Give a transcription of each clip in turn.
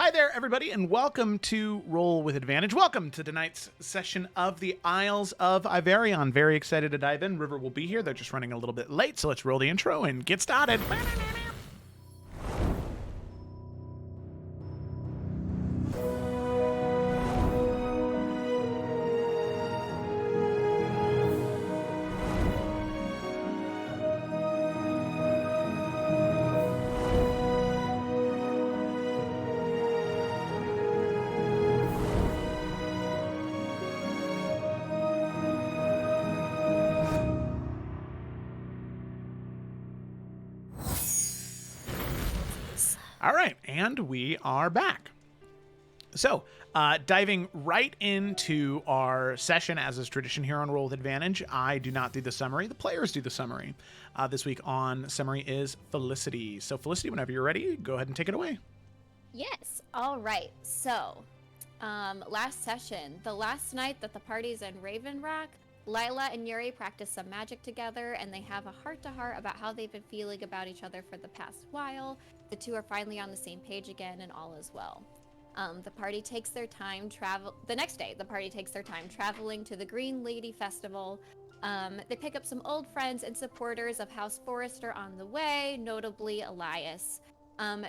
Hi there, everybody, and welcome to Roll with Advantage. Welcome to tonight's session of the Isles of Iverion. Very excited to dive in. River will be here. They're just running a little bit late, so let's roll the intro and get started. All right, and we are back. So, diving right into our session, as is tradition here on Roll with Advantage, I do not do the summary. The players do the summary. This week on summary is Felicity. So, Felicity, whenever you're ready, go ahead and take it away. Yes. All right. So, last session, the last night that the party's in Raven Rock, Lila and Yuri practice some magic together, and they have a heart-to-heart about how they've been feeling about each other for the past while. The two are finally on the same page again, and all is well. The party takes their time the next day, the party takes their time traveling to the Green Lady Festival. They pick up some old friends and supporters of House Forrester on the way, notably Elias.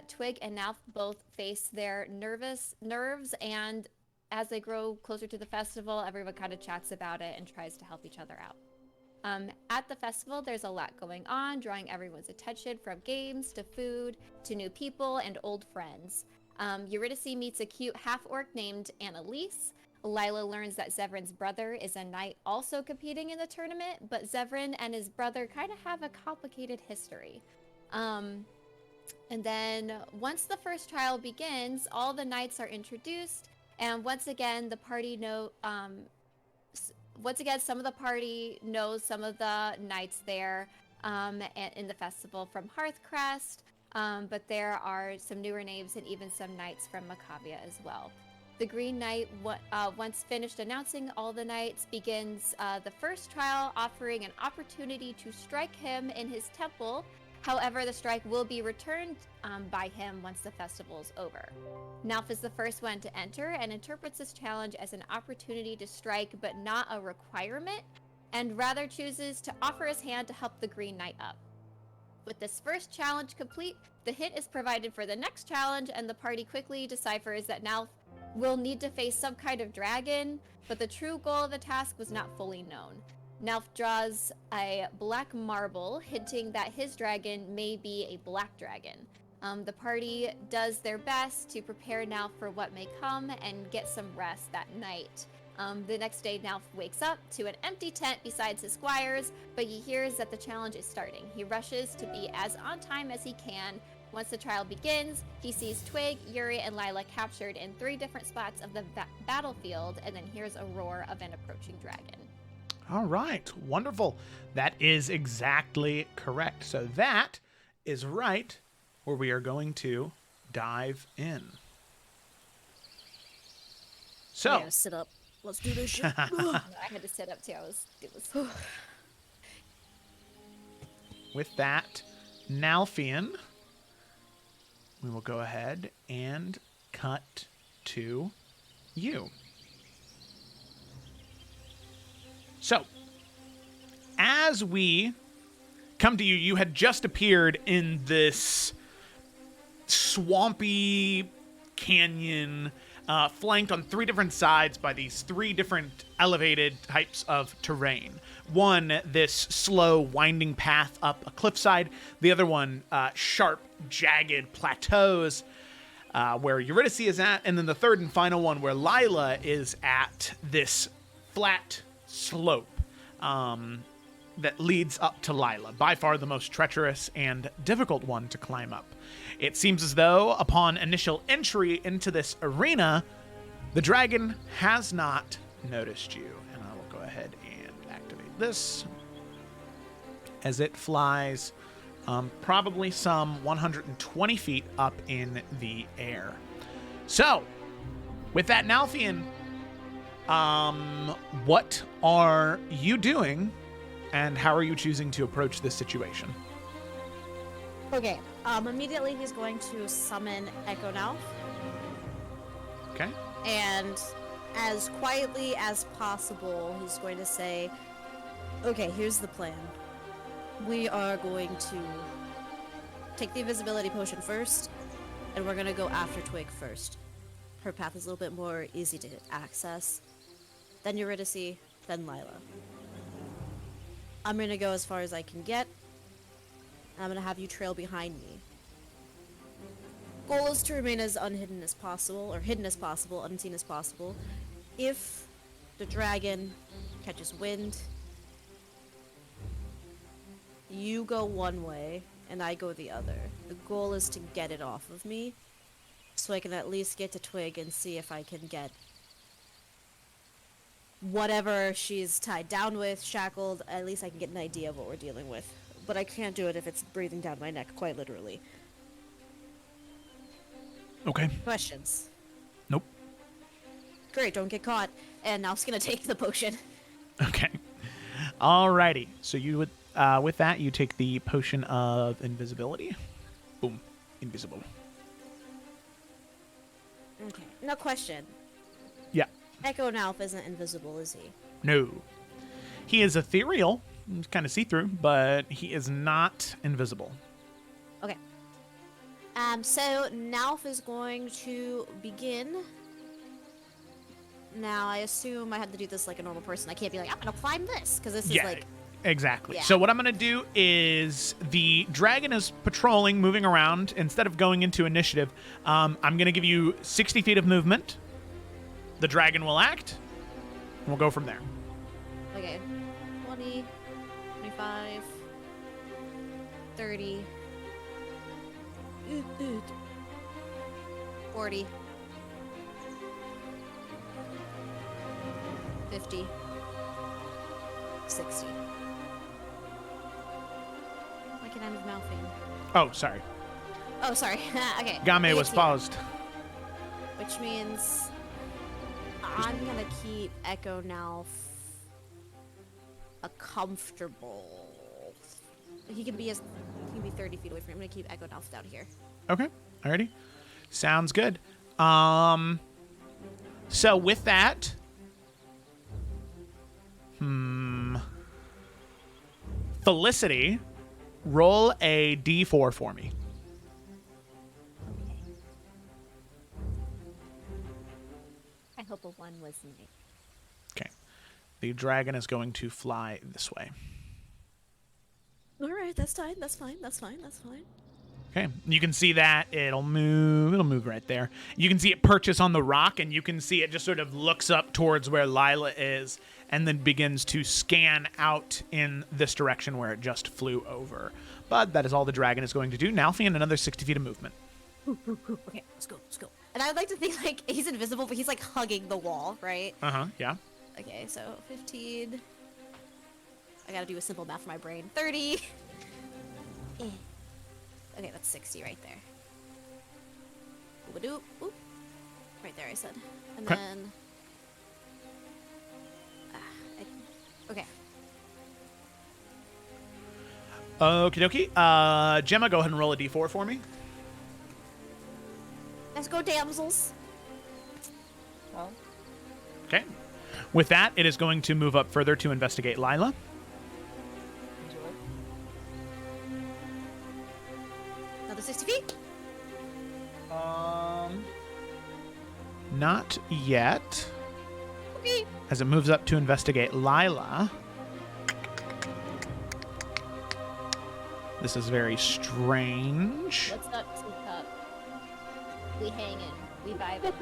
Twig and Nalf both face their nerves, and as they grow closer to the festival, everyone kind of chats about it and tries to help each other out. At the festival, there's a lot going on, drawing everyone's attention from games to food to new people and old friends. Eurydice meets a cute half-orc named Annalise. Lila learns that Zevran's brother is a knight also competing in the tournament, but Zevran and his brother kind of have a complicated history. And then once the first trial begins, all the knights are introduced, and once again, some of the party knows some of the knights there in the festival from Hearthcrest, but there are some newer names and even some knights from Macavia as well. The Green Knight, once finished announcing all the knights, begins the first trial, offering an opportunity to strike him in his temple. However, the strike will be returned by him once the festival is over. Nalf is the first one to enter and interprets this challenge as an opportunity to strike, but not a requirement, and rather chooses to offer his hand to help the Green Knight up. With this first challenge complete, the hint is provided for the next challenge, and the party quickly deciphers that Nalf will need to face some kind of dragon, but the true goal of the task was not fully known. Nalf draws a black marble, hinting that his dragon may be a black dragon. The party does their best to prepare Nalf for what may come and get some rest that night. The next day, Nalf wakes up to an empty tent besides his squires, but he hears that the challenge is starting. He rushes to be as on time as he can. Once the trial begins, he sees Twig, Yuri, and Lila captured in 3 different spots of the battlefield, and then hears a roar of an approaching dragon. All right, wonderful. That is exactly correct. So that is right where we are going to dive in. So, yeah, sit up. Let's do this shit. I had to sit up too. It was with that, Nalfian, we will go ahead and cut to you. So, as we come to you, you had just appeared in this swampy canyon, flanked on 3 different sides by these 3 different elevated types of terrain. One, this slow, winding path up a cliffside. The other one, sharp, jagged plateaus, where Eurydice is at. And then the third and final one, where Lila is at this flat slope that leads up to Lila, by far the most treacherous and difficult one to climb up. It seems as though upon initial entry into this arena, the dragon has not noticed you. And I will go ahead and activate this as it flies probably some 120 feet up in the air. So, with that, Nalfian, what are you doing, and how are you choosing to approach this situation? Okay, immediately he's going to summon Echo Nalf. Okay. And as quietly as possible, he's going to say, okay, here's the plan. We are going to take the invisibility potion first, and we're going to go after Twig first. Her path is a little bit more easy to access. Then Eurydice, then Lila. I'm going to go as far as I can get, and I'm going to have you trail behind me. Goal is to remain as unhidden as possible, or hidden as possible, unseen as possible. If the dragon catches wind, you go one way, and I go the other. The goal is to get it off of me, so I can at least get to Twig and see if I can get whatever she's tied down with, shackled. At least I can get an idea of what we're dealing with. But I can't do it if it's breathing down my neck, quite literally. Okay. Questions? Nope. Great, don't get caught. And now I'm just gonna take the potion. Okay. Alrighty. So you would, with that, you take the potion of invisibility. Boom. Invisible. Okay. Now question. Yeah. Echo Nalf isn't invisible, is he? No. He is ethereal, kind of see-through, but he is not invisible. Okay. So Nalf is going to begin. Now, I assume I have to do this like a normal person. I can't be like, I'm gonna climb this, because this is like... Exactly. Yeah. So what I'm going to do is the dragon is patrolling, moving around. Instead of going into initiative, I'm going to give you 60 feet of movement. The dragon will act, and we'll go from there. Okay. 20, 25, 30, 40, 50, 60. Why can't I move mouthing? Oh, sorry. Oh, sorry. Okay. Game was 18, paused. Which means I'm gonna keep Echo now a comfortable. He can be 30 feet away from me. I'm gonna keep Echo Nalf down here. Okay. Alrighty. Sounds good. So with that, Felicity, roll a d4 for me. Okay. I hope a 1 was me. Okay. The dragon is going to fly this way. All right, that's fine. That's fine. That's fine. That's fine. Okay. You can see that it'll move. It'll move right there. You can see it perches on the rock, and you can see it just sort of looks up towards where Lila is, and then begins to scan out in this direction where it just flew over. But that is all the dragon is going to do. Now, Fian, another 60 feet of movement. Okay, let's go. Let's go. And I'd like to think like he's invisible, but he's like hugging the wall, right? Yeah. Okay, so 15. I gotta do a simple math for my brain. 30. Okay, that's 60 right there. Oop-a-doop. Oop. Right there, I said. And Okay. then... okay. Okie dokie. Gemma, go ahead and roll a d4 for me. Let's go, damsels. Well, Okay. With that, it is going to move up further to investigate Lila. enjoy. Another 60 feet. Not yet. Okay. As it moves up to investigate Lila. This is very strange. What's up, teacup? We hanging. We vibing.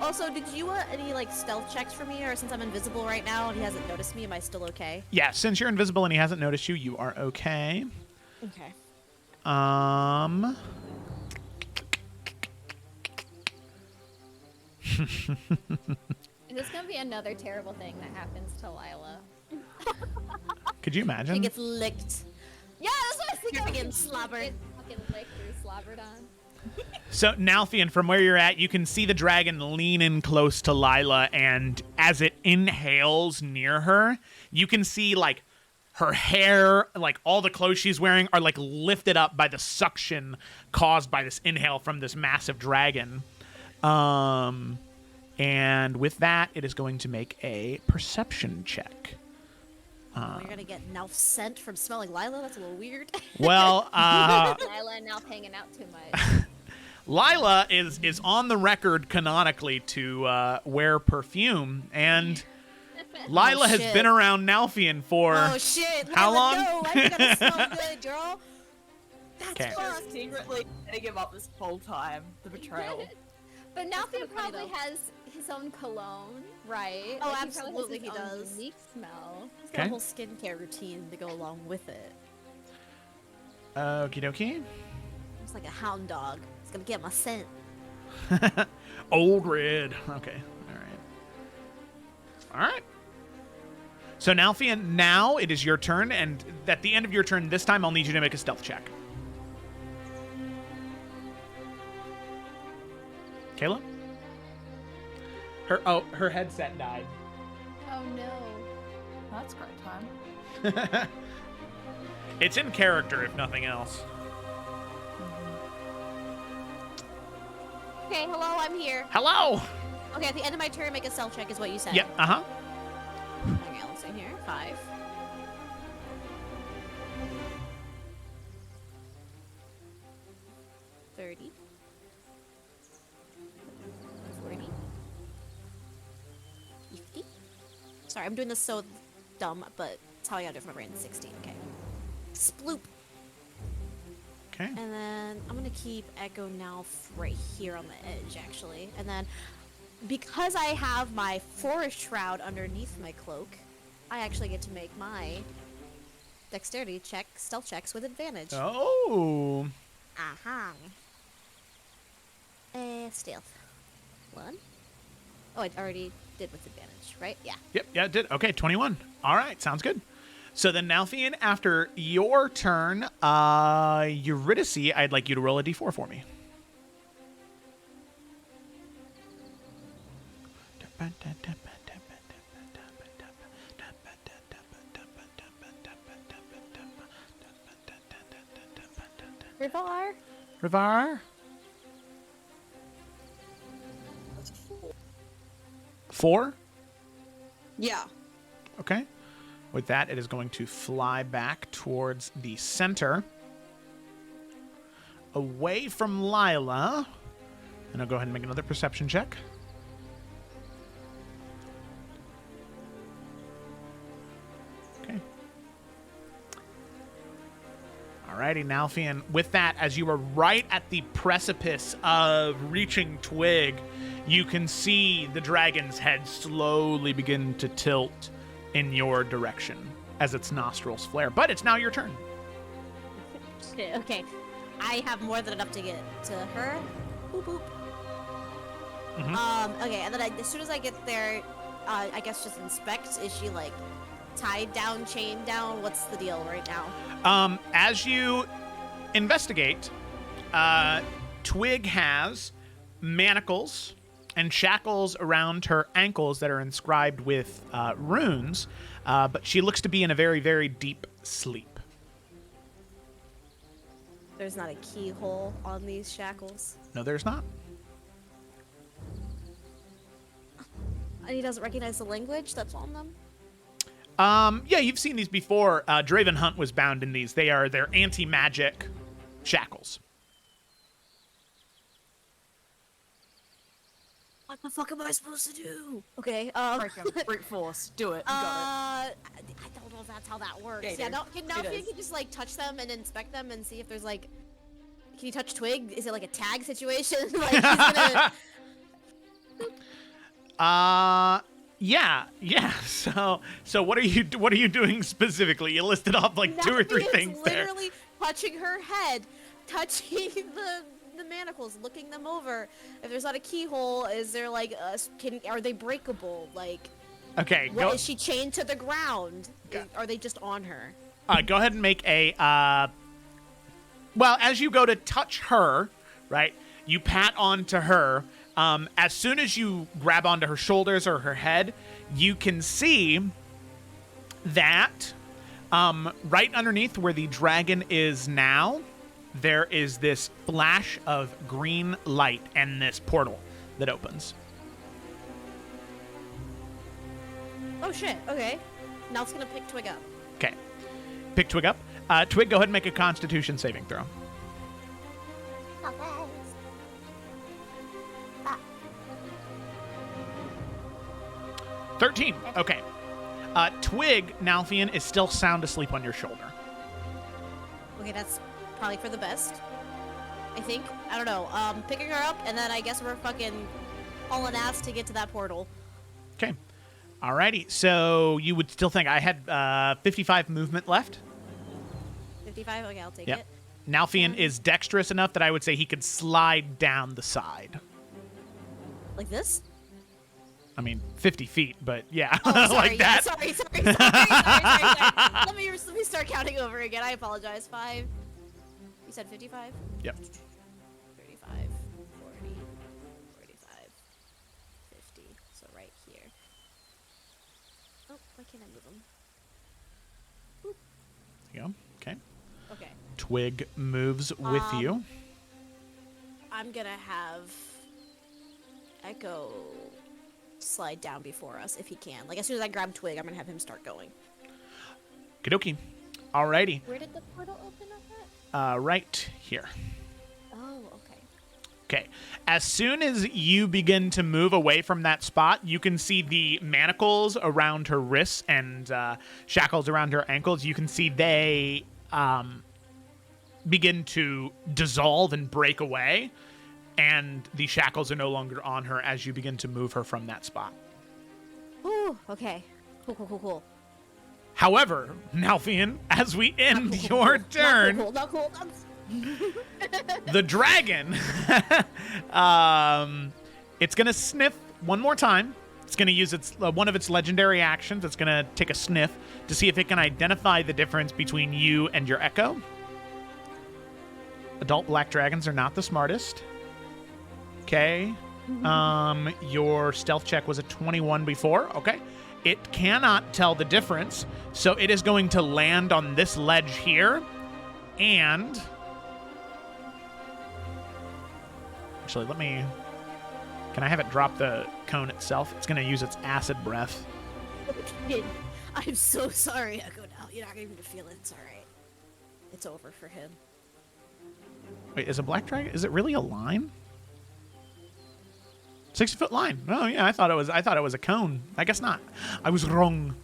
Also, did you want any like stealth checks for me, or since I'm invisible right now and he hasn't noticed me, am I still okay? Yeah, since you're invisible and he hasn't noticed you, you are okay. Okay. Is this gonna be another terrible thing that happens to Lila? Could you He imagine? gets licked. Yeah, that's what I was thinking. I'm getting slobbered. Get fucking licked or slobbered on. So, Nalfian, from where you're at, you can see the dragon lean in close to Lila, and as it inhales near her, you can see, like, her hair, like, all the clothes she's wearing are, like, lifted up by the suction caused by this inhale from this massive dragon. And with that, it is going to make a perception check. You're gonna get now sent from smelling Lila? That's a little weird. Well, Lila now hanging out too much. Lila is on the record canonically to wear perfume, and Lila has shit. been around Nalfian for Oh shit! how Lila, long? No, why you gotta smell good, girl? That's 'Kay. fucked. Secretly setting him up this whole time. The betrayal. But Nalfian kinda funny, probably though. has his own cologne, right? Oh, Like, absolutely he, he probably has his does. own unique smell. He's got Okay. a whole skincare routine to go along with it. Okie dokie. It's like a hound dog. It's gonna get my scent. Old Red. Okay. All right. So Nalfian, now it is your turn, and at the end of your turn this time, I'll need you to make a stealth check. Kayla? Her headset died. Oh no. That's great time. It's in character, if nothing else. Okay, hello, I'm here. Hello! Okay, at the end of my turn, make a stealth check is what you said. Yep, uh-huh. Okay, let's see here. 5. 30. 40. 50. Sorry, I'm doing this so dumb, but it's how I gotta do it for my brain. 60. Okay. Sploop. Okay. And then I'm gonna keep Echo now right here on the edge, actually. And then, because I have my forest shroud underneath my cloak, I actually get to make my dexterity check, stealth checks with advantage. Oh. Aha. Stealth. 1. Oh, I already did with advantage, right? Yeah. Yep, yeah, it did. Okay, 21. All right, sounds good. So then, Nalfian, after your turn, Eurydice, I'd like you to roll a d4 for me. Rivar? Rivar? 4? Yeah. Okay. With that, it is going to fly back towards the center, away from Lila. And I'll go ahead and make another perception check. Okay. Alrighty, Nalfian. With that, as you are right at the precipice of reaching Twig, you can see the dragon's head slowly begin to tilt in your direction as its nostrils flare. But it's now your turn. Okay. I have more than enough to get to her. Boop boop. Okay, and then as soon as I get there, I guess just inspect. Is she like tied down, chained down? What's the deal right now? As you investigate, Twig has manacles and shackles around her ankles that are inscribed with runes, but she looks to be in a very, very deep sleep. There's not a keyhole on these shackles. No, there's not. And he doesn't recognize the language that's on them? Yeah, you've seen these before. Draven Hunt was bound in these. They're anti-magic shackles. What the fuck am I supposed to do? Okay, Break him. Brute force. Do it. You got I don't know if that's how that works. Yeah, Yeah, it no, is. can It Nalfian is. can just like touch them and inspect them and see if there's like, can you touch Twig? Is it like a tag situation? Like he's gonna. Yeah. So what are you doing specifically? You listed off like 2 or 3 Nalfian's things there. literally touching her head, touching the manacles, looking them over. If there's not a keyhole, is there like are they breakable? Like, Okay, what is she chained to the ground? Are they just on her? go ahead and make a well, as you go to touch her, right? You pat onto her. As soon as you grab onto her shoulders or her head, you can see that right underneath where the dragon is now, there is this flash of green light and this portal that opens. Oh shit, okay. Now it's gonna pick Twig up. Okay. Pick Twig up. Twig, go ahead and make a Constitution saving throw. Oh, guys. 13. Okay. Twig, Nalfian, is still sound asleep on your shoulder. Okay, that's probably for the best. I think. I don't know. Picking her up, and then I guess we're fucking hauling ass to get to that portal. Okay. Alrighty. So you would still think I had 55 movement left? 55? Okay, I'll take Yep. it. Nalfian is dexterous enough that I would say he could slide down the side. Like this? I mean, 50 feet, but yeah, Oh, sorry, like that. Sorry. Let me start counting over again. I apologize. 5. You said 55? Yep. 35, 40, 45, 50. So right here. Oh, why can't I move them? There you go. Okay. Okay. Twig moves with you. I'm gonna have Echo slide down before us if he can. Like, as soon as I grab Twig, I'm gonna have him start going. Okie dokie. Alrighty. Where did the portal open up at? Right here. Oh, okay. Okay. As soon as you begin to move away from that spot, you can see the manacles around her wrists and shackles around her ankles. You can see they begin to dissolve and break away, and the shackles are no longer on her as you begin to move her from that spot. Ooh, okay. Cool. However, Nalfian, as we end your turn, Not cool. the dragon, it's going to sniff one more time. It's going to use its one of its legendary actions. It's going to take a sniff to see if it can identify the difference between you and your echo. Adult black dragons are not the smartest. Okay. Your stealth check was a 21 before. Okay. It cannot tell the difference, so it is going to land on this ledge here, and actually, can I have it drop the cone itself? It's going to use its acid breath. I'm so sorry, Echo. Now you're not gonna even feel it. It's all right. It's over for him. Wait, is a black dragon? Is it really a line? 60-foot line. Oh yeah, I thought it was a cone. I guess not. I was wrong.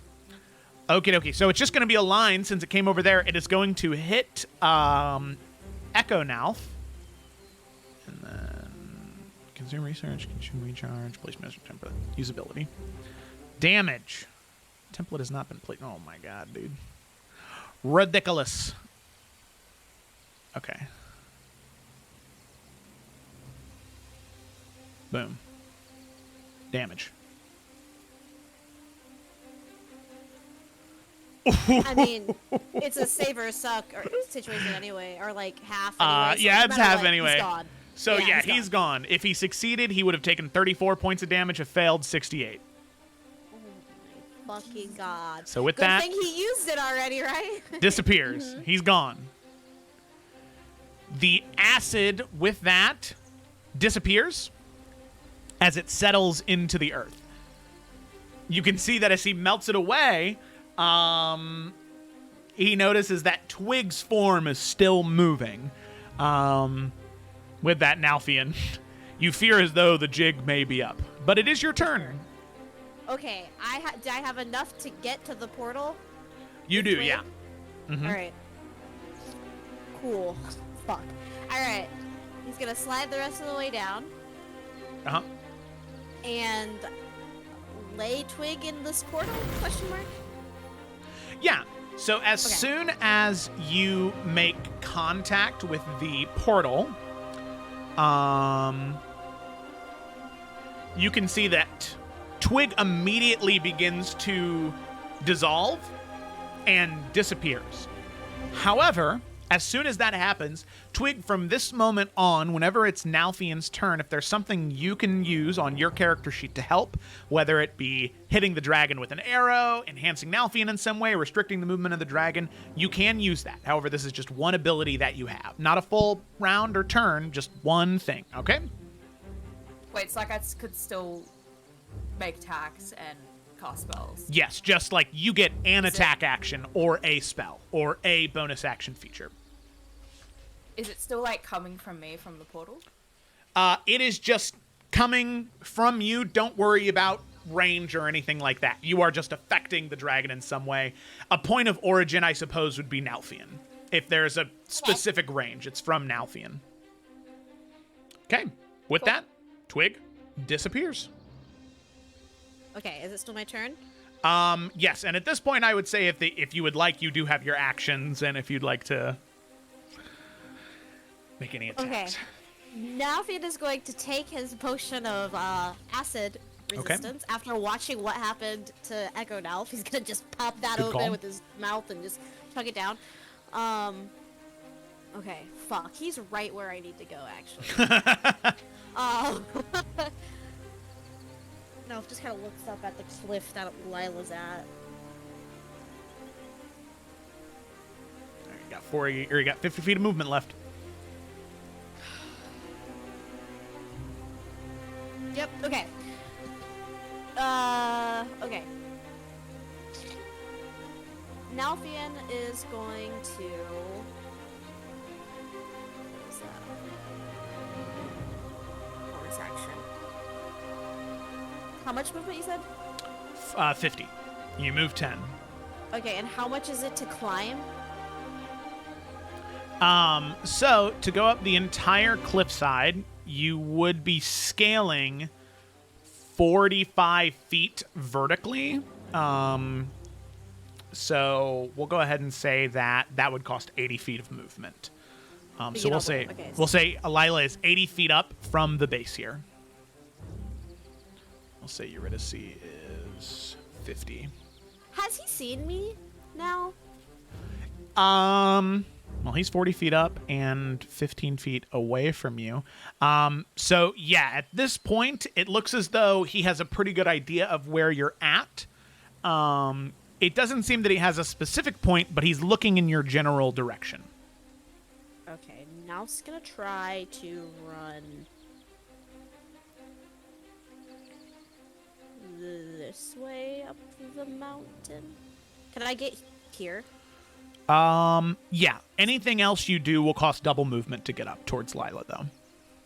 Okie dokie. So it's just going to be a line since it came over there. It is going to hit Echo now. And then consume research, consume recharge, place master template, usability, damage. Template has not been played. Oh my god, dude. Ridiculous. Okay. Boom. Damage. I mean, it's a save or suck or situation anyway, or like half. Anyway, so yeah, no it's matter half what, anyway. He's gone. So yeah, he's gone. If he succeeded, he would have taken 34 points of damage. If failed, 68. Oh my fucking god. So with Good that, thing he used it already, right? disappears. He's gone. The acid with that disappears as it settles into the earth. You can see that as he melts it away, he notices that Twig's form is still moving. With that Nalfian, you fear as though the jig may be up. But it is your turn. Okay, do I have enough to get to the portal? You do, Twig? yeah. Mhm. All right. Cool. Fuck. All right. He's gonna slide the rest of the way down Uh-huh. and lay Twig in this portal? Question mark. Yeah. So as Okay. soon as you make contact with the portal, you can see that Twig immediately begins to dissolve and disappears. However, as soon as that happens, Twig, from this moment on, whenever it's Nalfian's turn, if there's something you can use on your character sheet to help, whether it be hitting the dragon with an arrow, enhancing Nalfian in some way, restricting the movement of the dragon, you can use that. However, this is just one ability that you have. Not a full round or turn, just one thing, okay? Wait, so like could still make attacks and cast spells? Yes, just like you get an Is it- attack action or a spell or a bonus action feature. Is it still like coming from me from the portal? It is just coming from you. Don't worry about range or anything like that. You are just affecting the dragon in some way. A point of origin, I suppose, would be Nalfian. If there's a specific range, it's from Nalfian. Okay, with that, Twig disappears. Okay, is it still my turn? Yes, and at this point, I would say if you would like, you do have your actions, and if you'd like to make any attacks. Okay. Nalfian is going to take his potion of acid resistance after watching what happened to Echo Nalf. He's gonna just pop that Good open call. with his mouth and just chug it down. Okay, fuck. He's right where I need to go, actually. Nalf just kind of looks up at the cliff that Lila's at. You got 50 feet of movement left. Yep, okay. Okay. Nalfian is going to... What is that? Bonus action. How much movement you said? 50. You move 10. Okay, and how much is it to climb? So to go up the entire cliffside, you would be scaling 45 feet vertically. So we'll go ahead and say that would cost 80 feet of movement. So we'll say Lila is 80 feet up from the base here. We'll say Eurydice is 50. Has he seen me now? Well, he's 40 feet up and 15 feet away from you. So yeah, at this point, it looks as though he has a pretty good idea of where you're at. It doesn't seem that he has a specific point, but he's looking in your general direction. Okay, Nalf's gonna try to run this way up the mountain. Can I get here? Yeah. Anything else you do will cost double movement to get up towards Lila, though.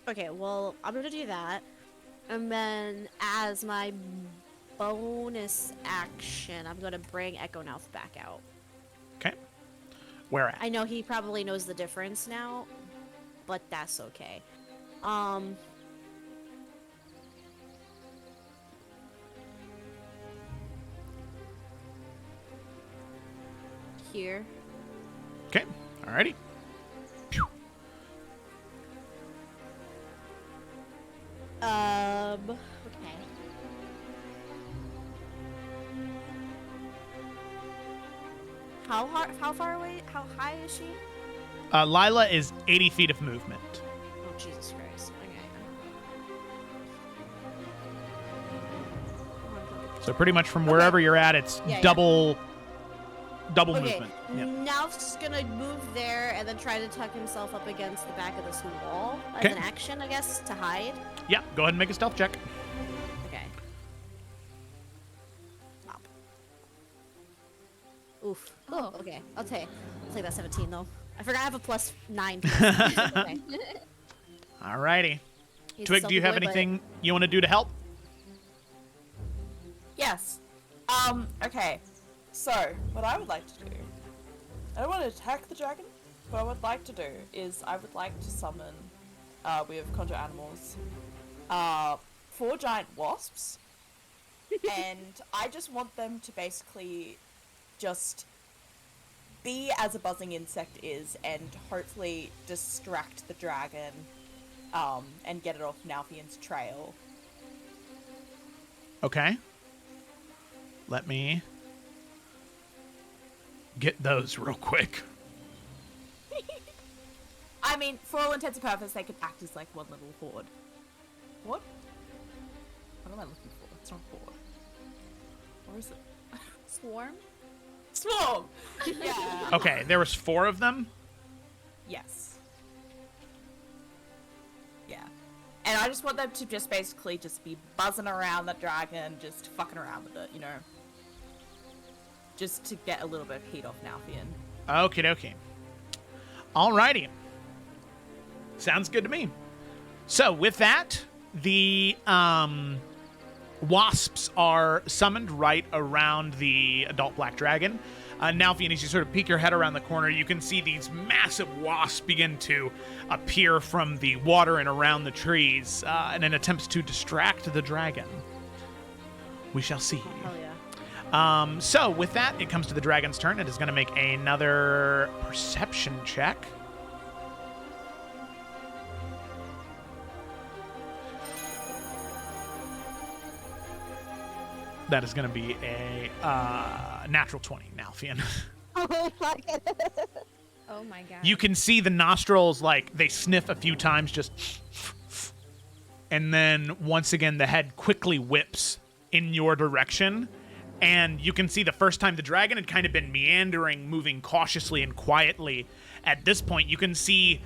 Okay, well, I'm gonna do that. And then, as my bonus action, I'm gonna bring Echo Nalf back out. Okay. Where at? I know he probably knows the difference now, but that's okay. Here. Okay. Alrighty. Phew. Okay. How far away? How high is she? Lila is 80 feet of movement. Oh, Jesus Christ. Okay. So pretty much from wherever you're at, it's Yeah, yeah. double Okay, movement. Yeah. Nalf's gonna move there and then try to tuck himself up against the back of this wall as Okay. an action, I guess, to hide. Yeah. Go ahead and make a stealth check. Okay. Pop. Oof. Oh, okay. I'll take that 17 though. I forgot I have a +9. Okay. Alrighty. He's a Twig, do you have self-employed, but- anything you want to do to help? Yes. Okay. So, what I would like to do, I don't want to attack the dragon. What I would like to do is I would like to summon, we have conjure animals, 4 giant wasps, and I just want them to basically just be as a buzzing insect is and hopefully distract the dragon, and get it off Nalfian's trail. Okay. Let me get those real quick. I mean, for all intents and purposes, they could act as like one little horde. What? What am I looking for? It's not horde. Where is it? Swarm? Swarm! Yeah. Okay, there was 4 of them. Yes. Yeah. And I just want them to just basically just be buzzing around the dragon, just fucking around with it, you know? Just to get a little bit of heat off Nalfian. Okie dokie. Alrighty. Sounds good to me. So with that, the wasps are summoned right around the adult black dragon. Nalfian, as you sort of peek your head around the corner, you can see these massive wasps begin to appear from the water and around the trees in an attempt to distract the dragon. We shall see. Hell yeah. So with that, it comes to the dragon's turn. It is going to make another perception check. That is going to be a natural 20, Nalfian. Oh my god. Oh my god. You can see the nostrils, like, they sniff a few times, just... And then, once again, the head quickly whips in your direction. And you can see the first time the dragon had kind of been meandering, moving cautiously and quietly. At this point, you can see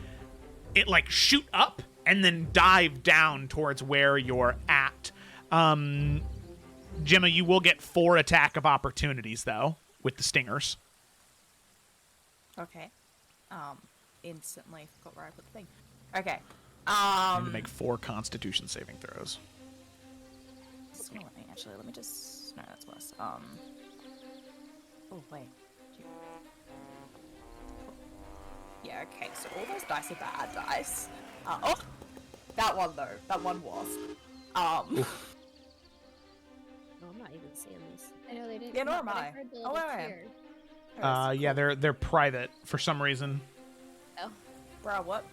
it, like, shoot up and then dive down towards where you're at. Gemma, you will get 4 attack of opportunities, though, with the stingers. Okay. Instantly forgot where I put the thing. Okay. You need to make 4 Constitution saving throws. Actually, let me just... No, that's worse. Oh, wait. Yeah, okay, so all those dice are bad dice. Oh! That one, though. That one was. No, I'm not even seeing these. I know they didn't. Yeah, nor come am up, but I. heard the Oh, little where I am. cheer. Yeah, they're private for some reason. Oh. Bro, what?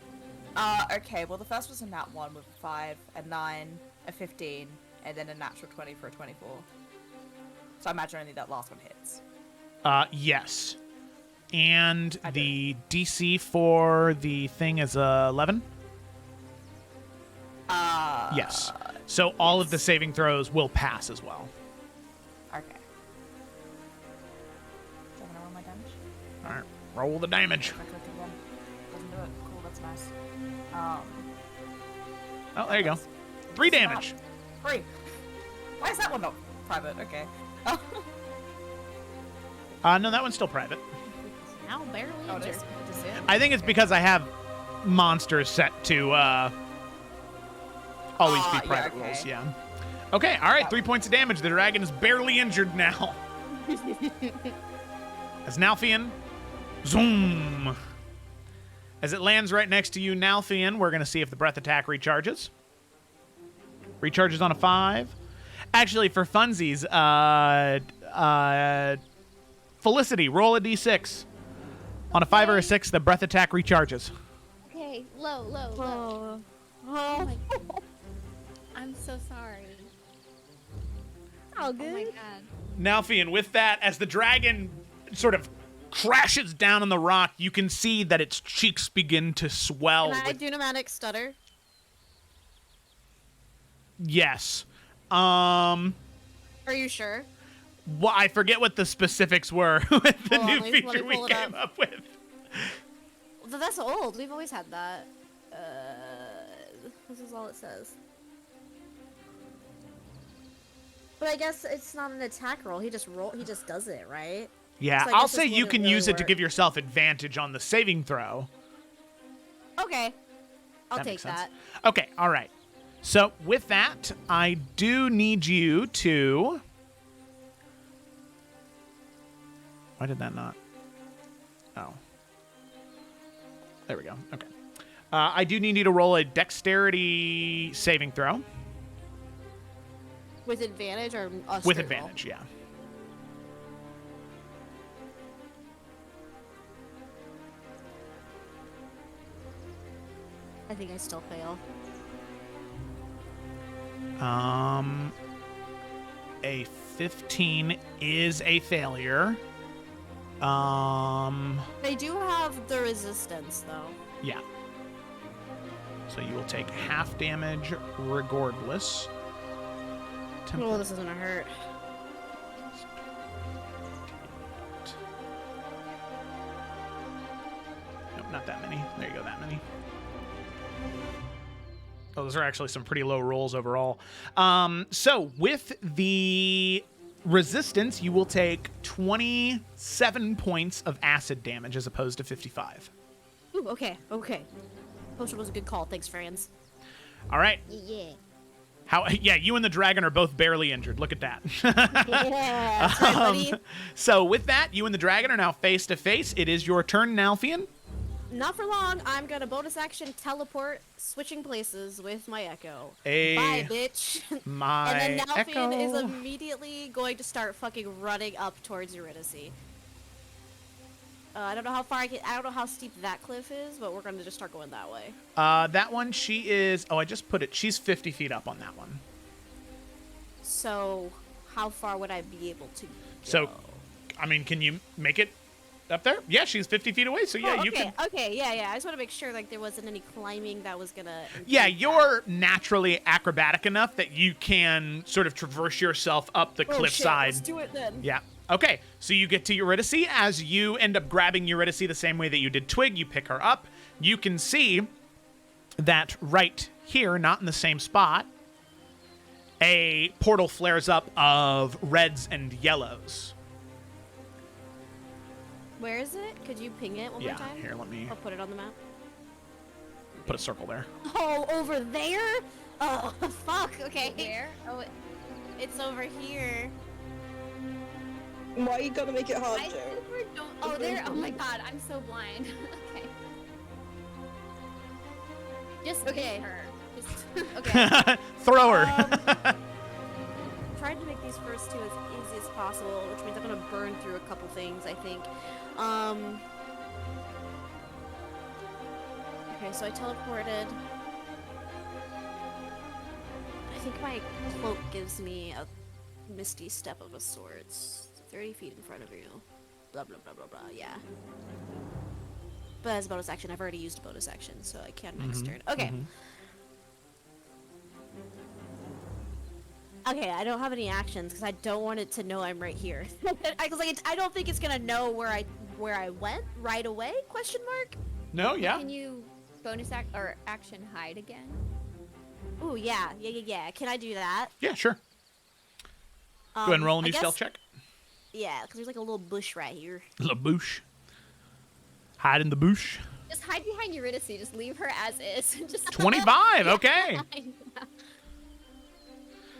Okay, well, the first was a nat 1 with 5, a 9, a 15, and then a natural 20 for a 24. So I imagine only that last one hits. Yes. And I the DC for the thing is 11? Yes. So all of the saving throws will pass as well. Okay. Do you want to roll my damage? All right, roll the damage. I clicked again. Doesn't do it. Cool, that's nice. Oh, there you go. 3 damage. 3. Why is that one not private? Okay. No, that one's still private. Now barely Oh, it injured. is. It is it? I think it's because I have monsters set to always be Yeah, private okay. rolls. Yeah. Okay. All right. 3 points of damage. The dragon is barely injured now. As Nalfian, zoom. As it lands right next to you, Nalfian, we're going to see if the breath attack recharges. Recharges on a 5. Actually, for funsies, Felicity, roll a d6. On a 5 or a 6, the breath attack recharges. Okay, low. Oh. Oh my god. I'm so sorry. Oh, Oh good. my god. Nalfian, with that, as the dragon sort of crashes down on the rock, you can see that its cheeks begin to swell. Can I with- do pneumatic stutter? Yes. Are you sure? Well, I forget what the specifics were with the Hold on, new let me feature we pull it came up with. That's old. We've always had that. This is all it says. But I guess it's not an attack roll. He just does it, right? Yeah, So I I'll guess say this you wouldn't can really use it to work. give yourself advantage on the saving throw. Okay. I'll That take makes sense. that. Okay, all right. So with that, I do need you to... Why did that not? Oh. There we go. Okay. I do need you to roll a dexterity saving throw. With advantage or a With straight roll? advantage, yeah. I think I still fail. A 15 is a failure. They do have the resistance, though. Yeah. So you will take half damage regardless. Oh, this is gonna hurt. Nope, not that many. There you go, that many. Oh, those are actually some pretty low rolls overall. So with the resistance, you will take 27 points of acid damage as opposed to 55. Ooh, okay. Potion was a good call. Thanks, Franz. All right. Yeah. Yeah, you and the dragon are both barely injured. Look at that. Yeah, that's right, buddy. So with that, you and the dragon are now face to face. It is your turn, Nalfian. Not for long. I'm gonna bonus action teleport, switching places with my Echo. Hey, bye, bitch. My and then Nalfian Echo. is immediately going to start fucking running up towards Eurydice. I don't know how far I don't know how steep that cliff is, but we're gonna just start going that way. That one, she is. Oh, I just put it. She's 50 feet up on that one. So, how far would I be able to go? So, I mean, can you make it up there? Yeah, she's 50 feet away. So yeah, oh, okay, you can. Okay, yeah. I just want to make sure like there wasn't any climbing that was gonna. Yeah, impede you're naturally acrobatic enough that you can sort of traverse yourself up the that. Oh, shit, cliffside. let's do it then. Yeah. Okay, so you get to Eurydice. As you end up grabbing Eurydice the same way that you did Twig, you pick her up. You can see that right here, not in the same spot, a portal flares up of reds and yellows. Where is it? Could you ping it one Yeah, more time? here, let me I'll put it on the map. put a circle there. Oh, over there? Oh, fuck. Okay. Where? Oh, It's over here. Why you gotta make it hard, I Joe? super don't. Oh, there. Oh my god, I'm so blind. Okay. Just Okay. hit her. Just. Okay. Throw her. Tried to make these first two as easy as possible, which means I'm gonna burn through a couple things, I think. Okay, so I teleported. I think my cloak gives me a misty step of a sorts. 30 feet in front of you. Blah, blah, blah, blah, blah, yeah. But as a bonus action, I've already used a bonus action, so I can next turn. Okay. Okay, I don't have any actions because I don't want it to know I'm right here. I don't think it's gonna know where I went right away? Question mark. No, yeah. Can you bonus action hide again? Ooh, yeah. Can I do that? Yeah, sure. Go ahead and roll a I new guess- stealth check. Yeah, because there's like a little bush right here. La bouche. Hide in the bush. Just hide behind Eurydice. Just leave her as is. Just 25, okay. Fine.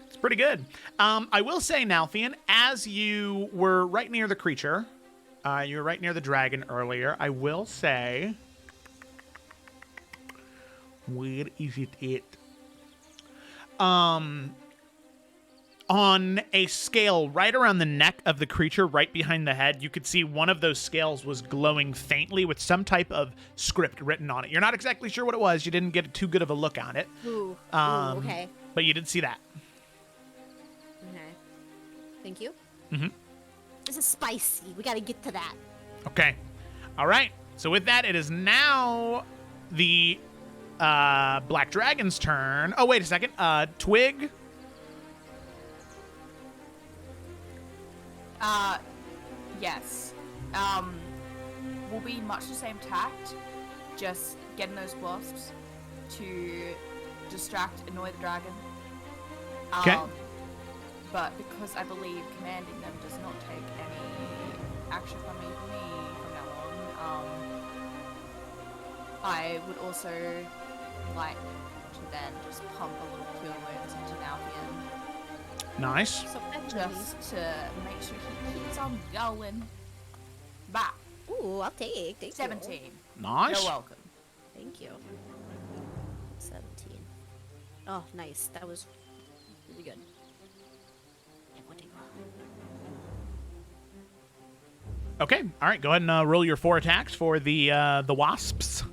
It's pretty good. I will say, Nalfian, as you were right near the creature, you were right near the dragon earlier, I will say... Where is it? On a scale right around the neck of the creature, right behind the head, you could see one of those scales was glowing faintly with some type of script written on it. You're not exactly sure what it was. You didn't get too good of a look on it. Ooh, okay. But you did see that. Okay. Thank you. Mhm. This is spicy. We gotta get to that. Okay. All right. So with that, it is now the Black Dragon's turn. Oh, wait a second. Twig. Yes. Will be much the same tact, just getting those wasps to distract, annoy the dragon. Okay. But because I believe commanding them does not take any action from me from now on, I would also like to then just pump a little cure wounds into Nalfian. Nice. So Just to make sure he keeps on going. Bah, Ooh, I'll take. Thank 17. you. Nice. You're welcome. Thank you. 17. Oh, nice. That was really good. Okay. All right. Go ahead and roll your 4 attacks for the wasps.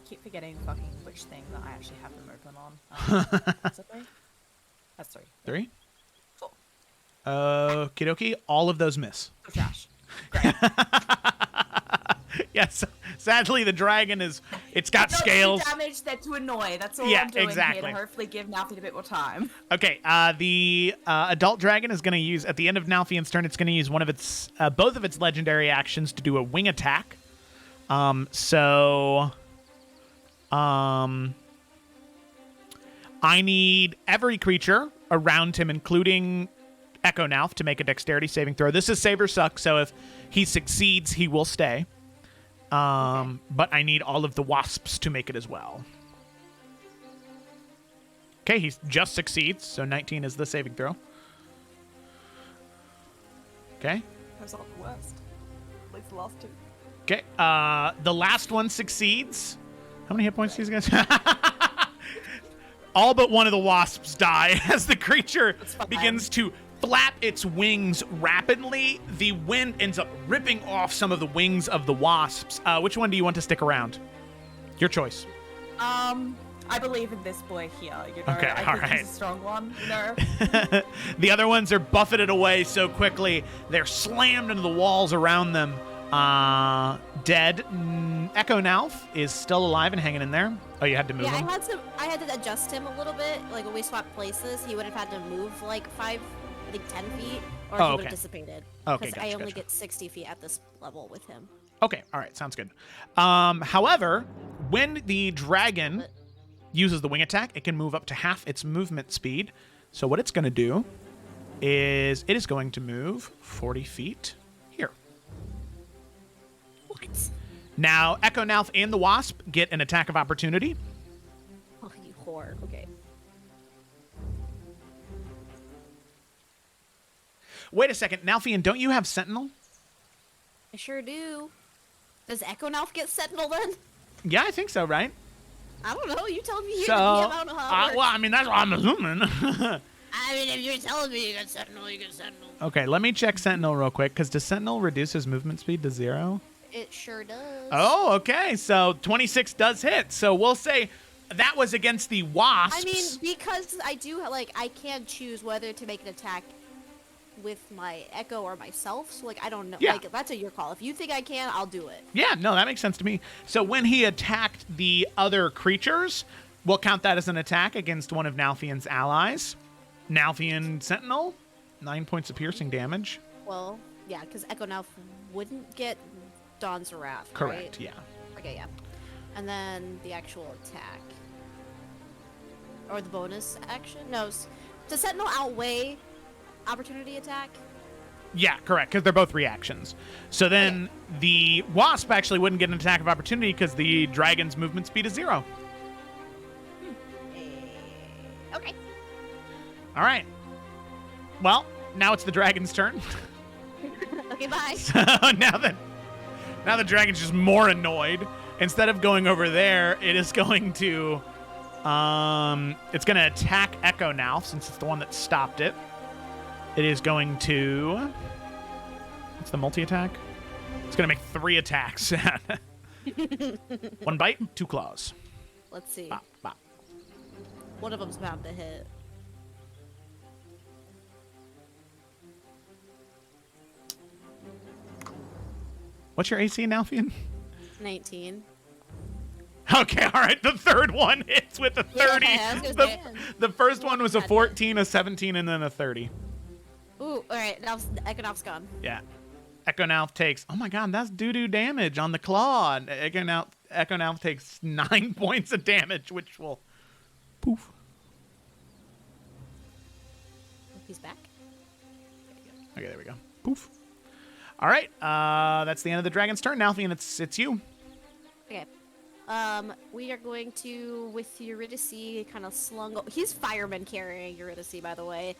Keep forgetting fucking which thing that I actually have them open on. Is that 3? That's 3. 3. 4. Okie dokie. All of those miss. So trash. Great. Yes. Sadly, the dragon it's got Not scales. to damage, they're to annoy. That's all Yeah, I'm doing exactly. here to hopefully give Nalfian a bit more time. Okay. The adult dragon is going to use, at the end of Nalfian's turn, it's going to use one of its both of its legendary actions to do a wing attack. I need every creature around him, including Echo Nalf, to make a dexterity saving throw. This is save or suck, so if he succeeds, he will stay. But I need all of the wasps to make it as well. Okay, he just succeeds, so 19 is the saving throw. Okay. Those aren't the worst. At least the last two. Okay, the last one succeeds. How many hit points do these guys? All but one of the wasps die as the creature begins to flap its wings rapidly. The wind ends up ripping off some of the wings of the wasps. Which one do you want to stick around? Your choice. I believe in this boy here, you know. Okay, I think he's a strong one, you know. The other ones are buffeted away so quickly. They're slammed into the walls around them. Dead. Echo Nalf is still alive and hanging in there. Oh, you had to move him? I had to adjust him a little bit. Like when we swapped places, he would have had to move like 10 feet, or he would have dissipated. Okay, Because gotcha, I only gotcha. get 60 feet at this level with him. Okay, all right, sounds good. However, when the dragon uses the wing attack, it can move up to half its movement speed. So what it's going to do is it is going to move 40 feet here. What? Now, Echo Nalf and the Wasp get an attack of opportunity. Oh, you whore. Okay. Wait a second, Nalfian, don't you have Sentinel? I sure do. Does Echo Nalf get Sentinel then? Yeah, I think so, right? I don't know. You tell me here. So, I don't know how it well, works. I mean, that's what I'm assuming. I mean, if you're telling me you got Sentinel, you get Sentinel. Okay, let me check Sentinel real quick, because does Sentinel reduce his movement speed to 0? It sure does. Oh, okay. So 26 does hit. So we'll say that was against the wasps. I mean, because I do, I can choose whether to make an attack with my Echo or myself. So, I don't know. Yeah. That's your call. If you think I can, I'll do it. Yeah, no, that makes sense to me. So when he attacked the other creatures, we'll count that as an attack against one of Nalfian's allies. Nalfian Sentinel, 9 points of piercing damage. Well, yeah, because Echo Nalf wouldn't get Dawn's Wrath, Correct, right? yeah. Okay, yeah. And then the actual attack. Or the bonus action? No, does Sentinel outweigh opportunity attack? Yeah, correct, because they're both reactions. So then the wasp actually wouldn't get an attack of opportunity because the dragon's movement speed is 0. Okay. All right. Well, now it's the dragon's turn. Okay, bye. So now the dragon's just more annoyed. Instead of going over there, it is going to it's going to attack Echo now, since it's the one that stopped it. It is going to, what's the multi-attack? It's going to make 3 attacks. 1 bite, 2 claws. Let's see. Bop, bop. One of them's bound to hit. What's your AC, Nalfian? 19. Okay, all right. The third one hits with a 30. Yeah, I was gonna say. The first one was a 14, a 17, and then a 30. Ooh, all right. Now Echo Nalf's gone. Yeah. Echo Nalf takes, oh my god, that's doo-doo damage on the claw. Echo Nalf takes 9 points of damage, which will poof. He's back. Okay, there we go. Poof. All right, that's the end of the dragon's turn. Nalfian, it's you. Okay. We are going to, with Eurydice, kind of slung. He's fireman carrying Eurydice, by the way.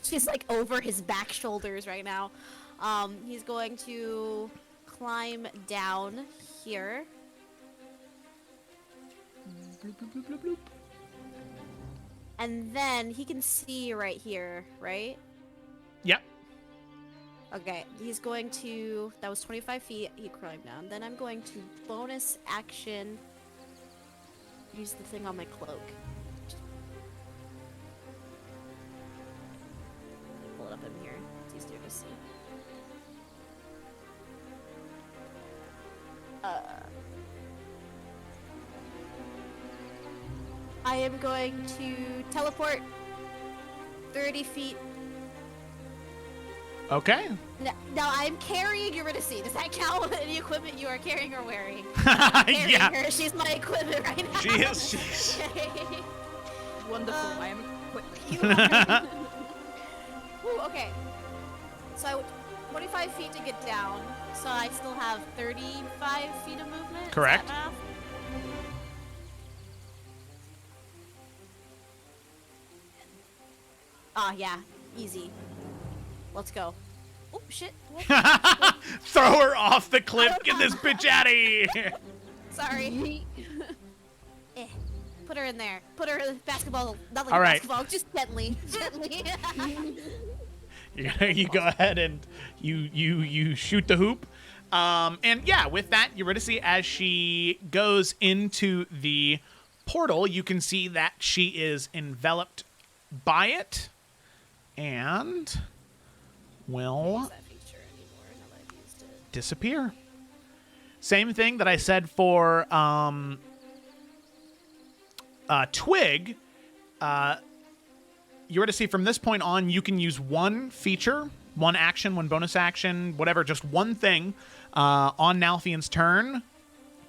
She's over his back shoulders right now. He's going to climb down here. Bloop, bloop, bloop, bloop, bloop. And then he can see right here, right? Yep. Okay, he's going to, that was 25 feet, he climbed down. Then I'm going to bonus action, use the thing on my cloak. Pull it up in here, it's easier to see. I am going to teleport 30 feet. Okay. Now I'm carrying Eurydice. Does that count? Any equipment you are carrying or wearing? Carrying Yeah. her. She's my equipment right now. She is. She's... Okay. Wonderful. I am equipped. You are. Ooh, okay. So 25 feet to get down. So I still have 35 feet of movement. Is Correct. that math? Ah, yeah. Easy. Let's go. Oh, shit. Throw her off the cliff. Get this bitch out of here. Sorry. Put her in there. Put her in the basketball. Not like All a right. basketball. Just gently. Gently. You go ahead and you shoot the hoop. And yeah, with that, Eurydice, as she goes into the portal, you can see that she is enveloped by it and will that feature anymore now that I've used it. disappear. Same thing that I said for Twig. Eurydice, from this point on, you can use one feature, one action, one bonus action, whatever, just one thing on Nalthian's turn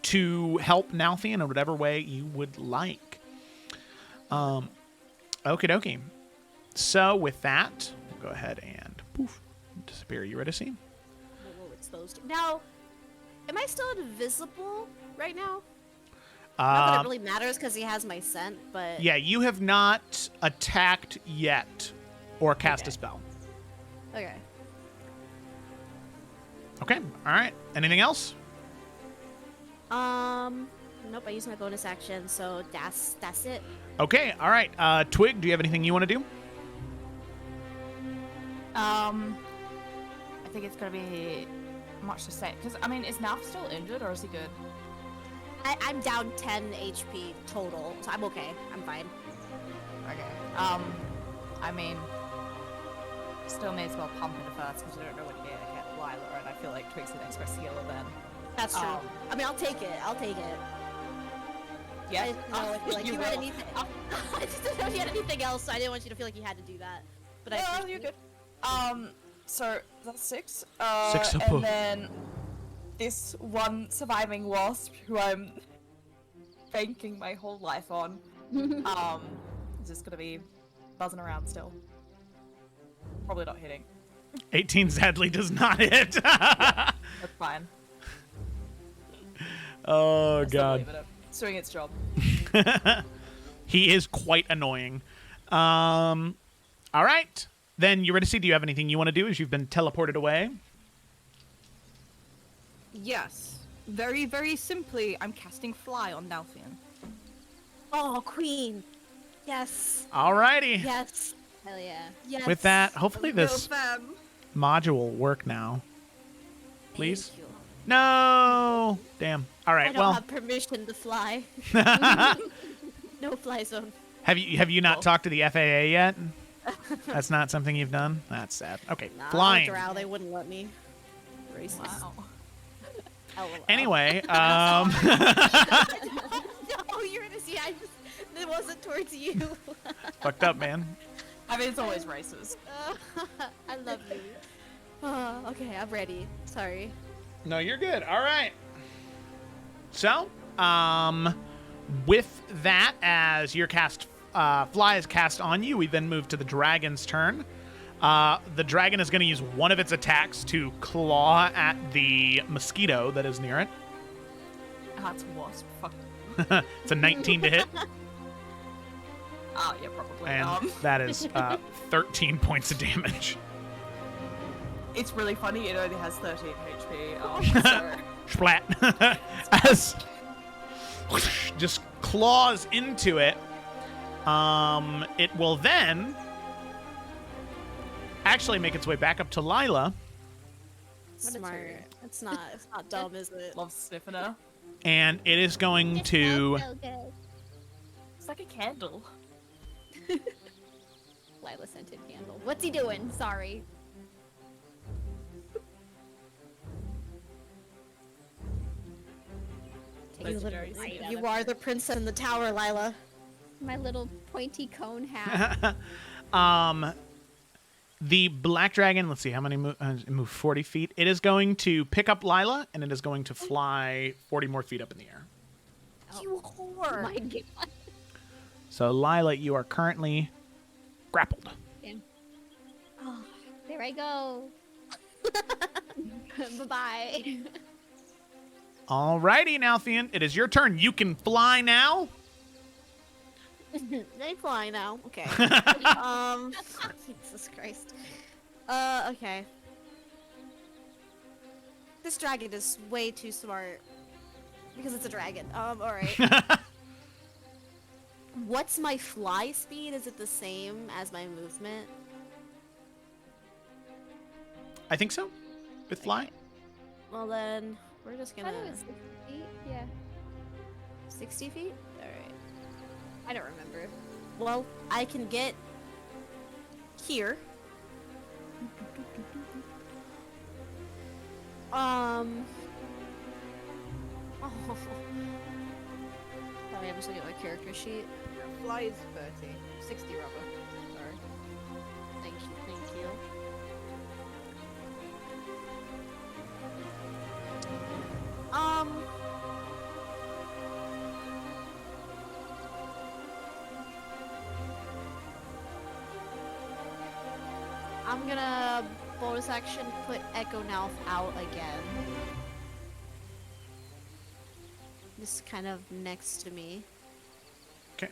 to help Nalthian in whatever way you would like. Okie dokie. So with that, we'll go ahead and poof, disappear Eurydice. Whoa, it's those two. Now, am I still invisible right now? Not that it really matters because he has my scent, but... Yeah, you have not attacked yet or cast a spell. Okay. Okay, all right. Anything else? Nope, I used my bonus action, so that's it. Okay, all right. Twig, do you have anything you want to do? I think it's gonna be much the same. Because I mean, is Nalf still injured or is he good? I'm down 10 HP total, so I'm okay. I'm fine. Okay. I mean, still may as well pump into first because we don't know when you're gonna get Lila, and I feel like Twig's the next best healer then. That's true. I mean, I'll take it. I'll take it. Yeah. I didn't know if like, you had anything. I just didn't know if you had anything else, so I didn't want you to feel like you had to do that. But I No, you're good. So that's 6. 6 up. And then this one surviving wasp who I'm banking my whole life on, is just gonna be buzzing around still. Probably not hitting. 18 sadly does not hit. That's fine. Oh, I still God. believe in it. It's doing its job. He is quite annoying. All right. Then, Eurydice, do you have anything you want to do as you've been teleported away? Yes. Very, very simply, I'm casting Fly on Nalthian. Oh, Queen. Yes. All righty. Yes. Hell yeah. Yes. With that, hopefully this Go fam. module will work now. Please? Thank you. No. Damn. All I right. don't Well, have permission to fly. No fly zone. have you not talked to the FAA yet? That's not something you've done? That's sad. Okay. Nah, Flying. Drow, they wouldn't let me. Racist. Wow. LOL. Anyway, No, you're gonna see. It wasn't towards you. fucked up, man. I mean, it's always racist. I love you. Okay, I'm ready. Sorry. No, you're good. All right. So, with that, as your fly is cast on you, we then move to the dragon's turn. The dragon is going to use one of its attacks to claw at the mosquito that is near it. That's a wasp. Fuck. It's a 19 to hit, Yeah, probably. and that is 13 points of damage. It's really funny. It only has 13 HP. So Splat. As just claws into it. It will then actually make its way back up to Lila, Smart. It's not dumb, is it? love sniffing her. and it is going to So good. It's like a candle. Lila scented candle. What's he doing? Sorry. Take You, his literally- light out you of are her. the princess in the tower, Lila. My little pointy cone hat. The black dragon, let's see, how many move 40 feet. It is going to pick up Lila, and it is going to fly 40 more feet up in the air. You whore! My God. So, Lila, you are currently grappled. Oh, there I go. Bye-bye. Alrighty, Nalthian, it is your turn. You can fly now. They fly now. Okay. Jesus Christ. Okay. This dragon is way too smart. Because it's a dragon. Alright. What's my fly speed? Is it the same as my movement? I think so. With fly. Well then, we're just I gonna... thought it was 6 feet. Yeah. 60 feet? Alright. I don't remember. Well, I can get here. Oh. Sorry, I'm just looking at my character sheet. Fly is 30. 60 rather. Sorry. Thank you, thank you. I'm gonna bonus action put Echo Nalf out again. Just kind of next to me. Okay.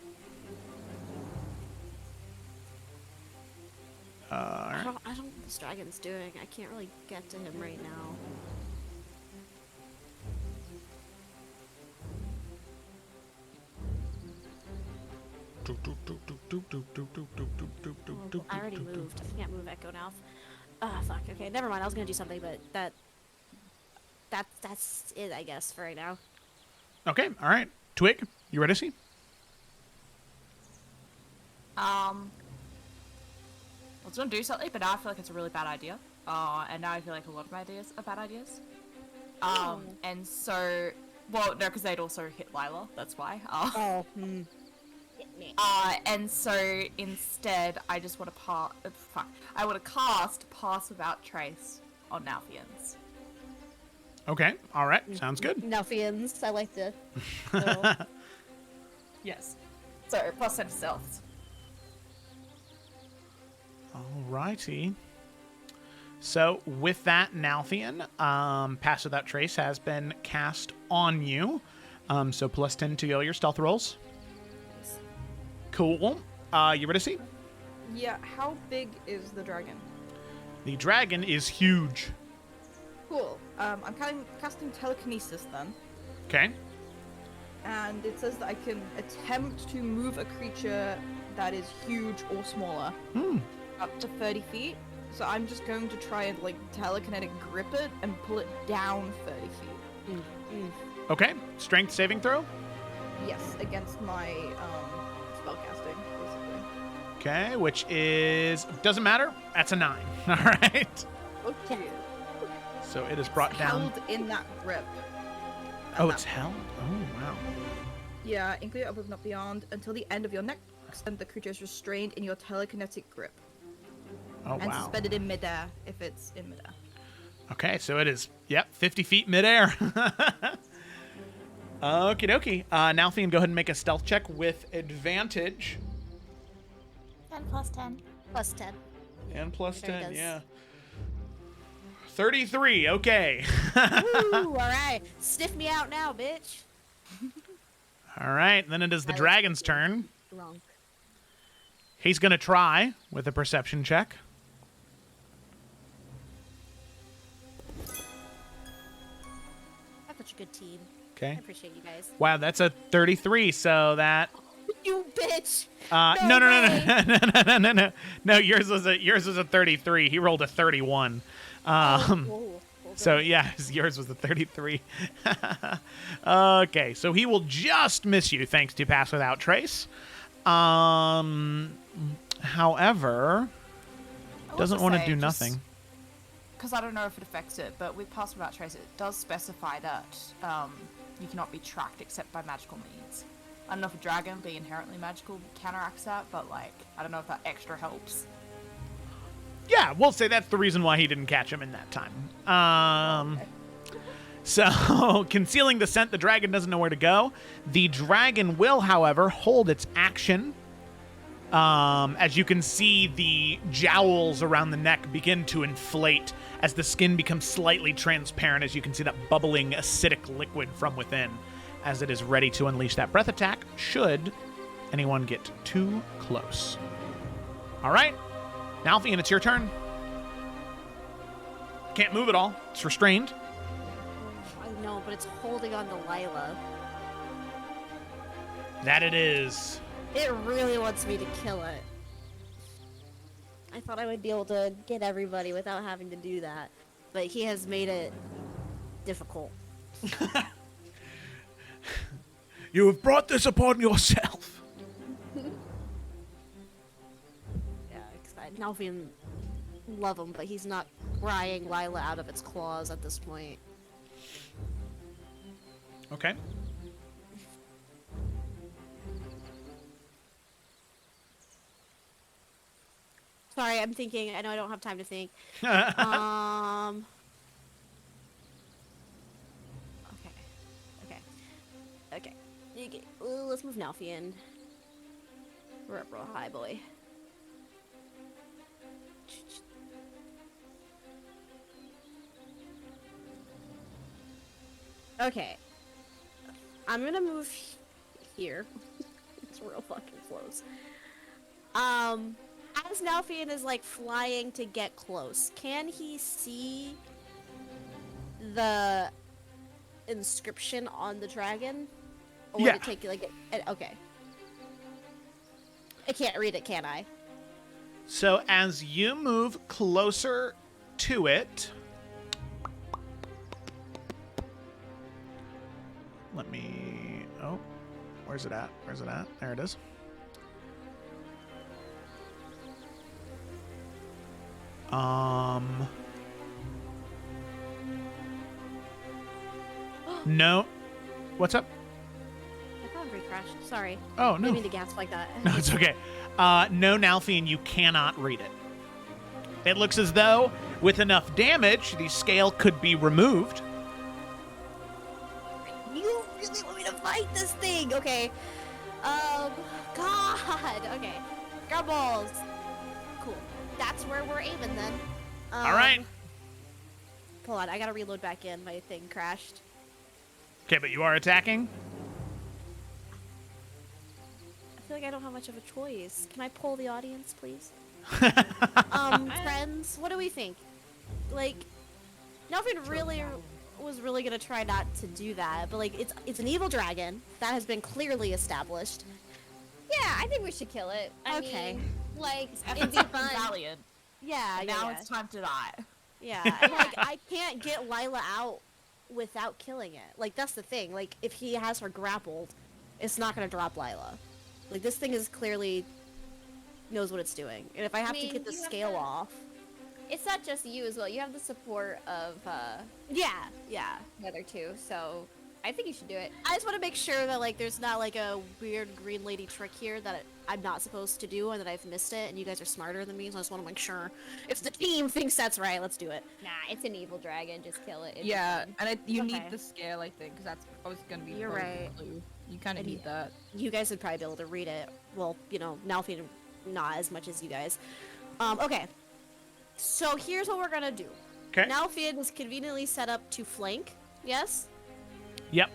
I don't know what this dragon's doing. I can't really get to him right now. Oh, I already moved. I can't move Echo Nalf. Ah, fuck. Okay, never mind. I was gonna do something, but that's it, I guess, for right now. Okay, all right. Twig, you ready to see? I was gonna do something, but now I feel like it's a really bad idea. And now I feel like a lot of my ideas are bad ideas. And so, well, no, because they'd also hit Lila. That's why. And so instead, I just want to I want to cast Pass Without Trace on Nalthians. Okay, all right. Sounds good. Nalfians, I like to. Yes. So plus 10 stealth. Alrighty. So with that, Nalthian, Pass Without Trace has been cast on you. So plus 10 to all your stealth rolls. Cool. You ready to see? Yeah, how big is the dragon? The dragon is huge. Cool. I'm casting telekinesis then. Okay. And it says that I can attempt to move a creature that is huge or smaller up to 30 feet. So I'm just going to try and like telekinetic grip it and pull it down 30 feet. Okay. Strength saving throw. Yes, against my spellcasting, basically. Okay, which is doesn't matter. That's a 9. All right. Okay. So it is brought down. Held in that grip. Oh, it's held. Oh, wow. Yeah, include it above, not beyond, until the end of your next turn. The creature is restrained in your telekinetic grip. Oh, And wow. suspended in midair if it's in midair. Okay, so it is, 50 feet midair. Okie dokie. Nalthian, go ahead and make a stealth check with advantage. 10 plus 10. Plus 10. And plus Sure 10, does. yeah. 33, okay. Woo, alright. Sniff me out now, bitch. All right, then it is the I was dragon's turn. Wrong. He's going to try with a perception check. I'm such a good team. Okay. I appreciate you guys. Wow, that's a 33, so that... You bitch! No, way. no. No, yours was a 33. He rolled a 31. So yeah, yours was a 33. Okay, so he will just miss you thanks to Pass Without Trace. However, doesn't want to do nothing. Because I don't know if it affects it, but with Pass Without Trace, it does specify that you cannot be tracked except by magical means. I don't know if a dragon being inherently magical counteracts that, but like, I don't know if that extra helps. Yeah, we'll say that's the reason why he didn't catch him in that time. So, concealing the scent, the dragon doesn't know where to go. The dragon will, however, hold its action. As you can see, the jowls around the neck begin to inflate as the skin becomes slightly transparent, as you can see that bubbling acidic liquid from within, as it is ready to unleash that breath attack, should anyone get too close. All right. Nalfian, it's your turn. Can't move at all. It's restrained. I know, but it's holding on to Lila. That it is. It really wants me to kill it. I thought I would be able to get everybody without having to do that, but he has made it difficult. You have brought this upon yourself. Yeah, because I Nalfian love him, but he's not prying Lila out of its claws at this point. Okay. Sorry, I'm thinking. I know I don't have time to think. Okay. Okay. Let's move Nalfian. We're up real high, boy. Okay. I'm gonna move here. It's real fucking close. As Nalfian is like flying to get close, can he see the inscription on the dragon? Or would it take like okay. I can't read it, can I? So as you move closer to it, let me. Oh, where's it at? Where's it at? There it is. No. What's up? My boundary crashed. Sorry. Oh, no. I didn't mean to gasp like that. No, it's okay. No, Nalfian, you cannot read it. It looks as though, with enough damage, the scale could be removed. You really want me to fight this thing? Okay. God. Okay. Garballs. Cool. That's where we're aiming then. All right. Hold on, I gotta reload back in. My thing crashed. Okay, but you are attacking? I feel like I don't have much of a choice. Can I poll the audience, please? Friends, what do we think? Like, Nalfian really was really gonna try not to do that, but like, it's an evil dragon that has been clearly established. Yeah, I think we should kill it. I Okay. mean, like, it'd It's be fun. valiant. Yeah, Now it's time to die. Yeah, and like, I can't get Lila out without killing it. Like, that's the thing. Like, if he has her grappled, it's not gonna drop Lila. Like, this thing is clearly knows what it's doing. And if I have to mean, get the you have scale to- off. It's not just you as well. You have the support of Yeah. the other two, so I think you should do it. I just want to make sure that, like, there's not, like, a weird green lady trick here that I'm not supposed to do and that I've missed it, and you guys are smarter than me, so I just want to make sure. If the team thinks that's right, let's do it. Nah, it's an evil dragon. Just kill it. It'd be Yeah, fun. and you Okay. need the scale, I think, because that's always going to be You're part of right. the clue. You kind of And need that. You guys would probably be able to read it. Well, you know, Nalfian, not as much as you guys. Okay. So here's what we're gonna do. Okay. Nalfian is conveniently set up to flank. Yes? Yep.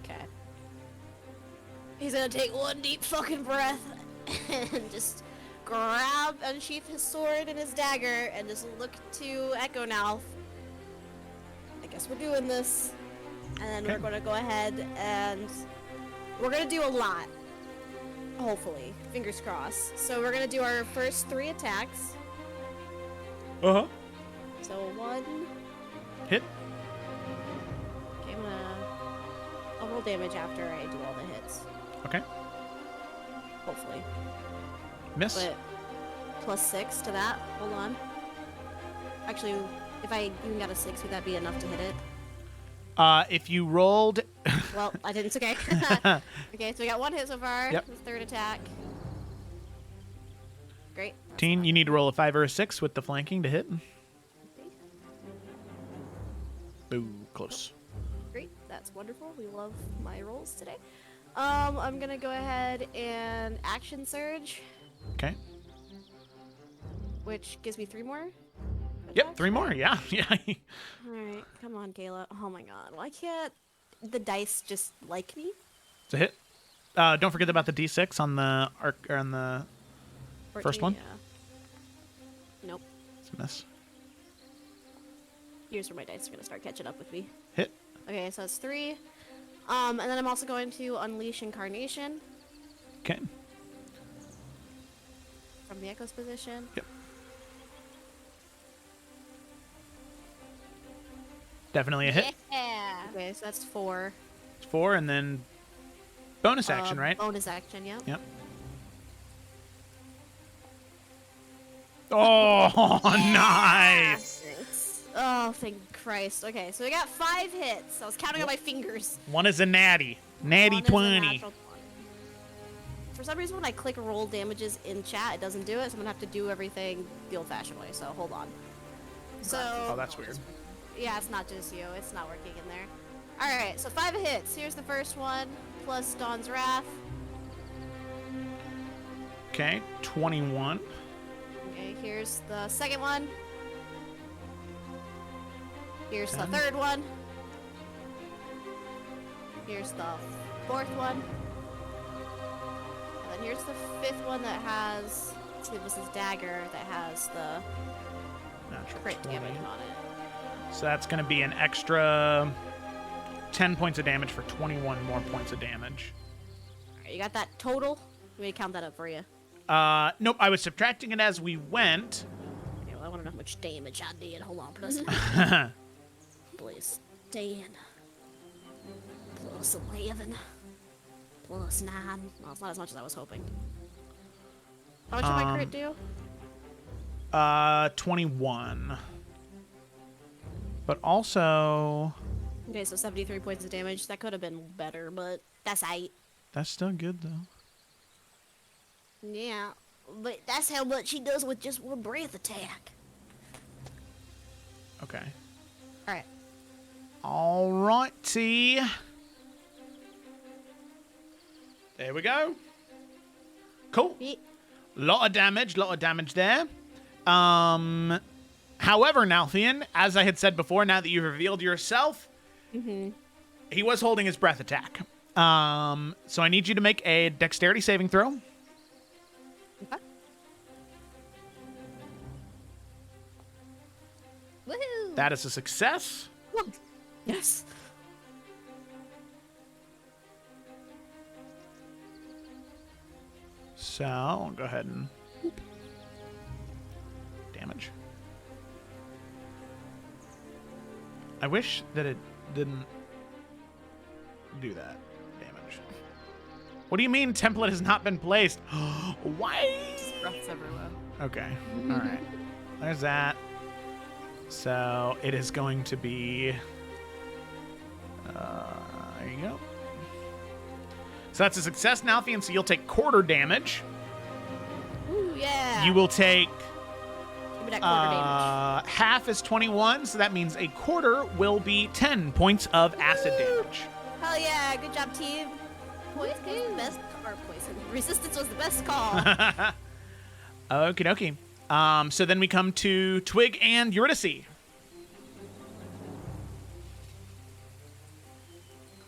Okay. He's gonna take one deep fucking breath and just unsheath his sword and his dagger and just look to Echo Nalf. I guess we're doing this. And then we're gonna go ahead and we're gonna do a lot. Hopefully. Fingers crossed. So we're gonna do our first 3 attacks. Uh-huh. So 1. Hit. Okay, I'll roll damage after I do all the hits. Okay. Hopefully. Miss. But +6 to that. Hold on. Actually, if I even got a 6, would that be enough to hit it? If you rolled... Well, I didn't. It's okay. Okay, so we got 1 hit so far. Yep. The 3rd attack. Great. You need to roll a 5 or a 6 with the flanking to hit. Boo, close. Great, that's wonderful. We love my rolls today. I'm gonna go ahead and action surge, Okay. which gives me 3 more. Yep, 3 more. Yeah, yeah. Alright, come on, Kayla. Oh my god, why can't the dice just like me? It's a hit. Don't forget about the d6 on the arc or on the 14, first one. Yeah. Nope. It's a miss. Here's where my dice are gonna start catching up with me. Hit. Okay, so that's 3. And then I'm also going to unleash Incarnation Okay. from the Echo's position. Yep. Definitely a hit. Yeah. Okay, so that's 4. It's 4, and then bonus action, right? Bonus action, yeah. Yep. Oh, nice. Thanks. Oh, thank Christ. Okay, so we got 5 hits. I was counting on my fingers. One is a natty. Natty One is a 20. natural 20. For some reason, when I click roll damages in chat, it doesn't do it, so I'm gonna have to do everything the old-fashioned way, so hold on. So, Oh, that's weird. yeah, it's not just you. It's not working in there. Alright, so 5 hits. Here's the first one, plus Dawn's Wrath. Okay, 21. Okay, here's the second one. Here's the 10. third one. Here's the fourth one. And then here's the 5th one that has, it was his dagger that has the Natural crit 20. damage on it. So that's going to be an extra 10 points of damage for 21 more points of damage. Alright, you got that total? Let me count that up for you. Nope, I was subtracting it as we went. Okay, well, I want to know how much damage I did. Hold on, plus plus 10, plus 11, plus 9. Well, it's not as much as I was hoping. How much did my crit do? 21. But also, Okay, so 73 points of damage. That could have been better, but that's 8. that's still good though. Yeah, but that's how much he does with just one breath attack. Okay. Alright. Alrighty. There we go. Cool. Lot of damage there. However, Nalthian, as I had said before, now that you've revealed yourself, he was holding his breath attack. So I need you to make a dexterity saving throw. Okay. Woohoo! That is a success. Yes. So I'll go ahead and damage. I wish that it didn't do that damage. What do you mean template has not been placed? Why? Breaths everywhere. Okay. All right. There's that. So it is going to be. There you go. So that's a success, Nalthian. So you'll take quarter damage. Ooh, yeah. You will take Give me that quarter damage. half is 21, so that means a quarter will be 10 points of acid damage. Hell yeah, good job, team. Poison was the best, or poison. Resistance was the best call. Okie dokie. So then we come to Twig and Eurydice.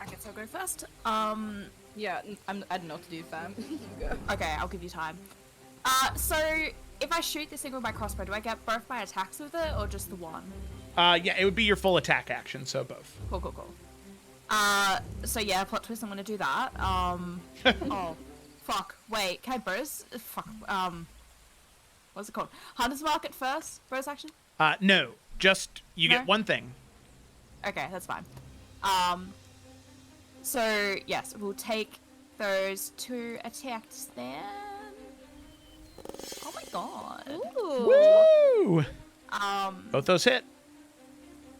I guess I'll go first. Yeah, I don't know what to do, fam. You go. Okay, I'll give you time. So if I shoot this thing with my crossbow, do I get both my attacks with it or just the one? Yeah, it would be your full attack action, so both. Cool, cool, cool. So yeah, plot twist, I'm gonna do that. Oh, fuck. Wait, can I burst? Fuck. What's it called? Hunter's Market first? Burst action? No, just you No? get one thing. Okay, that's fine. So yes, we'll take those 2 attacks then. Oh my god. Ooh. Woo! Both those hit.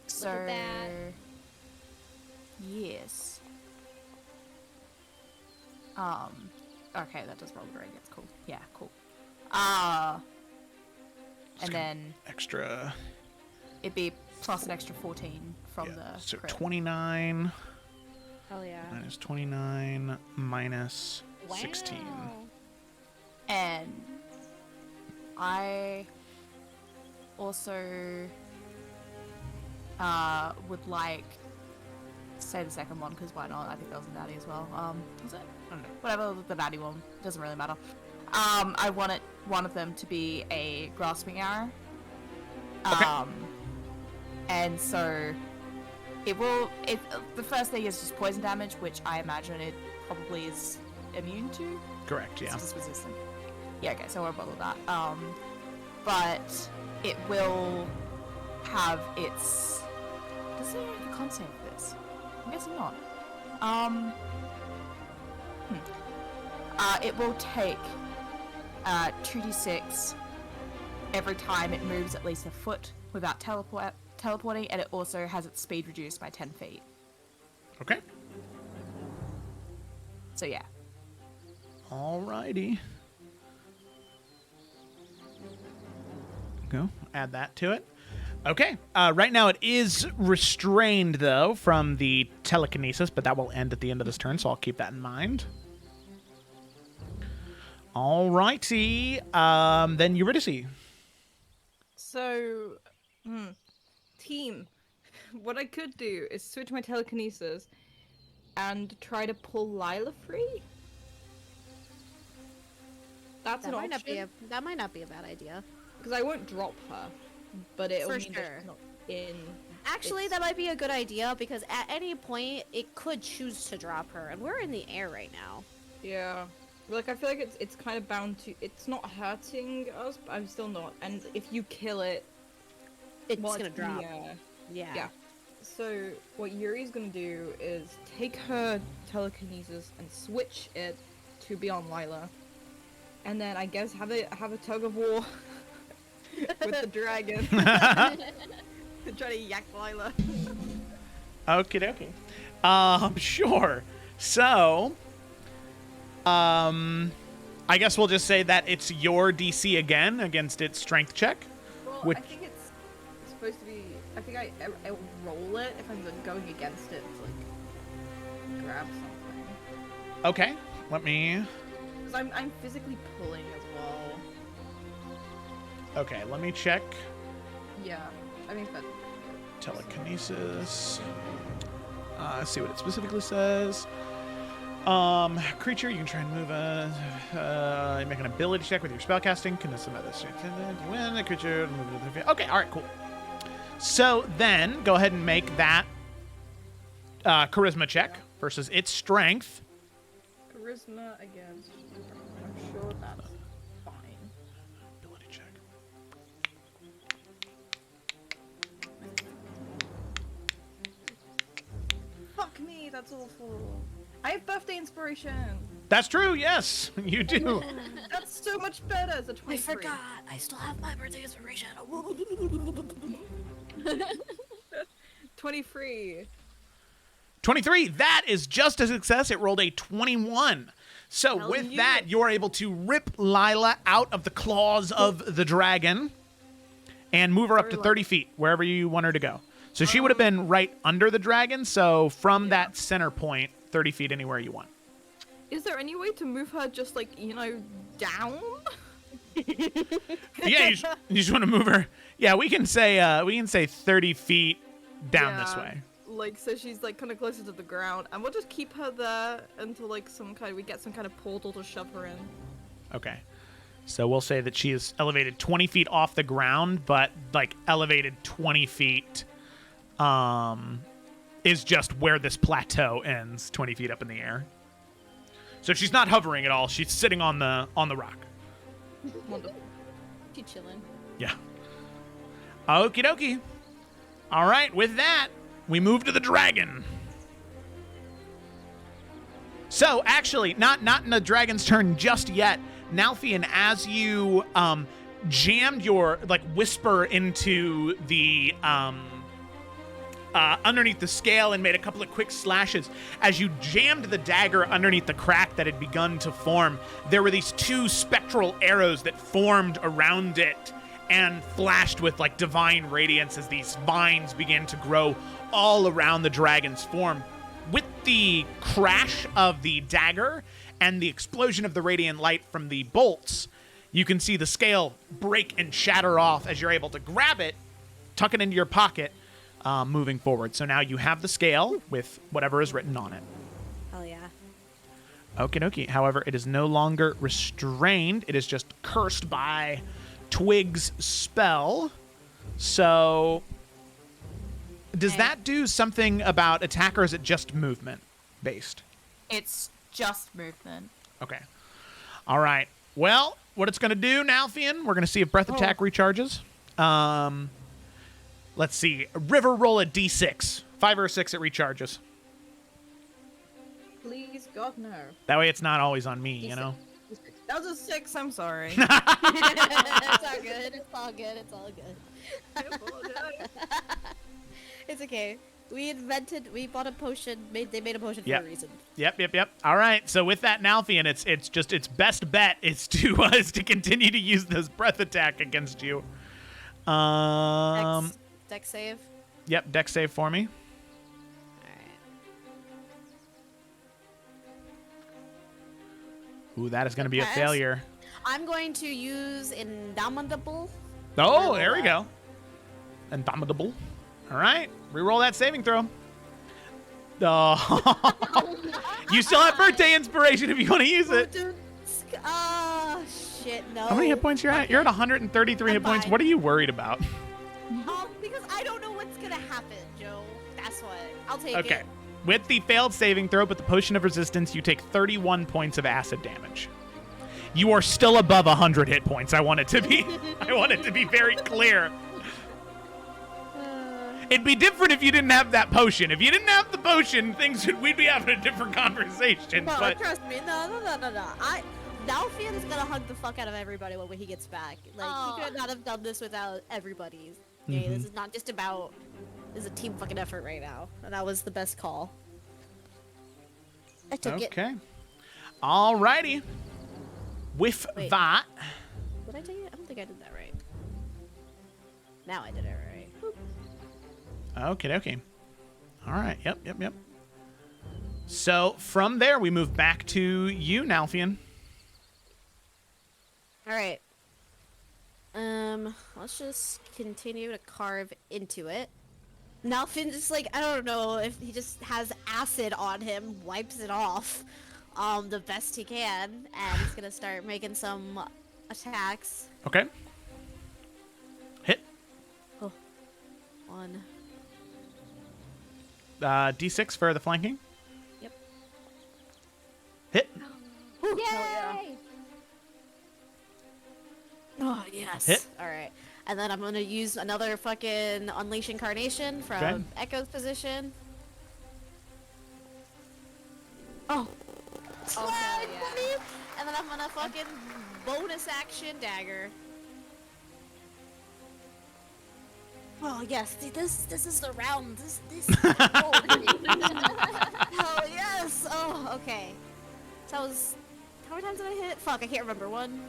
So at that. yes. Okay, that does roll great. That's cool. Yeah, cool. and then extra. it'd be plus an extra 14 from the So crit. 29 Hell yeah. minus 29 minus 16. Wow. And I also would like say the second one, because why not? I think that was a natty as well. Was it? I don't know. Whatever, the natty one. Doesn't really matter. I wanted one of them to be a grasping arrow. Okay. And so the first thing is just poison damage, which I imagine it probably is immune to. Correct, yeah. It's just resistant. Yeah, okay, so I won't bother with that. But it will have its... Does it have a con save for this? I'm guessing not. It will take 2d6 every time it moves at least a foot without teleporting, and it also has its speed reduced by 10 feet. Okay. So yeah. Alrighty. Go. Add that to it. Okay. Right now it is restrained, though, from the telekinesis, but that will end at the end of this turn, so I'll keep that in mind. Alrighty. Then Eurydice. So, team, what I could do is switch my telekinesis and try to pull Lila free. That's That an might option. that might not be a bad idea. Because I won't drop her, but it'll For mean that sure. she's not in. Actually, It's- that might be a good idea because at any point it could choose to drop her, and we're in the air right now. Yeah. Like, I feel like it's kind of bound to. It's not hurting us, but I'm still not. And if you kill it, It's well, gonna drop. Yeah. Yeah. Yeah. So what Yuri's gonna do is take her telekinesis and switch it to be on Lila, and then I guess have a tug of war with the dragon to try to yak Lila. Okie dokie. Sure. So, I guess we'll just say that it's your DC again against its strength check. Well, Which- I think it's supposed to be. I think I roll it if I'm going against it to like grab something. Okay. Let me. Because I'm physically pulling as well. Okay, let me check. Yeah, I think that. Telekinesis. See what it specifically says. Creature, you can try and move you make an ability check with your spellcasting. Can this another you win the creature move it to the field. Okay, alright, cool. So then go ahead and make that charisma check versus its strength. Charisma against. I'm sure that's fine. Ability check. Fuck me, that's awful. I have birthday inspiration. That's true, yes, you do. That's so much better. It's a 23. I still have my birthday inspiration. 23. 23, that is just a success. It rolled a 21. So Hell with yeah. that, you're able to rip Lila out of the claws of the dragon and move her up to 30 feet, wherever you want her to go. So she would have been right under the dragon, so from that center point, 30 feet anywhere you want. Is there any way to move her just like, down? Yeah, you just want to move her. Yeah, we can say 30 feet down this Yeah. way. Like, so she's like kind of closer to the ground, and we'll just keep her there until like we get some kind of portal to shove her in. Okay. So we'll say that she is elevated 20 feet off the ground, but like elevated 20 feet is just where this plateau ends, 20 feet up in the air. So she's not hovering at all. She's sitting on the rock. Wonderful. She chilling. Yeah. Okie dokie. All right, with that, we move to the dragon. So, actually, not in the dragon's turn just yet. Nalfian, as you jammed your whisper into the underneath the scale and made a couple of quick slashes, as you jammed the dagger underneath the crack that had begun to form, there were these two spectral arrows that formed around it and flashed with like divine radiance as these vines begin to grow all around the dragon's form. With the crash of the dagger and the explosion of the radiant light from the bolts, you can see the scale break and shatter off as you're able to grab it, tuck it into your pocket, moving forward. So now you have the scale with whatever is written on it. Hell yeah. Okie dokie. However, it is no longer restrained. It is just cursed by Twig's spell. So, does that do something about attack, or is it just movement based? It's just movement. Okay. All right. Well, what it's going to do now, Fian, we're going to see if Breath Attack recharges. Let's see. River, roll a d6. 5 or a 6, it recharges. Please, God, no. That way it's not always on me, you know? That was a 6, I'm sorry. It's all good. It's all good. It's all good. I apologize. It's okay. We bought a potion. They made a potion for Yep. a reason. Yep. All right. So with that now, Fian, it's just its best bet is to continue to use this breath attack against you. Dex save. Yep, dex save for me. Ooh, that is going to be a Pass. failure. I'm going to use Indomitable. Oh, there we go. Indomitable. All right. Reroll that saving throw. Oh. You still have birthday inspiration if you want to use it. Oh, shit, no. How many hit points you're at? You're at 133 hit points. fine. What are you worried about? Because I don't know what's gonna happen, Joe. That's what. I'll take Okay. it. With the failed saving throw, but the potion of resistance, you take 31 points of acid damage. You are still above 100 hit points. I want it to be very clear. It'd be different if you didn't have that potion. If you didn't have the potion, we'd be having a different conversation. No, But trust me. No. Nalfian's gonna hug the fuck out of everybody when he gets back. Like, he could not have done this without everybody. Okay, this is not just about... This is a team fucking effort right now. And that was the best call. I took it. okay. Alrighty. With Wait. that, Did I take it? I don't think I did that right. Now I did it right. okay. All right. Yep. So from there, we move back to you, Nalfian. Alright. Let's just continue to carve into it. Now Finn just like, I don't know if he just has acid on him, wipes it off, the best he can, and he's gonna start making some attacks. Okay. Hit. Oh. 1. D6 for the flanking. Yep. Hit. Yay! Oh, yes. Hit. Alright. And then I'm gonna use another fucking Unleash Incarnation from Okay. Echo's position. Oh. Oh, hell yeah. And then I'm gonna fucking bonus action dagger. Oh yes, see, this is the round. This. Oh yes. Oh, okay. So that was. How many times did I hit? Fuck, I can't remember. 1.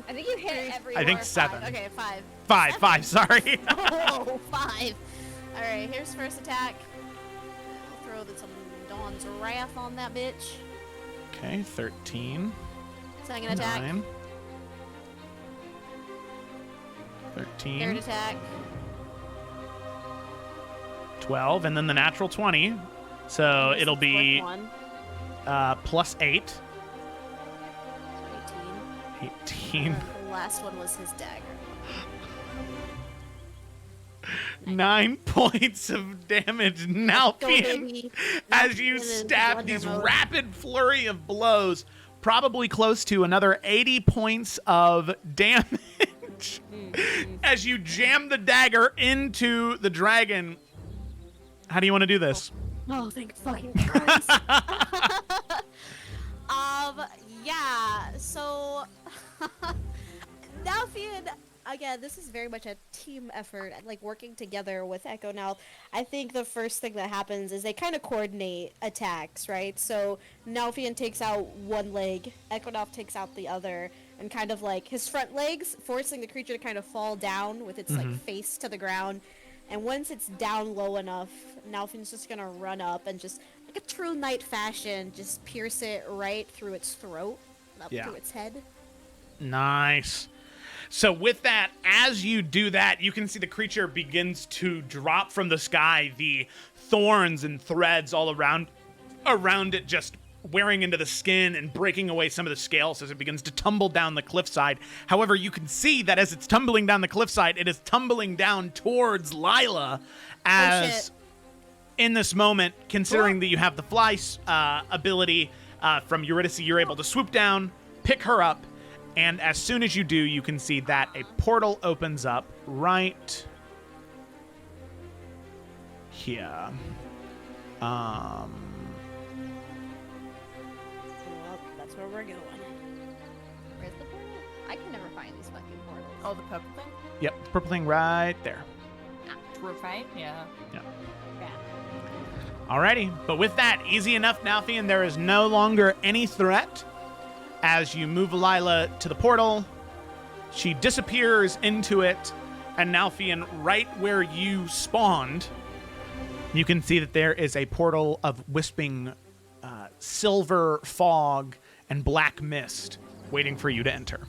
I think you hit it every I think or 7. Okay, 5. 5. Sorry. Oh, 5. All right, here's first attack. I'll throw some Dawn's Wrath on that bitch. Okay. 13. Second attack. 9. 13. Third attack. 12, and then the natural 20. So Here's it'll the be fourth one. plus 8. 18. 18. The last one was his dagger. 9 points of damage now, Go, Fian, baby. as you It is stab Wonder these Mode. rapid flurry of blows, probably close to another 80 points of damage as you jam the dagger into the dragon. How do you want to do this? Oh, thank fucking Christ. Yeah, so now Fian, again, this is very much a team effort, like working together with Echo. Now, I think the first thing that happens is they kind of coordinate attacks, right? So Nalfian takes out one leg, Echo now takes out the other. and kind of like his front legs, forcing the creature to kind of fall down with its like face to the ground. And once it's down low enough, Nalfin's just gonna run up and just, like a true knight fashion, just pierce it right through its throat, up through its head. Nice. So with that, as you do that, you can see the creature begins to drop from the sky, the thorns and threads all around it just wearing into the skin and breaking away some of the scales as it begins to tumble down the cliffside. However, you can see that as it's tumbling down the cliffside, it is tumbling down towards Lila as in this moment, considering that you have the fly ability from Eurydice, you're able to swoop down, pick her up, and as soon as you do, you can see that a portal opens up right here. Well, that's where we're going. Where's the portal? I can never find these fucking portals. Oh, the purple thing? Yep, purple thing right there. Right? Yeah. Yeah. Yeah. Alrighty, but with that, easy enough, Nalfian. There is no longer any threat. As you move Lila to the portal, she disappears into it, and Nalfian, right where you spawned, you can see that there is a portal of wisping silver fog and black mist waiting for you to enter.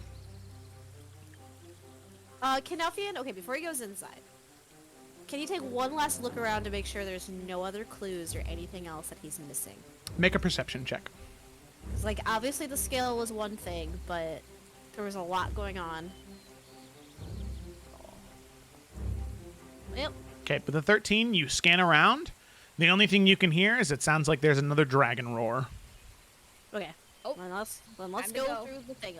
Can Nalfian, okay, before he goes inside, can you take one last look around to make sure there's no other clues or anything else that he's missing? Make a perception check. 'Cause, like, obviously the scale was one thing, but there was a lot going on. Yep. Okay, with the 13, you scan around. The only thing you can hear is it sounds like there's another dragon roar. Okay. Oh, Then let's time to go, go. through the thing.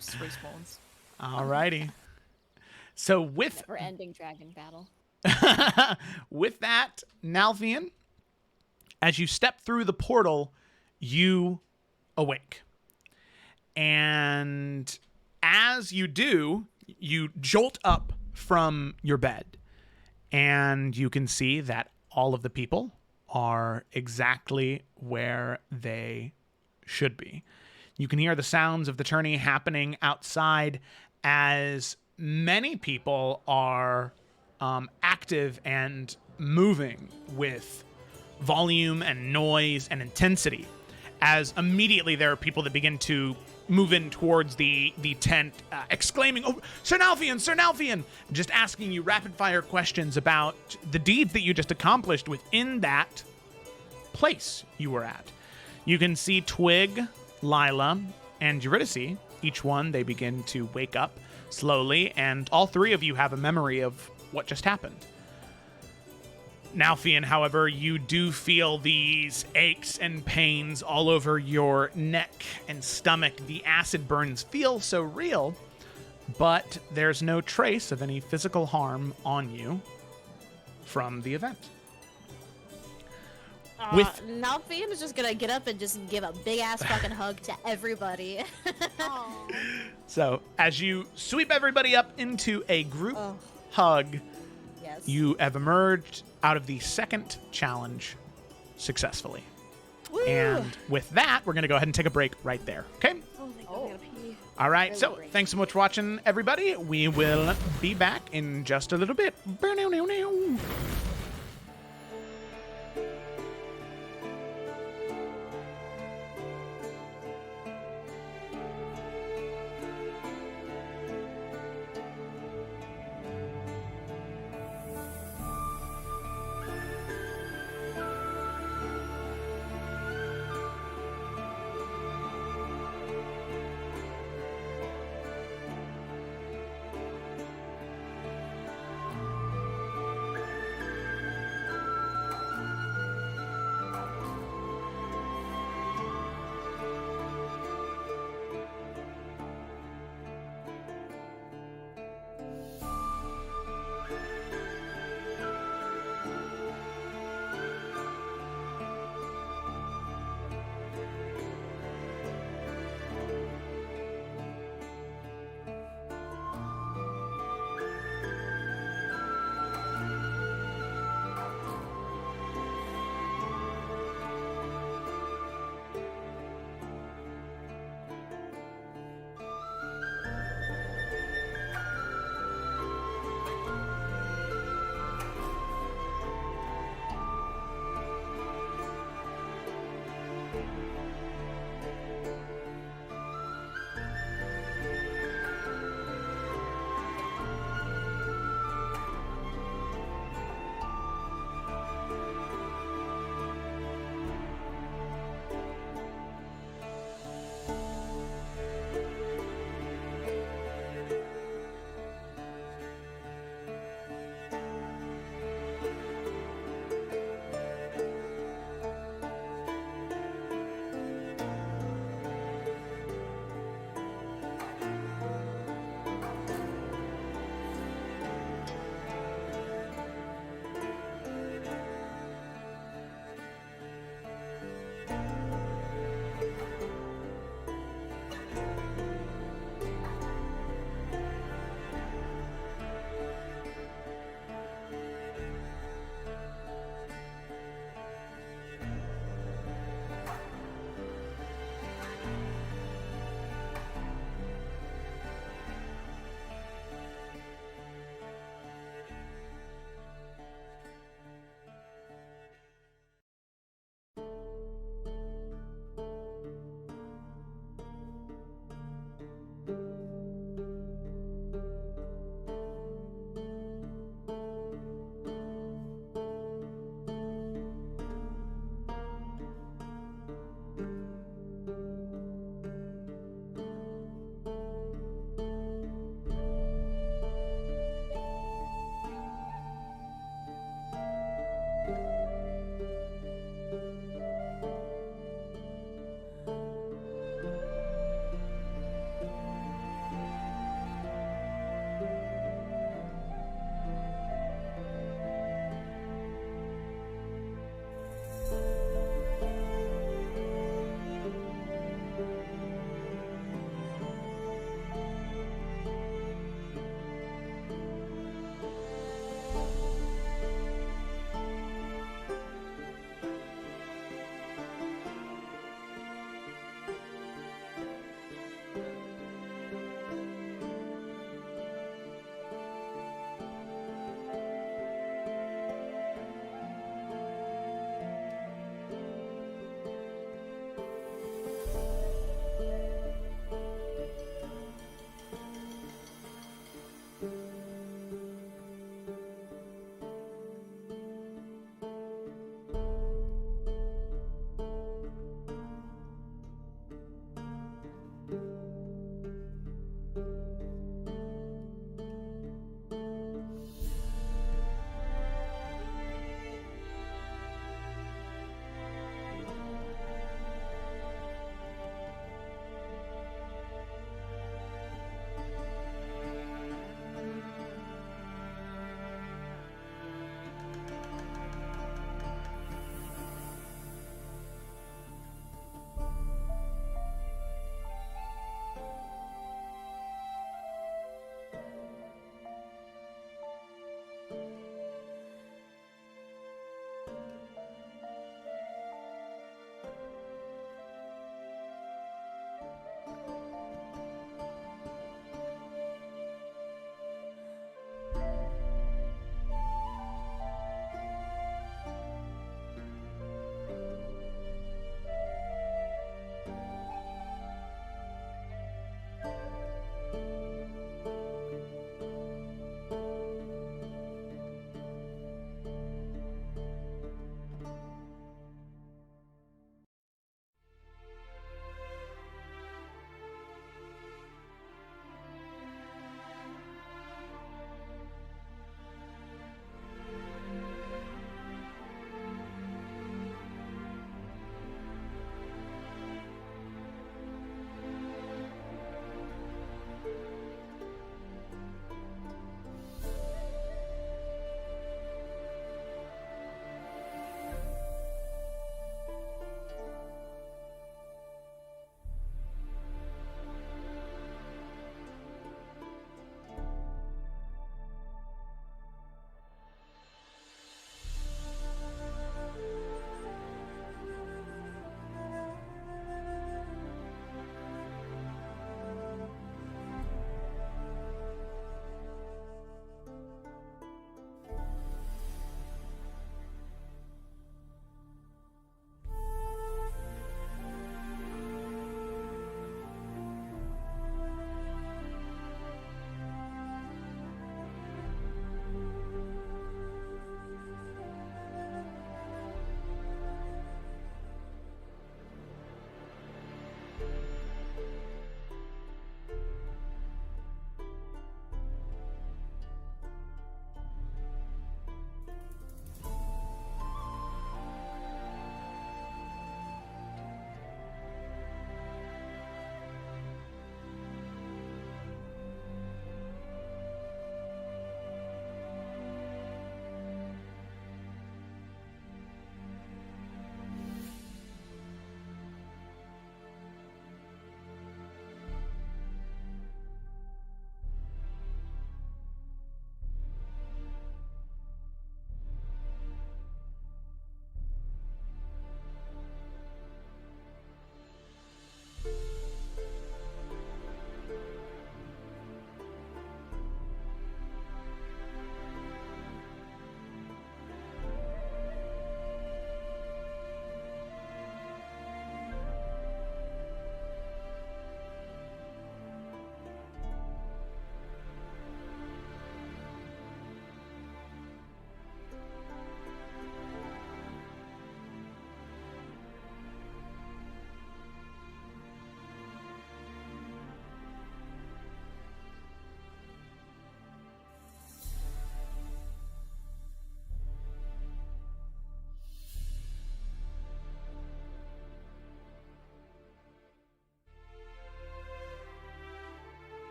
Just respawns. Alrighty. So with Never-ending dragon battle. with that, Nalfian, as you step through the portal, you awake. And as you do, you jolt up from your bed. And you can see that all of the people are exactly where they should be. You can hear the sounds of the tourney happening outside as many people are active and moving with volume and noise and intensity, as immediately there are people that begin to move in towards the tent, exclaiming, "Oh, Sir Nalfian, Sir Nalfian!" Just asking you rapid-fire questions about the deeds that you just accomplished within that place you were at. You can see Twig, Lila, and Eurydice. Each one, they begin to wake up slowly, and all three of you have a memory of what just happened. Nalfian, however, you do feel these aches and pains all over your neck and stomach. The acid burns feel so real, but there's no trace of any physical harm on you from the event. Nalfian is just gonna get up and just give a big ass fucking hug to everybody. So, as you sweep everybody up into a group hug, Yes. you have emerged out of the second challenge successfully. Woo! And with that, we're going to go ahead and take a break right there. Okay? Oh, thank God, I gotta pee. All right. Really So great. thanks so much for watching, everybody. We will be back in just a little bit.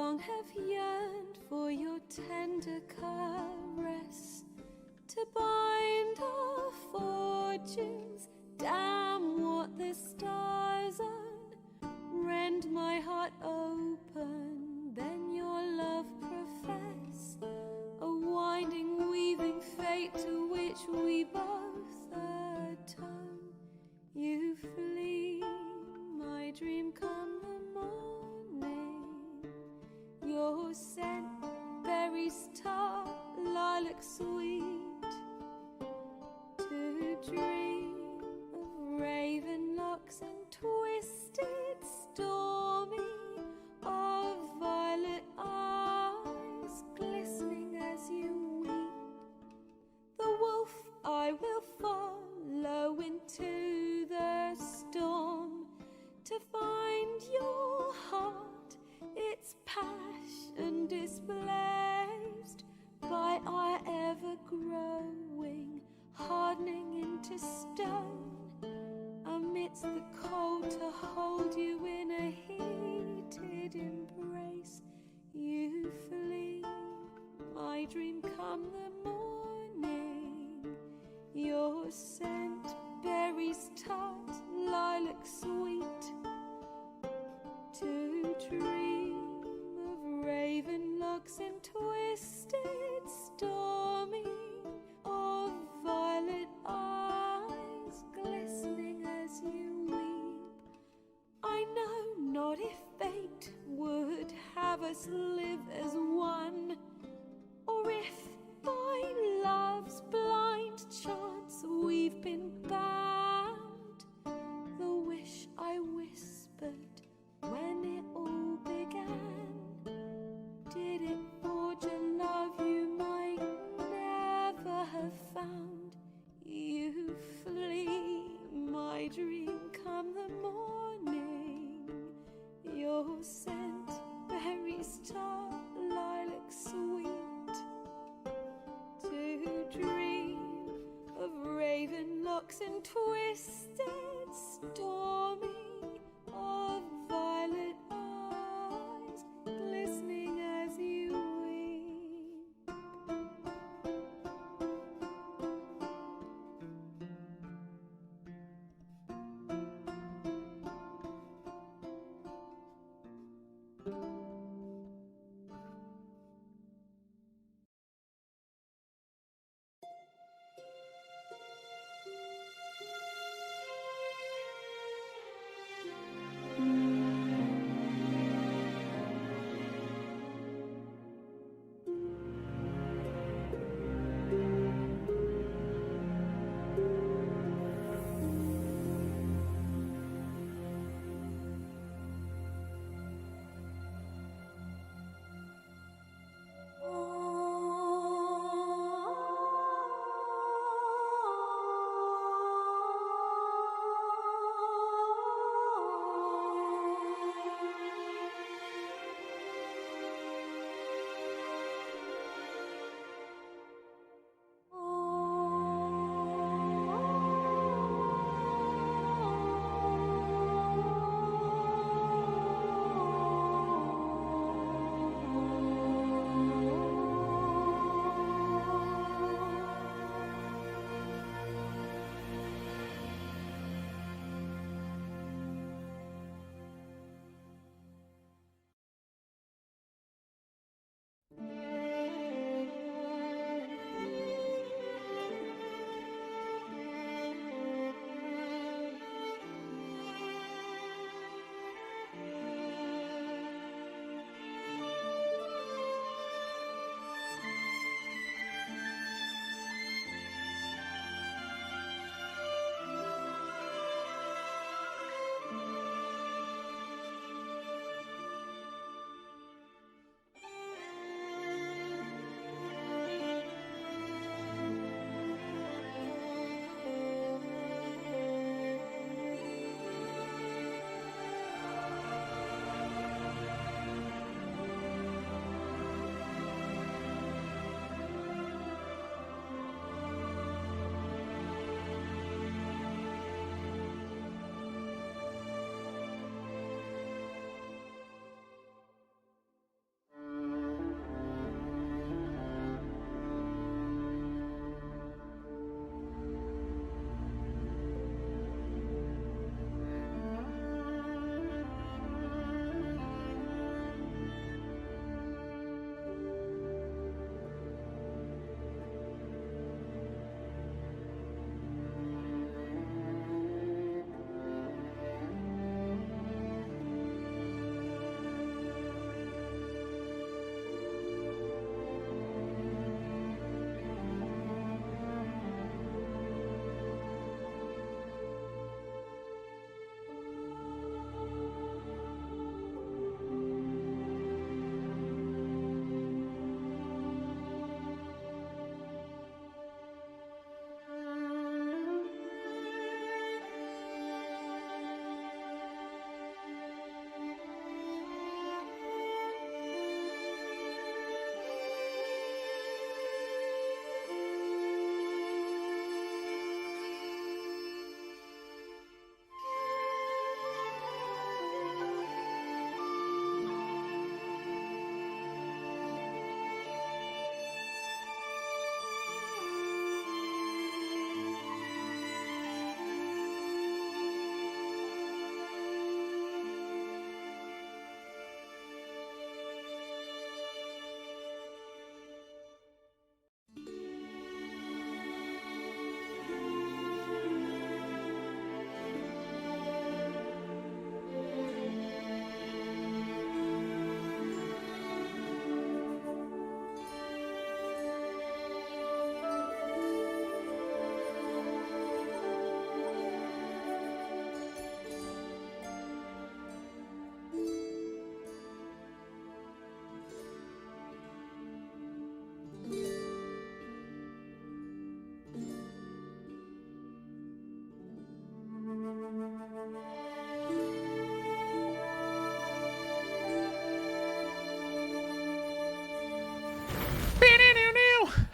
long have yearned for your tender caress, to bind our fortunes. Damn what the stars are, rend my heart open, then your love profess, a winding, weaving fate to which we both atone. You flee, my dream come the morning, your scent, berries tart, lilac sweet, to dream of raven locks and twisted stormy, of violet eyes glistening as you weep. The wolf I will follow into the storm, to find your heart, its passion displaced by our ever-growing, hardening into stone. Amidst the cold, to hold you in a heated embrace. You flee, my dream come the morning, your scent, berries tart, lilac sweet, to dream of raven locks and twisted stormy, of violet eyes glistening as you weep. I know not if fate would have us live as one, or if by love's blind chance we've been bound. The wish I whispered when it all began, did it forge a love you might never have found? You flee, my dream come the morning, your scent, berries tart,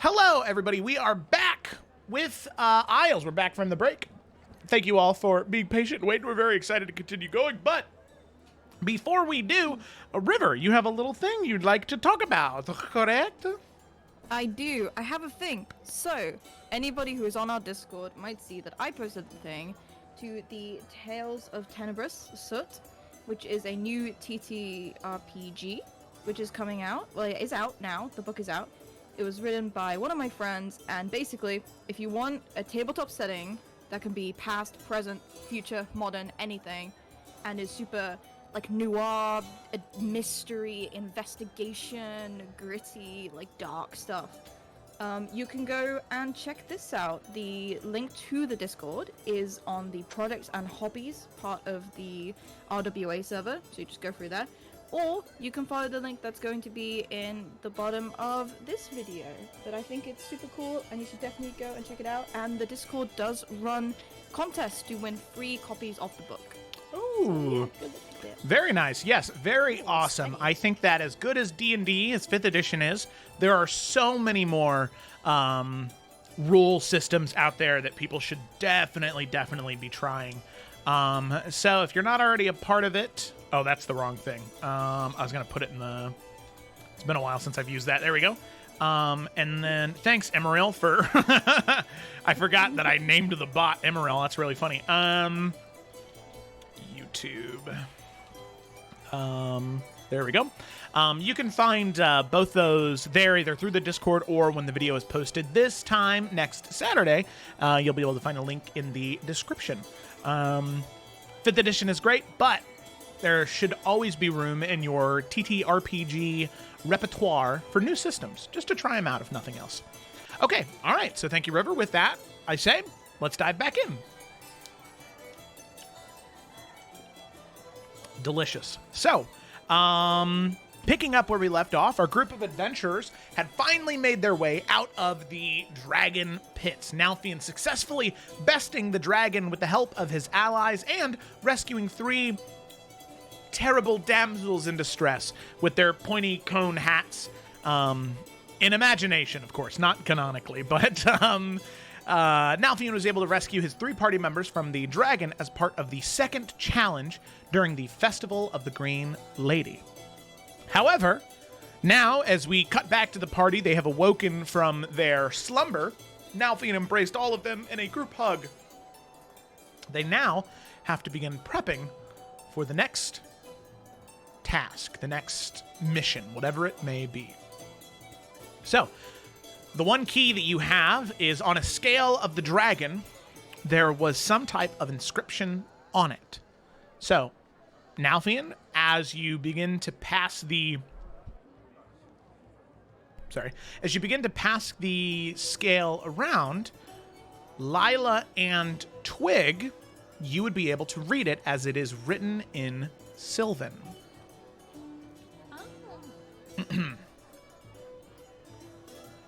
Hello, everybody. We are back with Isles. We're back from the break. Thank you all for being patient and waiting. We're very excited to continue going. But before we do, River, you have a little thing you'd like to talk about, correct? I do. I have a thing. So, anybody who is on our Discord might see that I posted the thing to the Tales of Tenebrous Soot, which is a new TTRPG, which is coming out. Well, it is out now. The book is out. It was written by one of my friends, and basically, if you want a tabletop setting that can be past, present, future, modern, anything, and is super, like, noir, mystery, investigation, gritty, like, dark stuff, you can go and check this out. The link to the Discord is on the products and hobbies part of the RWA server, so you just go through that. Or you can follow the link that's going to be in the bottom of this video. But I think it's super cool, and you should definitely go and check it out. And the Discord does run contests to win free copies of the book. Ooh, very nice. Yes, very awesome. I think that as good as D&D, as 5th edition is, there are so many more rule systems out there that people should definitely be trying. So if you're not already a part of it... Oh, that's the wrong thing. I was going to put it in the... It's been a while since I've used that. There we go. And then thanks, Emeril, for... I forgot that I named the bot Emeril. That's really funny. YouTube. There we go. You can find both those there either through the Discord or when the video is posted. This time, next Saturday, you'll be able to find a link in the description. 5th edition is great, but there should always be room in your TTRPG repertoire for new systems, just to try them out if nothing else. Okay, all right, so thank you, River. With that, I say, let's dive back in. Delicious. So, picking up where we left off, our group of adventurers had finally made their way out of the dragon pits. Nalfian successfully besting the dragon with the help of his allies and rescuing 3 terrible damsels in distress with their pointy cone hats. In imagination, of course, not canonically, but Nalfian was able to rescue his 3 party members from the dragon as part of the second challenge during the Festival of the Green Lady. However, now, as we cut back to the party, they have awoken from their slumber. Nalfian embraced all of them in a group hug. They now have to begin prepping for the next task, the next mission, whatever it may be. So, the one key that you have is on a scale of the dragon, there was some type of inscription on it. So, Nalfian, as you begin to pass the scale around, Lila and Twig, you would be able to read it as it is written in Sylvan.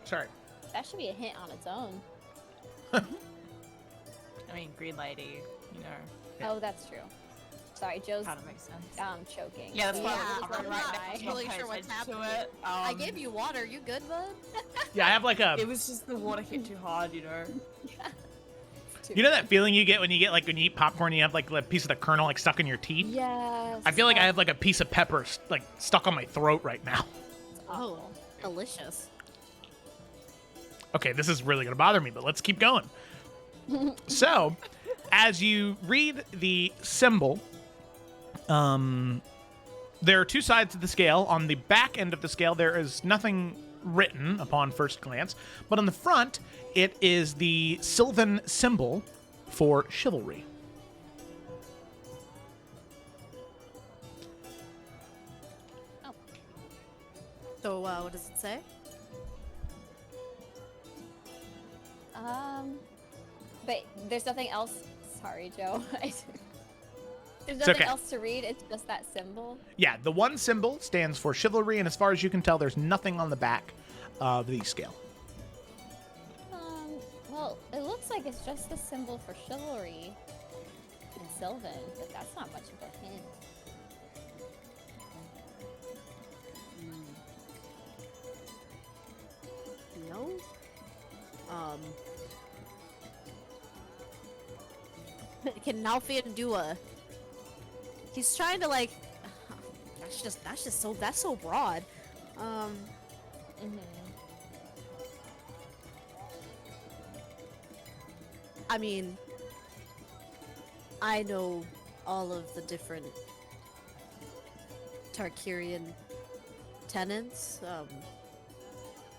Sorry. That should be a hint on its own. I mean, Green Lady, you know. Yeah. Oh, that's true. Sorry, Joe's Kind of makes sense. choking. Yeah, that's so why Yeah, we're I'm right not now. really Pay sure what's attention to happening. it. I gave you water. You good, bud? Yeah, I have like a... It was just the water hit too hard, you know. You know that feeling you get when you eat popcorn, you have like a piece of the kernel like stuck in your teeth? Yes. I feel like I have like a piece of pepper like stuck on my throat right now. Oh, delicious. Okay, this is really gonna bother me, but let's keep going. So, as you read the symbol, there are 2 sides to the scale. On the back end of the scale, there is nothing written upon first glance, but on the front, it is the Sylvan symbol for chivalry. So, what does it say? But there's nothing else. Sorry, Joe. There's It's nothing okay. else to read. It's just that symbol. Yeah, the one symbol stands for chivalry, and as far as you can tell, there's nothing on the back of the scale. Well, it looks like it's just the symbol for chivalry in Sylvan, but that's not much of a hint. No? Can Nalfian do a? He's trying to like. That's so broad. I mean, I know all of the different Tarkirian tenets,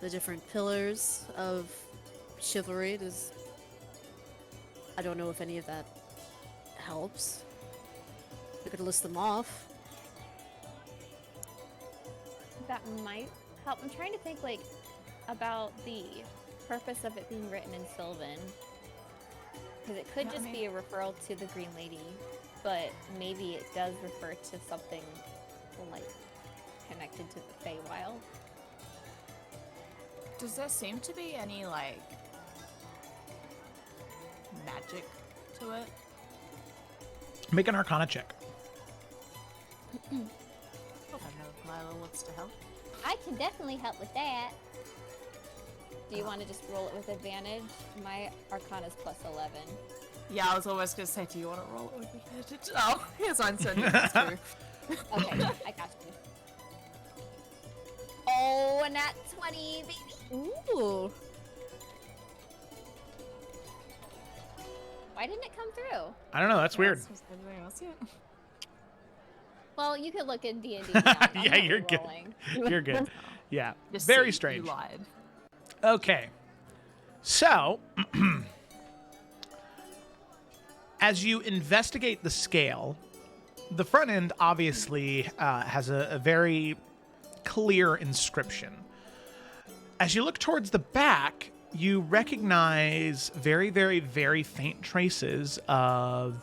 the different pillars of chivalry. I don't know if any of that helps. We could list them off. That might help. I'm trying to think like about the purpose of it being written in Sylvan. Because it could just be a referral to the Green Lady, but maybe it does refer to something like connected to the Feywild. Does there seem to be any like magic to it? Make an Arcana check. I know Lila wants to help. I can definitely help with that. Do you want to just roll it with advantage? My Arcana's plus 11. Yeah, I was almost gonna say, do you want to roll it with advantage? Oh, yes, I'm certain that's true. Okay, I got you. Oh, and that 20, baby. Ooh. Why didn't it come through? I don't know. That's weird. Well, you could look in D&D. Yeah, you're good. You're good. Yeah, Just very see, strange. You lied. Okay, so as you investigate the scale, the front end obviously has a very clear inscription. As you look towards the back, you recognize very, very, very faint traces of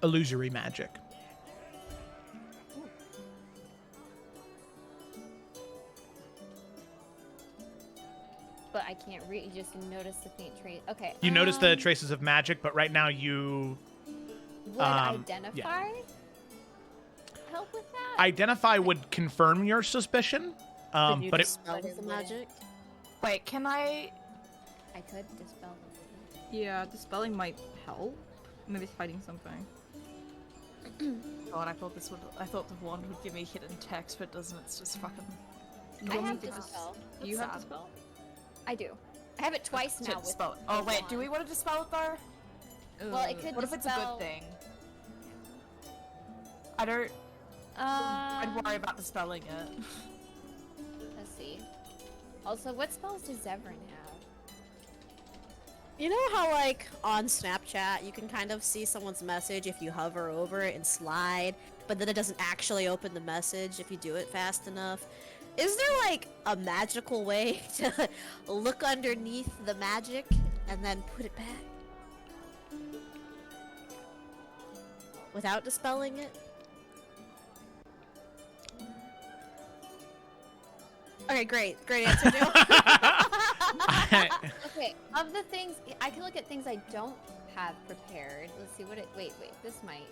illusory magic. But I can't read. You just notice the faint trace. Okay. You notice the traces of magic, but right now you Would identify help with that? identify would confirm your suspicion, Could you but it dispel the magic? Wait, can I? I could dispel this. Yeah, dispelling might help. Maybe it's hiding something. God, I thought the wand would give me hidden text, but it doesn't. It's just fucking. I have dispel. You That's have sad. dispel? I do. I have it twice now. To With dispel it. Oh the wait, do wand. we want to dispel it though? Well, it could What if it's a dispel- good thing? I don't. I'd worry about dispelling it. Let's see. Also, what spells does Zevran have? You know how, like, on Snapchat, you can kind of see someone's message if you hover over it and slide, but then it doesn't actually open the message if you do it fast enough? Is there, like, a magical way to look underneath the magic and then put it back? Without dispelling it? Okay, great. Great answer, Joe. Okay, of the things, I can look at things I don't have prepared. Let's see what it. Wait. This might.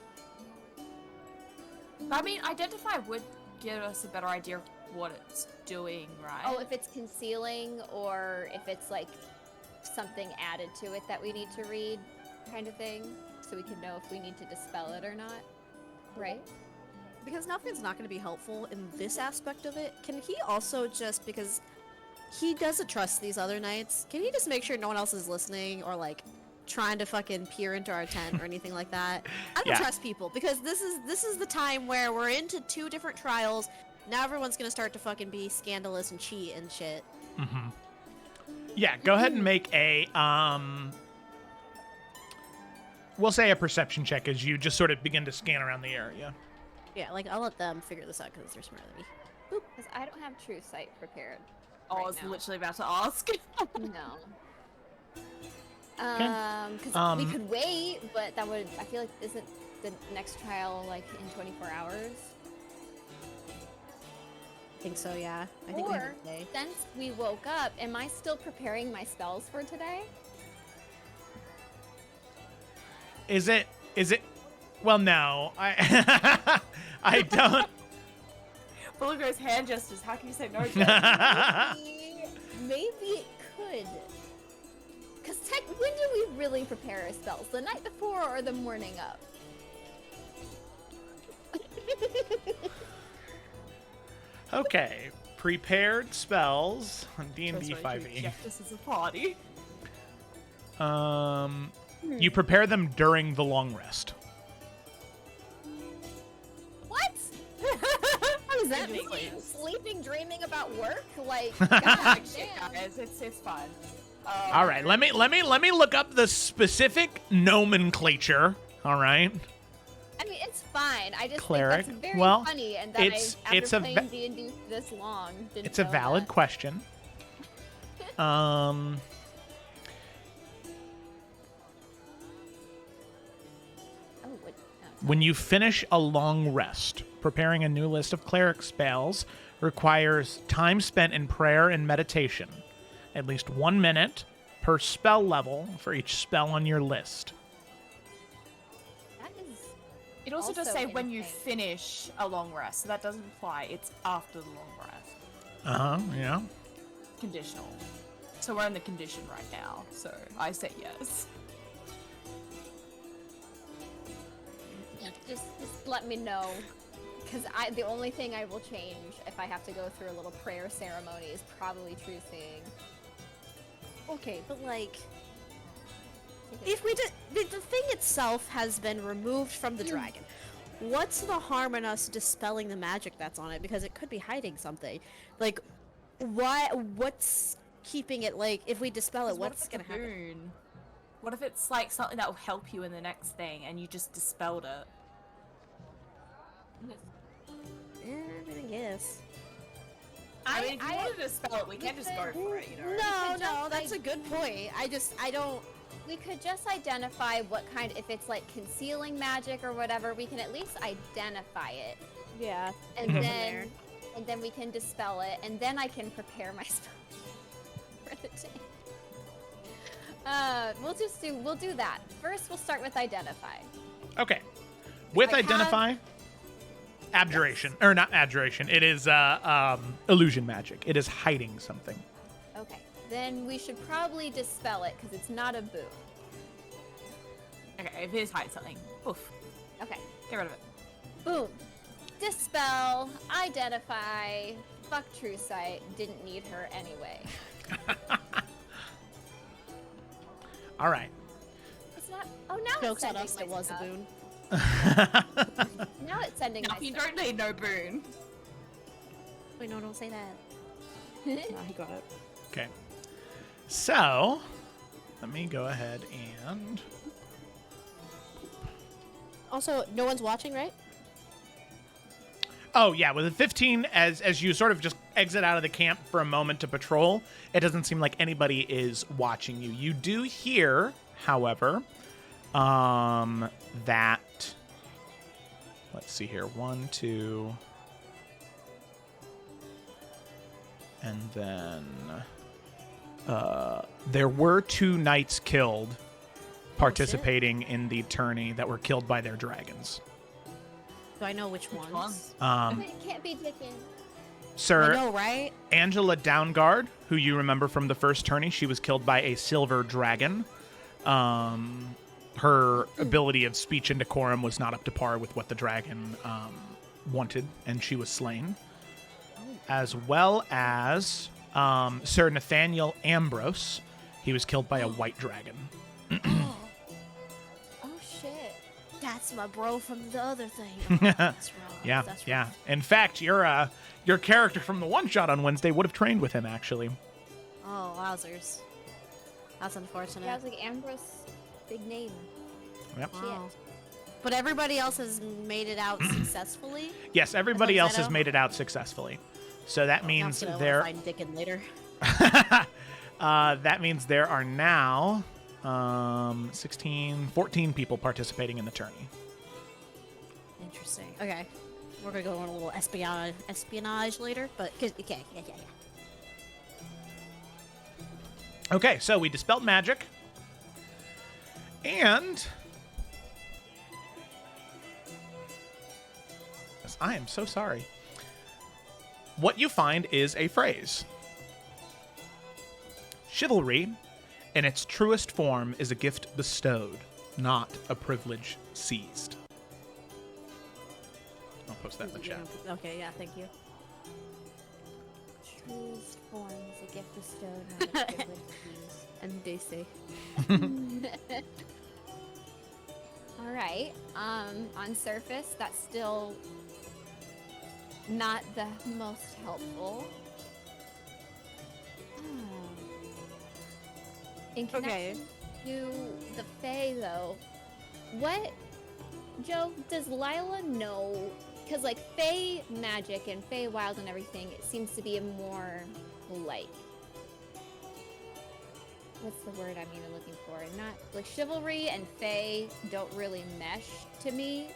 I mean, identify would give us a better idea of what it's doing, right? Oh, if it's concealing or if it's like something added to it that we need to read, kind of thing, so we can know if we need to dispel it or not. Right? Because Nalfian's not going to be helpful in this aspect of it, can he also just, because he doesn't trust these other knights, can he just make sure no one else is listening or, like, trying to fucking peer into our tent or anything like that? I don't Yeah. trust people, because this is the time where we're into 2 different trials. Now everyone's going to start to fucking be scandalous and cheat and shit. Mm-hmm. Yeah, go ahead and make a we'll say a perception check as you just sort of begin to scan around the area. Yeah, like, I'll let them figure this out because they're smarter than me. Because I don't have true sight prepared. I right was now. literally about to ask. No. Because we could wait, but that would. I feel like isn't the next trial like in 24 hours? I think so, yeah. I think we have Or a day. since we woke up, am I still preparing my spells for today? Is it well, no. I don't. But look at his hand gestures. How can you say no to that? Maybe it could. Because when do we really prepare our spells? The night before or the morning up? Okay, prepared spells on D&D Just ready to 5e. eject us as a party. You prepare them during the long rest. What? How does that Sleep. mean? Sleeping, dreaming about work? Like, Ah, god shit, damn. guys, it's fine. All right, let me look up the specific nomenclature. All right. I mean, it's fine. I just Cleric. think that's very Well, funny, and that it's after a playing D&D for this long, didn't It's a know valid that. question. Oh, what? When you finish a long rest, preparing a new list of cleric spells requires time spent in prayer and meditation, at least 1 minute per spell level for each spell on your list. That is. It also does Also say when you insane. finish a long rest, so that doesn't apply. It's after the long rest. Yeah. Conditional. So we're in the condition right now, so I say yes. Just let me know, because the only thing I will change if I have to go through a little prayer ceremony is probably true seeing. Okay, but like, if we did, the thing itself has been removed from the dragon. What's the harm in us dispelling the magic that's on it? Because it could be hiding something. Like, what's keeping it? Like, if we dispel it, What if what's it's a gonna happen? boon? What if it's like something that will help you in the next thing, and you just dispelled it? I guess. I mean, if you want to dispel it, we can just go for it, you know? No, could no, just, that's a good point. I don't. We could just identify what kind, if it's like concealing magic or whatever, we can at least identify it, Yeah. and Mhm. then we can dispel it, and then I can prepare my spell for the day. We'll do that. First, we'll start with identify. Okay. With I have- identify, abjuration or not abjuration. It is illusion magic. It is hiding something. Okay. Then we should probably dispel it because it's not a boon. Okay, if it is hide something, oof, Okay. get rid of it. Boom. Dispel. Identify. Fuck True Sight. Didn't need her anyway. All right. It's not. Oh, now Jokes it's on sending us. my It was a stuff. boon. Now it's sending Now, my if you stuff. don't need no boon. Wait, no, don't say that. No, he got it. Okay. So, let me go ahead and Also, no one's watching, right? oh yeah, with a 15, as you sort of just exit out of the camp for a moment to patrol, it doesn't seem like anybody is watching you. You do hear, however, that let's see here, 1, 2, and then there were 2 knights killed participating in the tourney that were killed by their dragons. Do I know which ones? one? Wait, it can't be Dickon. Sir, I know, right? Angela Downguard, who you remember from the first tourney, she was killed by a silver dragon. Her ability of speech and decorum was not up to par with what the dragon wanted, and she was slain. As well as Sir Nathaniel Ambrose. He was killed by a white dragon. Oh shit. That's my bro from the other thing. Oh, that's rough. Yeah, That's yeah. rough. In fact, your character from the one shot on Wednesday would have trained with him, actually. Oh, wowzers. That's unfortunate. Yeah, I was like Ambrose, big name. Yep. Wow. But everybody else has made it out successfully. Yes, everybody As long else as I has know. made it out successfully. So that means there. Find Dickon later. That means there are now 14 people participating in the tourney. Interesting. Okay. We're gonna go on a little espionage later, but okay, yeah. Okay, so we dispelled magic. And yes, I am so sorry. What you find is a phrase. Chivalry, in its truest form is a gift bestowed, not a privilege seized. I'll post that in the chat. Okay, yeah, thank you. Truest form is a gift bestowed, not a privilege used. And they say. All right. On surface, that's still not the most helpful. In connection to the Fae, though, what, Joe, does Lila know? Because, like, Fae magic and Fae wild and everything, it seems to be a more, like, what's the word I'm even looking for? Not, like, chivalry and Fae don't really mesh to me.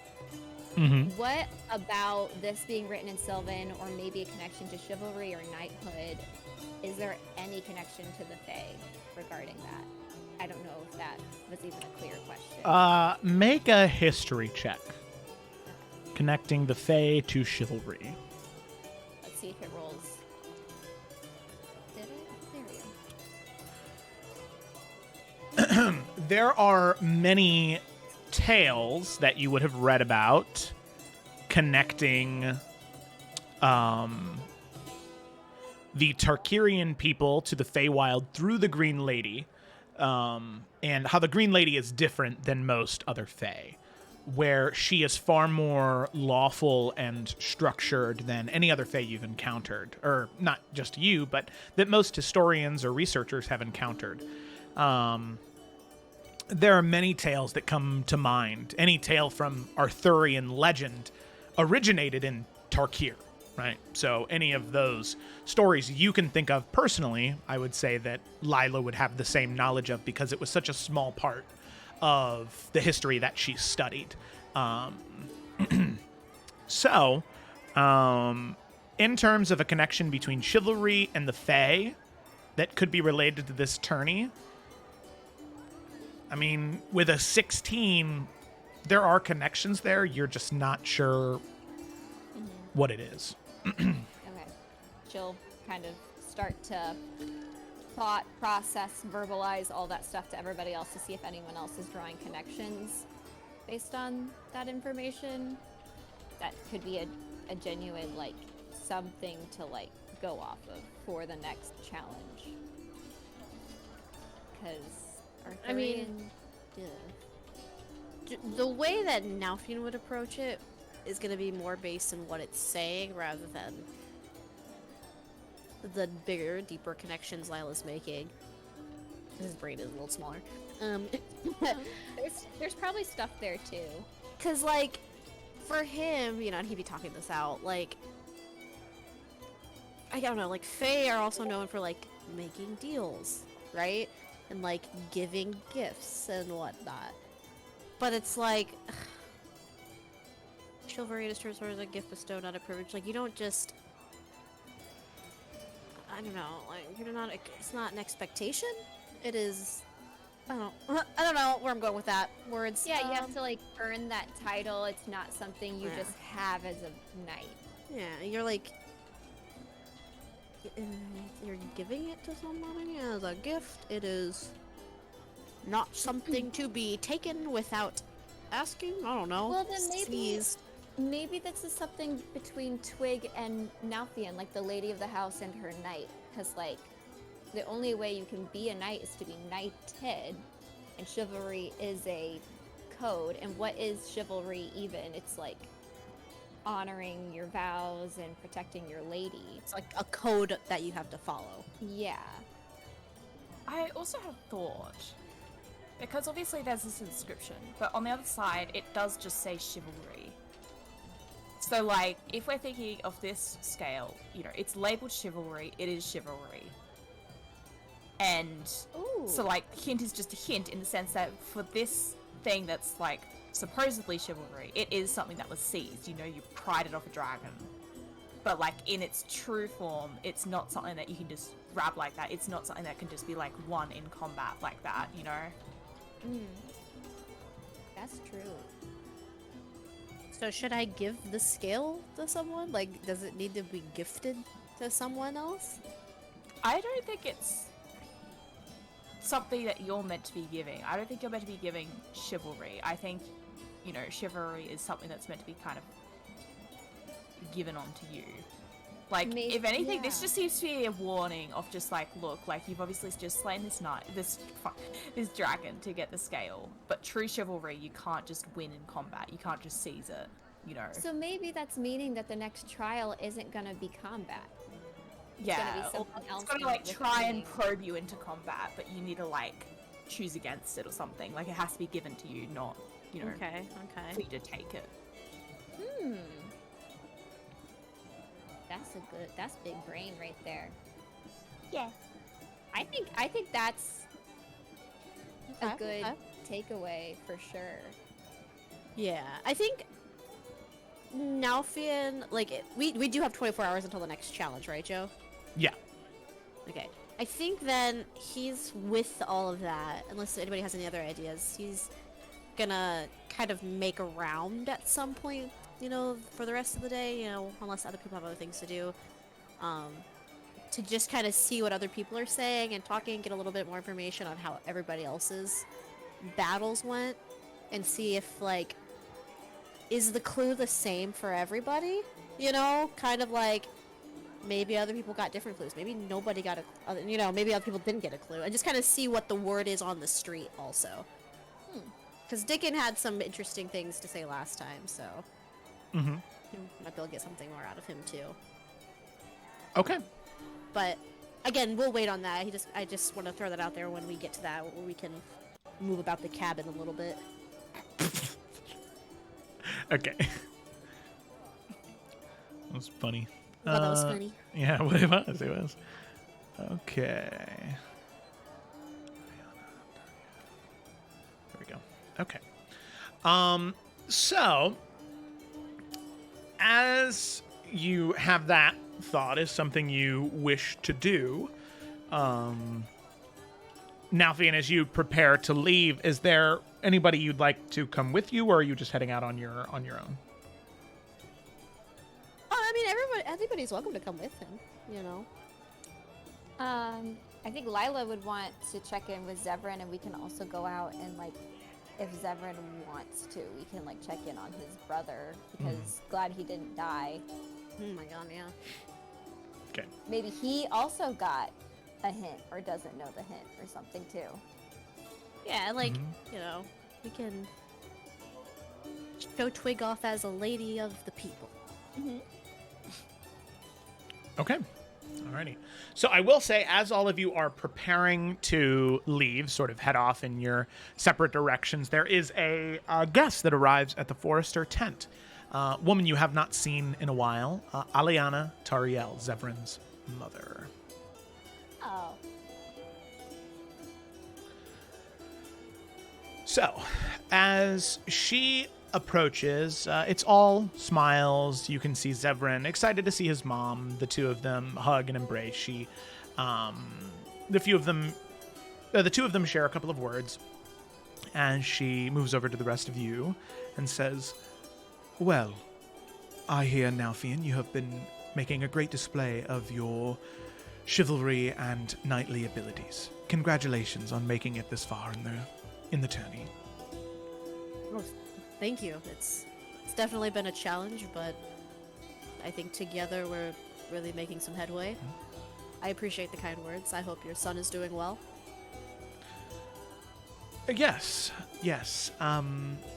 Mm-hmm. What about this being written in Sylvan, or maybe a connection to chivalry or knighthood? Is there any connection to the Fae regarding that? I don't know if that was even a clear question. Make a history check. Connecting the Fae to chivalry. Let's see if it rolls. Did it? There we go. There are many tales that you would have read about connecting the Tarkirian people to the Feywild through the Green Lady, and how the Green Lady is different than most other Fey, where she is far more lawful and structured than any other Fey you've encountered, or not just you, but that most historians or researchers have encountered. There are many tales that come to mind. Any tale from Arthurian legend originated in Tarkir, right? So any of those stories you can think of personally, I would say that Lila would have the same knowledge of, because it was such a small part of the history that she studied. So, in terms of a connection between chivalry and the Fae that could be related to this tourney, I mean, with a 16, there are connections there. You're just not sure what it is. Okay. She'll kind of start to thought, process, verbalize all that stuff to everybody else to see if anyone else is drawing connections based on that information. That could be a genuine, like, something to, like, go off of for the next challenge. Because I mean, the way that Nalfian would approach it is going to be more based on what it's saying rather than the bigger, deeper connections Lila's making. His brain is a little smaller. There's probably stuff there too. Because, like, for him, you know, and he'd be talking this out, like, I don't know, like, Fae are also known for, like, making deals, right? And, like, giving gifts and whatnot. But it's like, chivalry is sort of a gift bestowed, not a privilege. Like, you don't just, I don't know, like, you're not, it's not an expectation. It is, I don't know where I'm going with that. Words. Yeah, you have to, like, earn that title. It's not something you just have as a knight. Yeah, you're like, you're giving it to somebody as a gift. It is not something to be taken without asking. I don't know. Well, then Sneezed. maybe this is something between Twig and Nalfian, like the lady of the house and her knight. Because, like, the only way you can be a knight is to be knighted, and chivalry is a code. And what is chivalry even? It's like honoring your vows and protecting your lady. It's like a code that you have to follow. Yeah. I also have thought, because obviously there's this inscription, but on the other side it does just say chivalry. So, like, if we're thinking of this scale, you know, it's labeled chivalry, it is chivalry. And Ooh. so, like, hint is just a hint in the sense that for this thing that's, like, supposedly chivalry, it is something that was seized. You know, you pried it off a dragon. But, like, in its true form, it's not something that you can just grab like that. It's not something that can just be, like, won in combat like that, you know? That's true. So should I give the scale to someone? Like, does it need to be gifted to someone else? I don't think it's... something that you're meant to be giving. I don't think you're meant to be giving chivalry. I think, you know, chivalry is something that's meant to be kind of given onto you. Like, Maybe- if anything, this yeah. just seems to be a warning of just like, look, like you've obviously just slain this this dragon to get the scale. But true chivalry, you can't just win in combat. You can't just seize it. You know. So maybe that's meaning that the next trial isn't gonna be combat. Yeah, gonna be or something else it's gonna in like with try and training. probe you into combat, but you need to like choose against it or something. Like it has to be given to you, not, you know, Okay. for you to take it. Hmm. That's big brain right there. Yeah. I think that's a Okay, good okay. takeaway for sure. Yeah, I think Nalfian, like, we do have 24 hours until the next challenge, right, Joe? Yeah. Okay. I think then he's with all of that, unless anybody has any other ideas, he's gonna kind of make a round at some point, you know, for the rest of the day, you know, unless other people have other things to do, to just kind of see what other people are saying and talking, get a little bit more information on how everybody else's battles went, and see if, like, is the clue the same for everybody? You know, kind of like maybe other people got different clues. Maybe nobody got a, you know, maybe other people didn't get a clue. And just kind of see what the word is on the street also. Because Dickon had some interesting things to say last time, so Mm-hmm. you might be able to get something more out of him too. Okay. But again, we'll wait on that. I just want to throw that out there when we get to that, where we can move about the cabin a little bit. Okay. That was funny. Oh, that was funny. Yeah, well, it was. It was. Okay. There we go. Okay. So, as you have that thought as something you wish to do, Nalfian, as you prepare to leave, is there anybody you'd like to come with you, or are you just heading out on your own? I mean, everybody's welcome to come with him, you know. I think Lila would want to check in with Zevran, and we can also go out and, like, if Zevran wants to, we can, like, check in on his brother, because glad he didn't die. Oh my god, yeah. Okay. Maybe he also got a hint or doesn't know the hint or something too. Yeah, like, you know, we can show Twig off as a lady of the people. Okay. Alrighty. So I will say, as all of you are preparing to leave, sort of head off in your separate directions, there is a guest that arrives at the Forester tent. Woman you have not seen in a while, Aliana Tariel, Zevran's mother. Oh. So, as she approaches, it's all smiles. You can see Zevran excited to see his mom. The two of them hug and embrace. The two of them share a couple of words, and she moves over to the rest of you and says, "Well, I hear, Nalfian, you have been making a great display of your chivalry and knightly abilities. Congratulations on making it this far in the tourney." Oh, thank you. It's definitely been a challenge, but I think together we're really making some headway. I appreciate the kind words. I hope your son is doing well. Yes.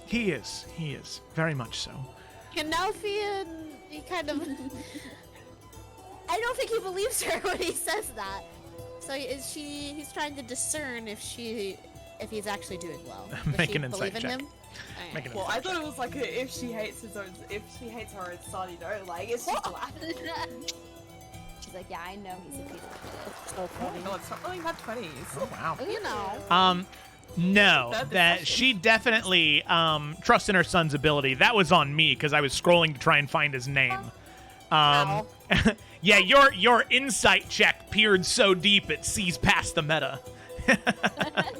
He is very much so. And Nalfian, he kind of... I don't think he believes her when he says that. So he's trying to discern if he's actually doing well. Does Make she an insight believe in check. him? Make an Well, I insight thought it was like if she hates her own son, you know, like it's just laughing. She's like, yeah, I know he's a piece of shit. So funny. No, it's not really had 20s. Oh, wow. You know. No, That that discussion. she definitely trusts in her son's ability. That was on me because I was scrolling to try and find his name. Wow. Yeah, your insight check peered so deep it sees past the meta.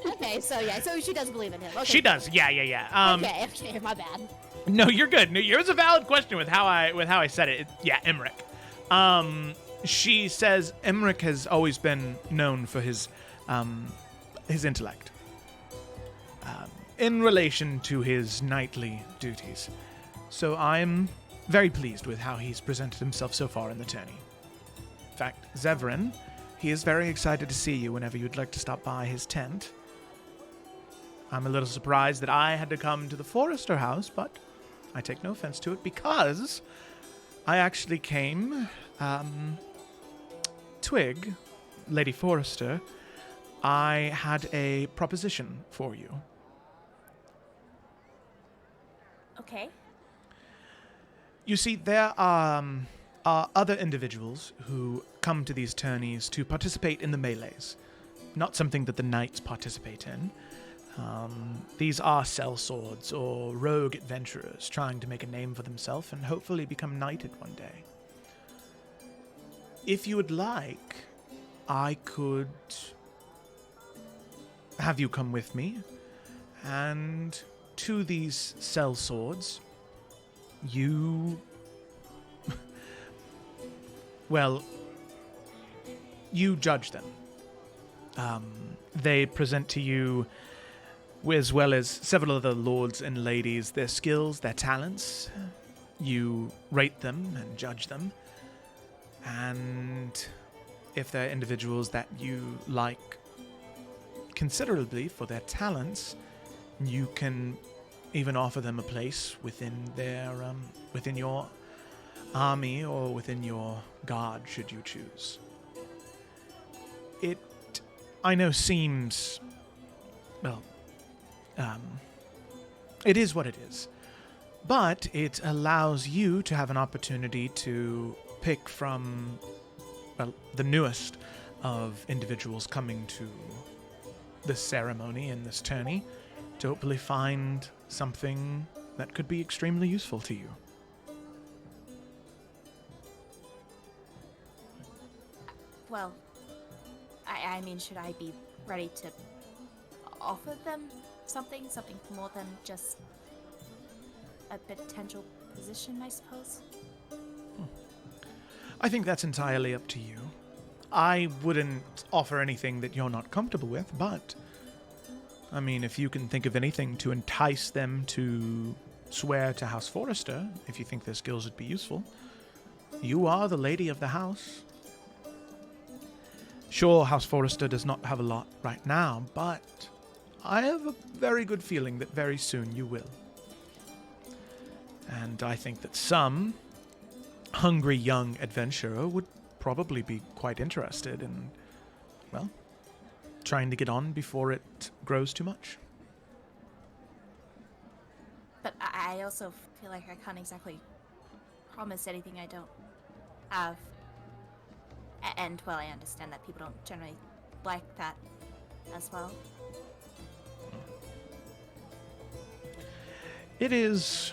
Okay, so she does believe in him. Okay, She does. Yeah. Okay, my bad. No, you're good. No, it was a valid question with how I said it. Yeah, Emmerich. She says Emmerich has always been known for his his intellect in relation to his knightly duties. So I'm very pleased with how he's presented himself so far in the tourney. In fact, Zevran, he is very excited to see you whenever you'd like to stop by his tent. I'm a little surprised that I had to come to the Forrester house, but I take no offense to it because I actually came... Twig, Lady Forrester, I had a proposition for you. Okay. You see, there are other individuals who come to these tourneys to participate in the melees. Not something that the knights participate in. These are sellswords or rogue adventurers trying to make a name for themselves and hopefully become knighted one day. If you would like, I could have you come with me, and to these sellswords, you... well, you judge them. They present to you, as well as several other lords and ladies, their skills, their talents. You rate them and judge them. And if they're individuals that you like considerably for their talents, you can even offer them a place within their within your army or within your guard, should you choose. It, I know, seems, well, it is what it is. But it allows you to have an opportunity to pick from, well, the newest of individuals coming to this ceremony and this tourney to hopefully find something that could be extremely useful to you. Well, I mean, should I be ready to offer them something more than just a potential position, I suppose? I think that's entirely up to you. I wouldn't offer anything that you're not comfortable with, but I mean, if you can think of anything to entice them to swear to House Forrester, if you think their skills would be useful, you are the lady of the house. Sure, House Forrester does not have a lot right now, but I have a very good feeling that very soon you will. And I think that some hungry young adventurer would probably be quite interested in, well, trying to get on before it grows too much. But I also feel like I can't exactly promise anything I don't have. And, well, I understand that people don't generally like that as well. It is...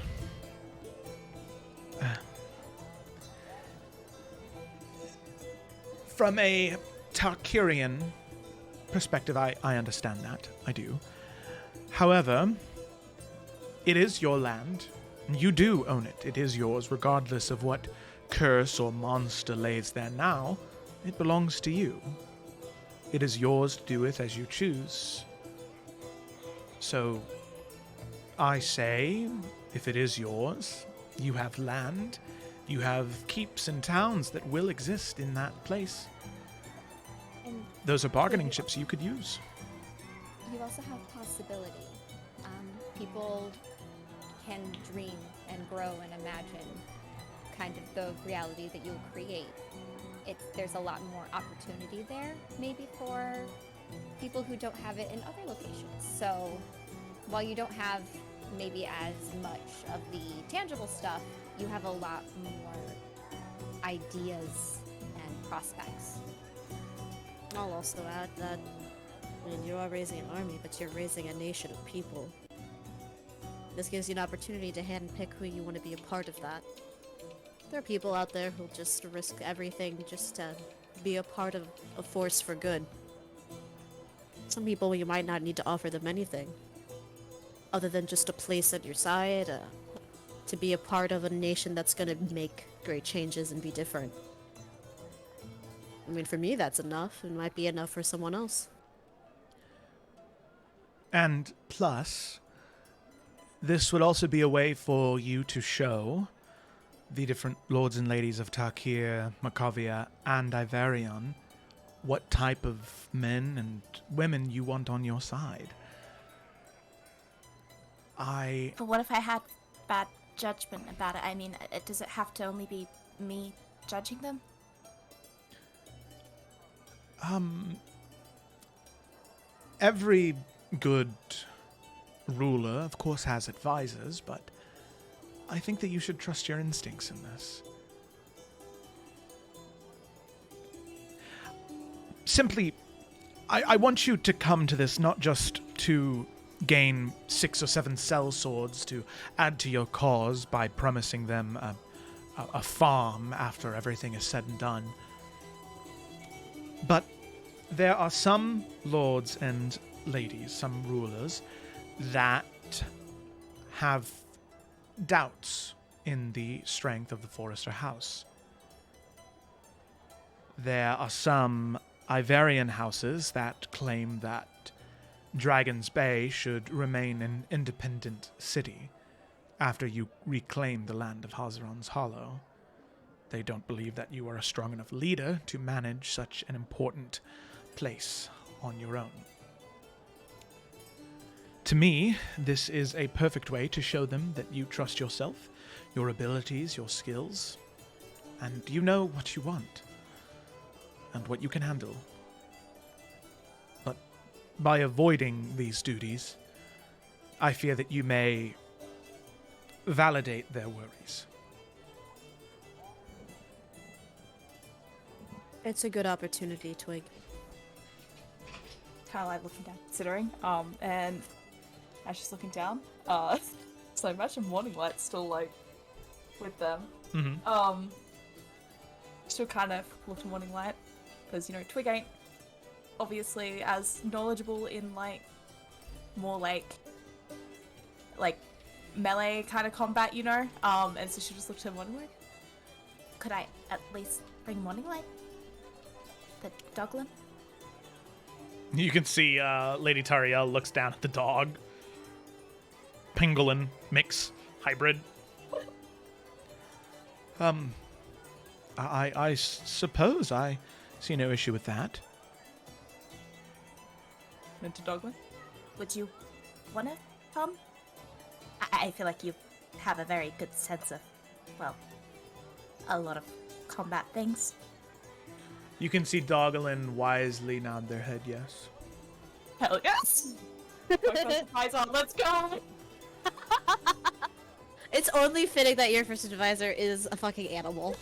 from a Tarkirian perspective, I understand that. I do. However, it is your land. You do own it. It is yours, regardless of what curse or monster lays there now. It belongs to you. It is yours to do with as you choose. So, I say, if it is yours, you have land, you have keeps and towns that will exist in that place. And Those are bargaining chips you could use. you also have possibility. People can dream and grow and imagine kind of the reality that you'll create. There's a lot more opportunity there, maybe for people who don't have it in other locations. So while you don't have maybe as much of the tangible stuff, you have a lot more ideas and prospects. I'll also add that, I mean, you are raising an army, but you're raising a nation of people. This gives you an opportunity to handpick who you want to be a part of that. There are people out there who'll just risk everything just to be a part of a force for good. Some people you might not need to offer them anything, other than just a place at your side, to be a part of a nation that's gonna make great changes and be different. I mean, for me, that's enough. It might be enough for someone else. And plus, this would also be a way for you to show the different lords and ladies of Tarkir, Macavia, and Iverion what type of men and women you want on your side. But what if I had bad judgment about it? I mean, does it have to only be me judging them? Every good ruler, of course, has advisors, but I think that you should trust your instincts in this. Simply, I want you to come to this not just to gain 6 or 7 cell swords to add to your cause by promising them a farm after everything is said and done, but there are some lords and ladies, some rulers, that have doubts in the strength of the Forrester house. There are some Iverion houses that claim that Dragon's Bay should remain an independent city after you reclaim the land of Hazaron's Hollow. They don't believe that you are a strong enough leader to manage such an important place on your own. To me, this is a perfect way to show them that you trust yourself, your abilities, your skills, and you know what you want and what you can handle. But by avoiding these duties, I fear that you may validate their worries. It's a good opportunity, Twig. Kind of like looking down, considering. And as she's looking down, so imagine Morning Light's still like with them. Mm-hmm. She'll kind of look to Morning Light because Twig ain't obviously as knowledgeable in like more like melee kind of combat, and so she'll just look to Morning Light. Could I at least bring Morning Light? The doglin? You can see Lady Tariel looks down at the dog. Pangolin mix hybrid. I suppose I see no issue with that. Into Doglin? Would you wanna come? I feel like you have a very good sense of, well, a lot of combat things. You can see Doglin wisely nod their head yes. Hell yes! Eyes on, let's go! It's only fitting that your first advisor is a fucking animal.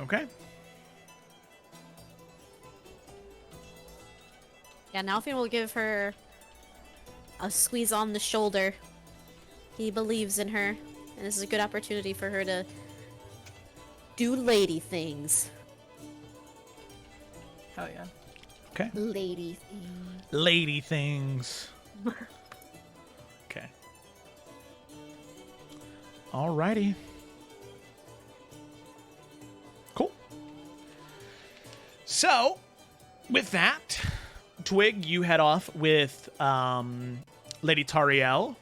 Okay. Yeah, Nalfian will give her a squeeze on the shoulder. He believes in her, and this is a good opportunity for her to do lady things. Hell yeah. Okay. Lady thing. Lady things. Okay. Alrighty. Cool. So, with that, Twig, you head off with Lady Tariel.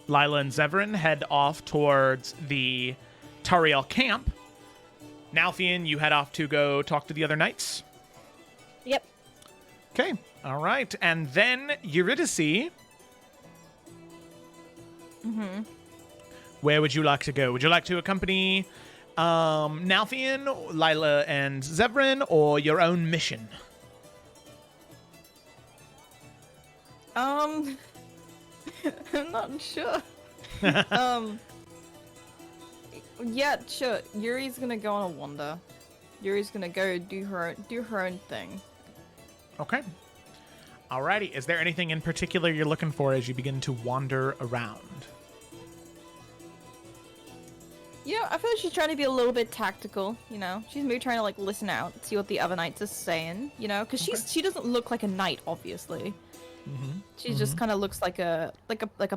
Lila and Zevran head off towards the Tariel camp. Nalfian, you head off to go talk to the other knights. Yep. Okay. All right. And then Eurydice. Mm-hmm. Where would you like to go? Would you like to accompany Nalfian, Lila, and Zevran, or your own mission? I'm not sure. Yeah, sure. Yuri's gonna go on a wander. Yuri's gonna go do her own thing. Okay. Alrighty. Is there anything in particular you're looking for as you begin to wander around? Yeah, I feel like she's trying to be a little bit tactical, She's maybe trying to like listen out, see what the other knights are saying, because she doesn't look like a knight, obviously. Mm-hmm. She just kind of looks like a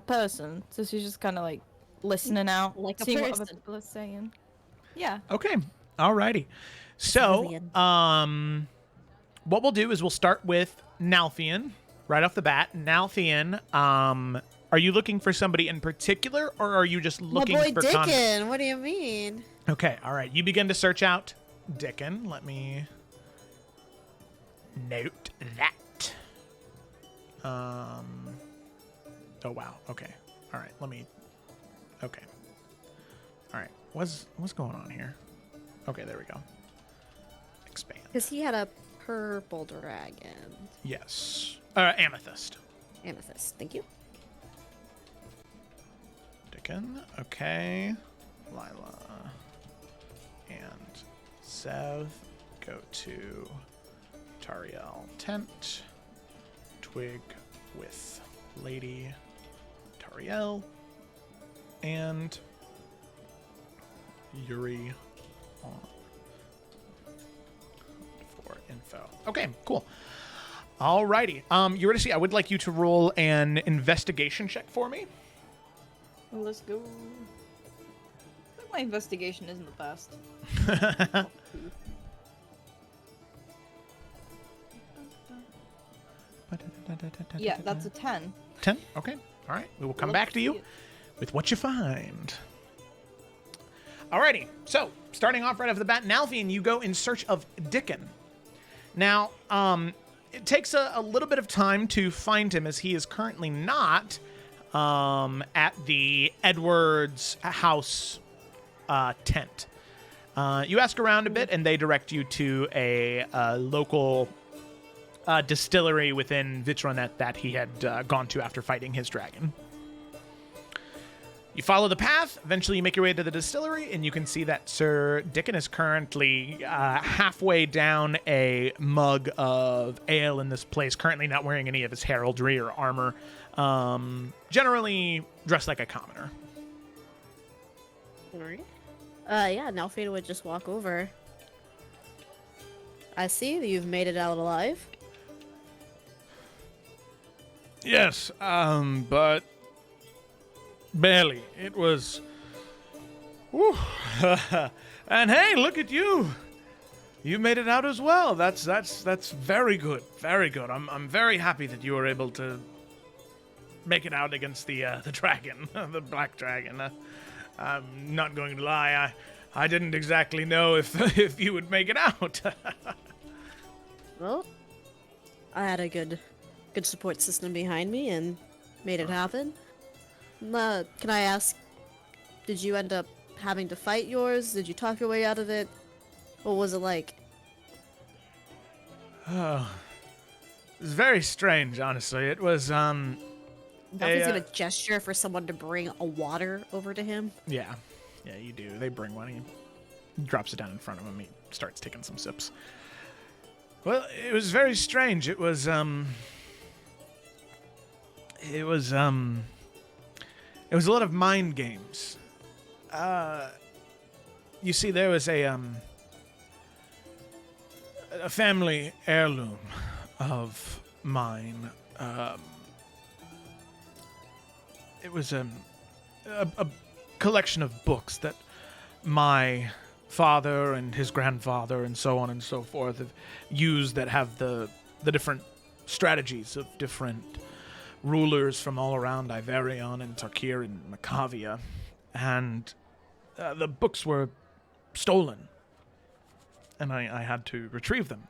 person, so she's just kind of like listening out, Like a seeing what person. other people are saying. Yeah. Okay. Alrighty. So, what we'll do is we'll start with Nalthian right off the bat. Nalthian, are you looking for somebody in particular, or are you just looking My boy for Dickon, what do you mean? Okay, all right. You begin to search out Dickon. Let me note that. Oh wow. Okay. All right. Let me. Okay. All right. What's going on here? Okay, there we go. Expand. Because he had a purple dragon. Yes. Amethyst. Amethyst, thank you. Dickon. Okay. Lila. And south. Go to Tariel Tent. Twig with Lady Tariel. And Yuri on for info. Okay, cool. Alrighty. Eurydice, I would like you to roll an investigation check for me. Let's go. I think my investigation isn't the best. Yeah, that's a 10. 10? Okay. All right. We will come back to you with what you find. Alrighty. So, starting off right off the bat, Nalthian, you go in search of Dickon. Now, it takes a little bit of time to find him, as he is currently not at the Edwards house tent. You ask around a bit, and they direct you to a local distillery within Vitronet that he had gone to after fighting his dragon. You follow the path. Eventually, you make your way to the distillery, and you can see that Sir Dickon is currently halfway down a mug of ale in this place, currently not wearing any of his heraldry or armor, generally dressed like a commoner. Alright. Yeah, Nalfina would just walk over. I see that you've made it out alive. Yes, but barely. It was. Whew. And hey, look at you! You made it out as well. That's very good. Very good. I'm very happy that you were able to make it out against the dragon, the black dragon. I'm not going to lie. I didn't exactly know if you would make it out. Well, I had a good support system behind me and made it happen. Can I ask, did you end up having to fight yours? Did you talk your way out of it? What was it like? Oh, it was very strange, honestly. It was Nothing's gonna gesture for someone to bring a water over to him. Yeah, you do. They bring one. He drops it down in front of him. He starts taking some sips. Well, it was very strange. It was a lot of mind games. You see, there was a family heirloom of mine. It was a collection of books that my father and his grandfather and so on and so forth have used, that have the different strategies of different rulers from all around Iverion and Tarkir and Macavia, and the books were stolen, and I had to retrieve them.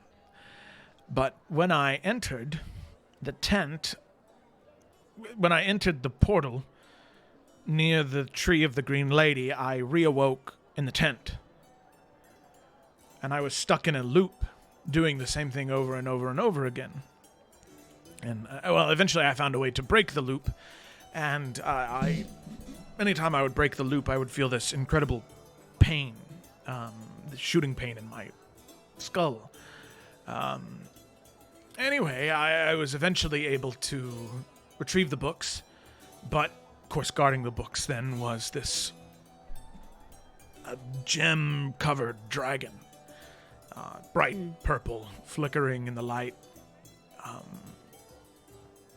But when I entered the tent, when I entered the portal near the Tree of the Green Lady, I reawoke in the tent, and I was stuck in a loop, doing the same thing over and over and over again. And, eventually I found a way to break the loop, and anytime I would break the loop, I would feel this incredible pain, the shooting pain in my skull. Anyway, I was eventually able to retrieve the books, but, of course, guarding the books then was this gem-covered dragon, bright purple, flickering in the light.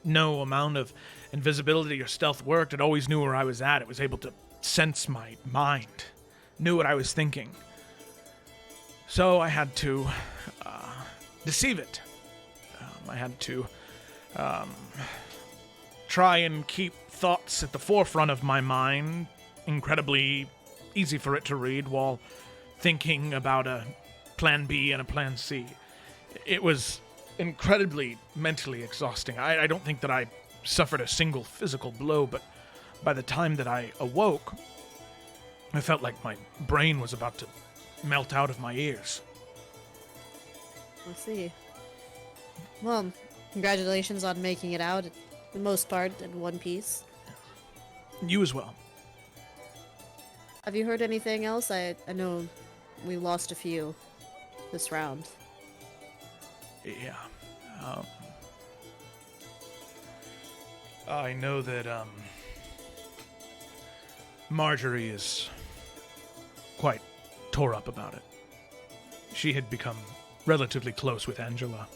No amount of invisibility or stealth worked. It always knew where I was at. It was able to sense my mind, knew what I was thinking. So I had to deceive it I had to try and keep thoughts at the forefront of my mind, incredibly easy for it to read, while thinking about a plan B and a plan C. It was incredibly mentally exhausting. I don't think that I suffered a single physical blow, but by the time that I awoke, I felt like my brain was about to melt out of my ears. I see. Well, congratulations on making it out, for the most part, in one piece. You as well. Have you heard anything else? I know we lost a few this round. Yeah. I know that, Marjorie is quite tore up about it. She had become relatively close with Angela.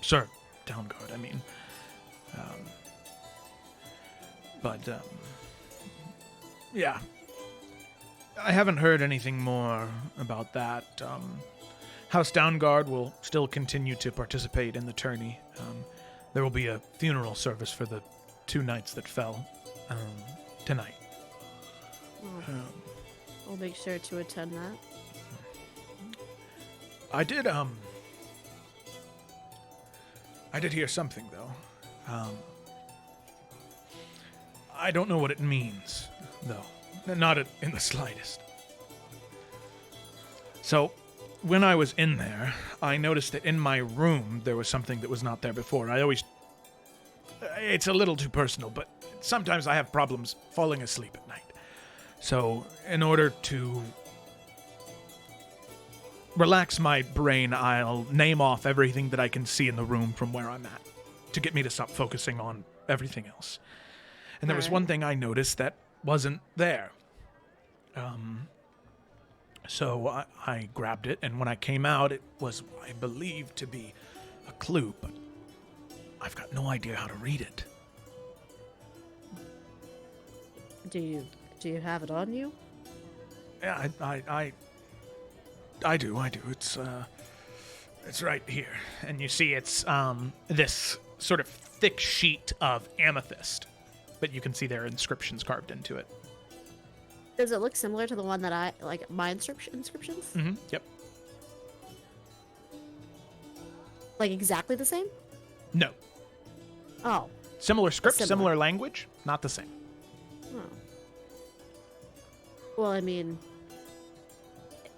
Sir Downguard, I mean. Yeah. I haven't heard anything more about that. House Downguard will still continue to participate in the tourney. There will be a funeral service for the 2 knights that fell tonight. I'll make sure to attend that. I did hear something, though. I don't know what it means, though. Not in the slightest. So, when I was in there, I noticed that in my room there was something that was not there before. It's a little too personal, but sometimes I have problems falling asleep at night. So, in order to relax my brain, I'll name off everything that I can see in the room from where I'm at to get me to stop focusing on everything else. And there was one thing I noticed that wasn't there. So I grabbed it, and when I came out, it was, I believe, to be a clue, but I've got no idea how to read it. Do you have it on you? Yeah, I do. It's right here. And you see it's this sort of thick sheet of amethyst, but you can see there are inscriptions carved into it. Does it look similar to the one that I, like, my inscriptions? Mm-hmm, yep. Like, exactly the same? No. Oh. Similar script, Similar. similar language, not the same. Oh. Well, I mean,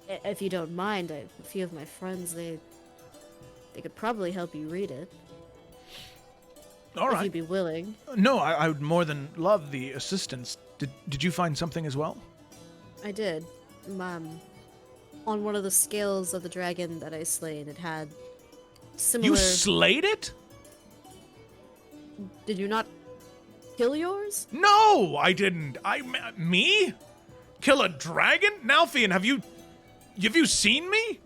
if you don't mind, a few of my friends, they could probably help you read it. All If right. you'd be willing. No, I would more than love the assistance. Did you find something as well? I did. On one of the scales of the dragon that I slayed, it had similar... You slayed it? Did you not kill yours? No, I didn't. Me? Kill a dragon? Nalfian, have you seen me?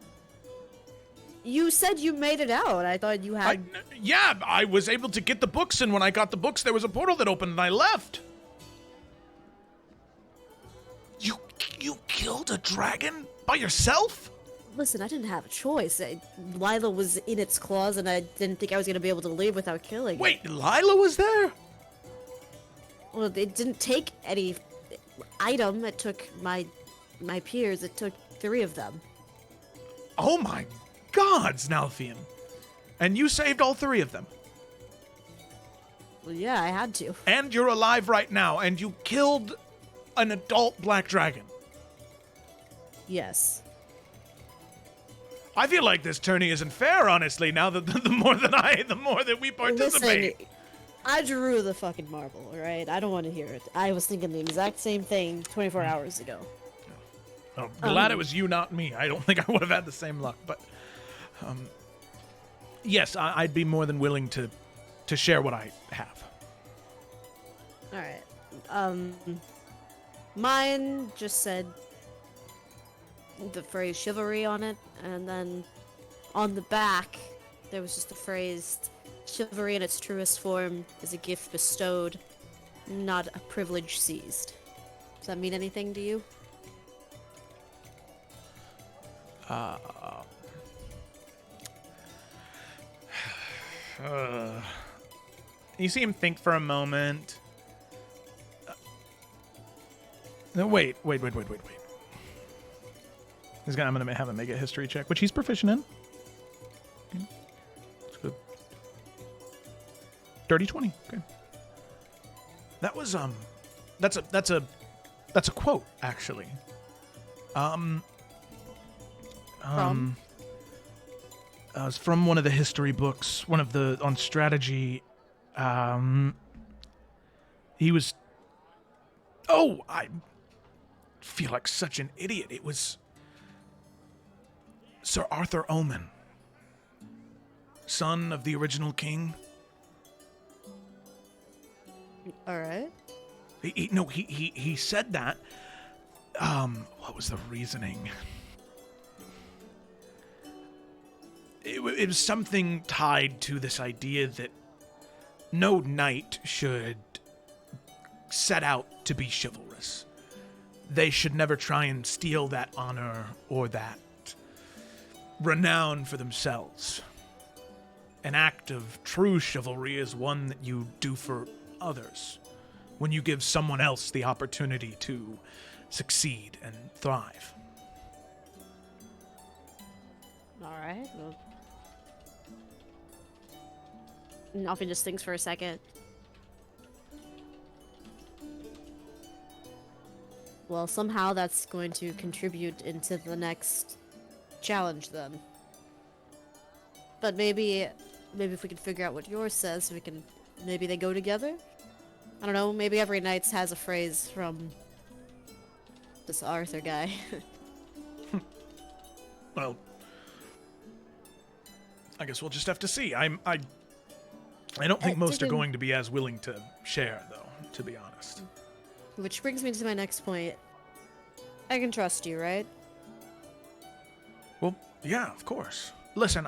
You said you made it out. I thought you had... Yeah, I was able to get the books, and when I got the books, there was a portal that opened, and I left. You killed a dragon by yourself? Listen, I didn't have a choice. Lila was in its claws, and I didn't think I was going to be able to leave without killing it. Wait, Lila was there? Well, it didn't take any item. It took my peers. It took 3 of them. Oh my gods, Nalfian. And you saved all 3 of them. Well, yeah, I had to. And you're alive right now, and you killed an adult black dragon. Yes. I feel like this tourney isn't fair, honestly, now that the more that we participate. Listen, I drew the fucking marble, alright? I don't want to hear it. I was thinking the exact same thing 24 hours ago. Oh, glad it was you, not me. I don't think I would have had the same luck, but... yes, I'd be more than willing to share what I have. Alright. Mine just said the phrase chivalry on it, and then on the back there was just the phrase chivalry in its truest form is a gift bestowed, not a privilege seized. Does that mean anything to you? You see him think for a moment. No, wait. He's I'm gonna have him make a history check, which he's proficient in. Okay. That's good. Dirty 20. Okay. That was that's a quote actually. It's from one of the history books, one of the on strategy. He was. Oh, I feel like such an idiot. It was Sir Arthur Omen, son of the original king. All right. He said that. What was the reasoning? It was something tied to this idea that no knight should set out to be chivalrous. They should never try and steal that honor or that renown for themselves. An act of true chivalry is one that you do for others, when you give someone else the opportunity to succeed and thrive. All right. Well, Nalfin just thinks for a second. Well, somehow that's going to contribute into the next challenge then. But maybe if we can figure out what yours says, maybe they go together? I don't know, maybe every knight has a phrase from this Arthur guy. Well, I guess we'll just have to see. I don't think most are going to be as willing to share, though, to be honest. Which brings me to my next point. I can trust you, right? Well, yeah, of course. Listen,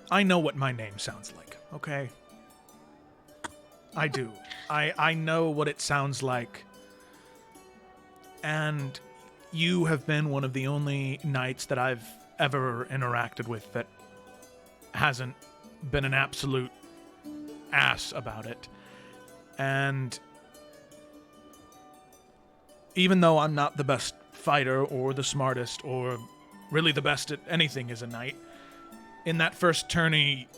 I know what my name sounds like, okay? I do. I know what it sounds like. And you have been one of the only knights that I've ever interacted with that hasn't been an absolute ass about it. And even though I'm not the best fighter or the smartest or really the best at anything as a knight, in that first tourney,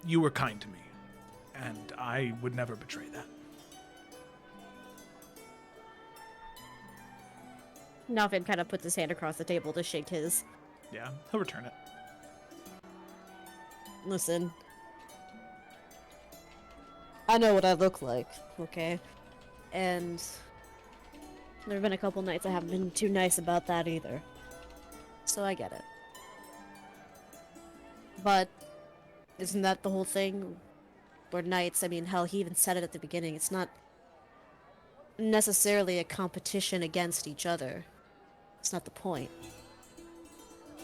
you were kind to me. And I would never betray that. Nalfin kind of puts his hand across the table to shake his. Yeah, he'll return it. Listen. I know what I look like, okay? And there have been a couple nights I haven't been too nice about that either. So I get it. But isn't that the whole thing? We're knights, I mean, hell, he even said it at the beginning. It's not necessarily a competition against each other. It's not the point.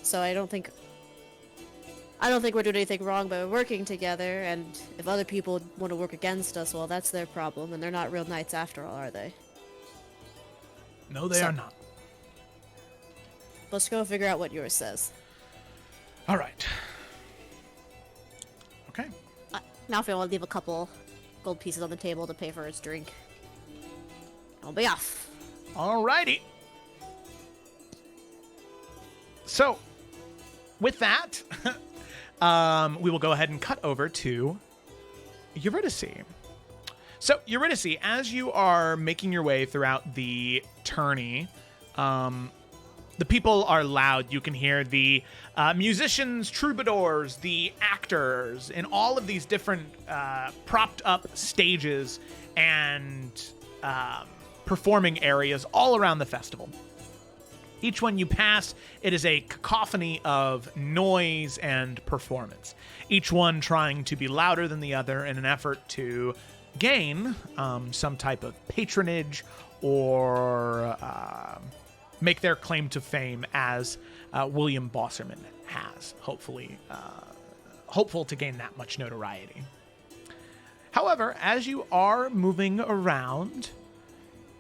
So I don't think we're doing anything wrong by working together, and if other people want to work against us, well, that's their problem, and they're not real knights after all, are they? No, they are not. Let's go figure out what yours says. All right. Okay. Now if I want to leave a couple gold pieces on the table to pay for his drink. I'll be off. Alrighty. So, with that, we will go ahead and cut over to Eurydice. So, Eurydice, as you are making your way throughout the tourney, the people are loud. You can hear the musicians, troubadours, the actors, in all of these different propped up stages and performing areas all around the festival. Each one you pass, it is a cacophony of noise and performance. Each one trying to be louder than the other in an effort to gain some type of patronage or make their claim to fame as William Bosserman has, hopeful to gain that much notoriety. However, as you are moving around,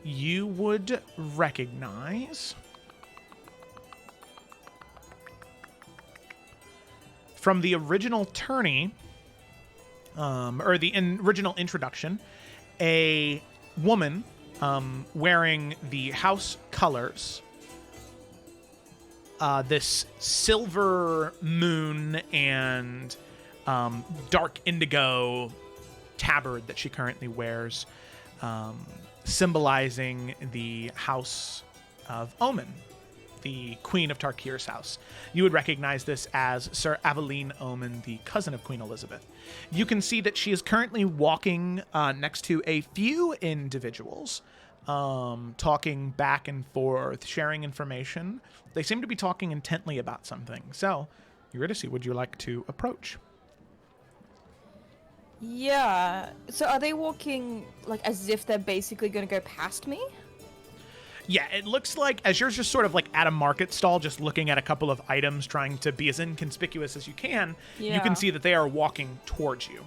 you would recognize from the original tourney, or the original introduction, a woman wearing the house colors, this silver moon and dark indigo tabard that she currently wears, symbolizing the house of Omen, the Queen of Tarkir's house. You would recognize this as Sir Aveline Omen, the cousin of Queen Elizabeth. You can see that she is currently walking next to a few individuals, talking back and forth, sharing information. They seem to be talking intently about something. So, Eurydice, would you like to approach? Yeah. So are they walking like as if they're basically going to go past me? Yeah, it looks like as you're just sort of like at a market stall, just looking at a couple of items, trying to be as inconspicuous as you can, you can see that they are walking towards you.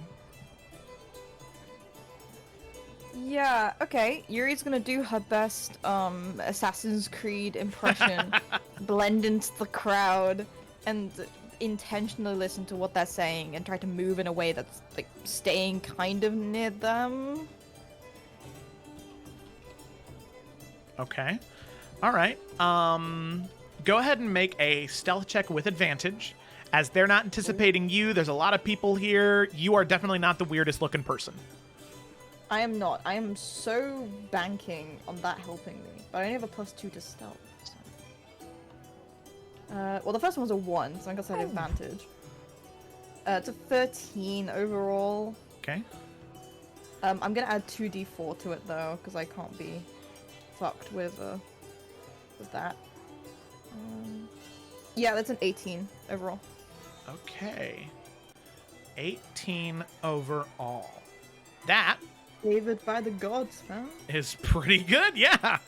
Yeah, okay. Yuri's gonna do her best Assassin's Creed impression, blend into the crowd, and intentionally listen to what they're saying and try to move in a way that's like staying kind of near them. Okay. All right. Go ahead and make a stealth check with advantage. As they're not anticipating you, there's a lot of people here. You are definitely not the weirdest looking person. I am not. I am so banking on that helping me, but I only have a +2 to stealth. So. Well, the first one was a 1, so I guess I had advantage. It's a 13 overall. Okay. I'm gonna add 2d4 to it though, because I can't be fucked with that. Yeah, that's an 18 overall. Okay. 18 overall. That Favored by the gods, man. is pretty good, yeah.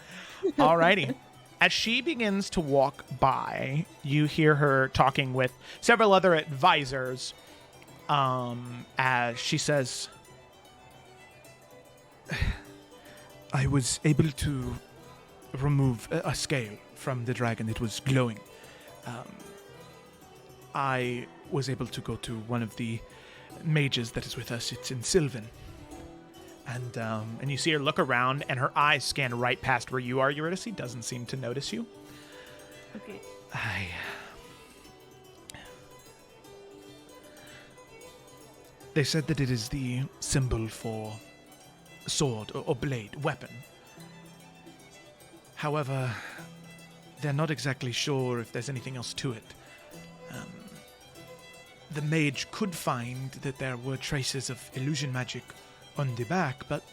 Alrighty. As she begins to walk by, you hear her talking with several other advisors, as she says, I was able to remove a scale from the dragon. It was glowing. I was able to go to one of the mages that is with us. It's in Sylvan. and you see her look around, and her eyes scan right past where you are, Eurydice. Doesn't seem to notice you. Okay. They said that it is the symbol for sword or blade, weapon. However, they're not exactly sure if there's anything else to it. The mage could find that there were traces of illusion magic on the back, but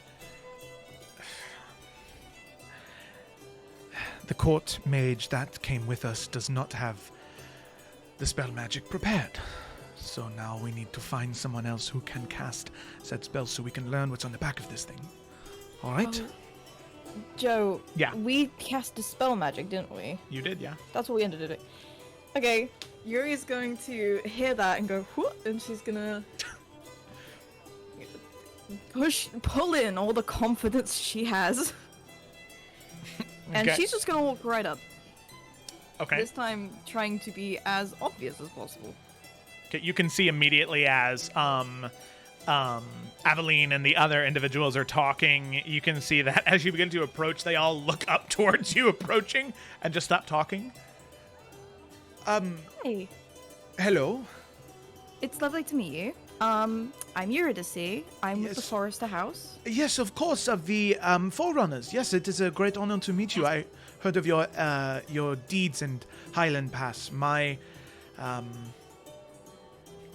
the court mage that came with us does not have the spell magic prepared. So now we need to find someone else who can cast said spell so we can learn what's on the back of this thing. All right? Joe, Yeah. we cast a spell magic, didn't we? You did, yeah. That's what we ended it. Okay, Yuri's going to hear that and go, whoop, and she's gonna pull in all the confidence she has. And Okay. she's just gonna walk right up. Okay. This time trying to be as obvious as possible. Okay, you can see immediately as Aveline and the other individuals are talking, you can see that as you begin to approach, they all look up towards you approaching and just stop talking. Hey, Hello. it's lovely to meet you. I'm Eurydice. I'm with the Yes. Forrester House. Yes, of course, of the Forerunners. Yes, it is a great honor to meet you. I heard of your deeds in Highland Pass. My,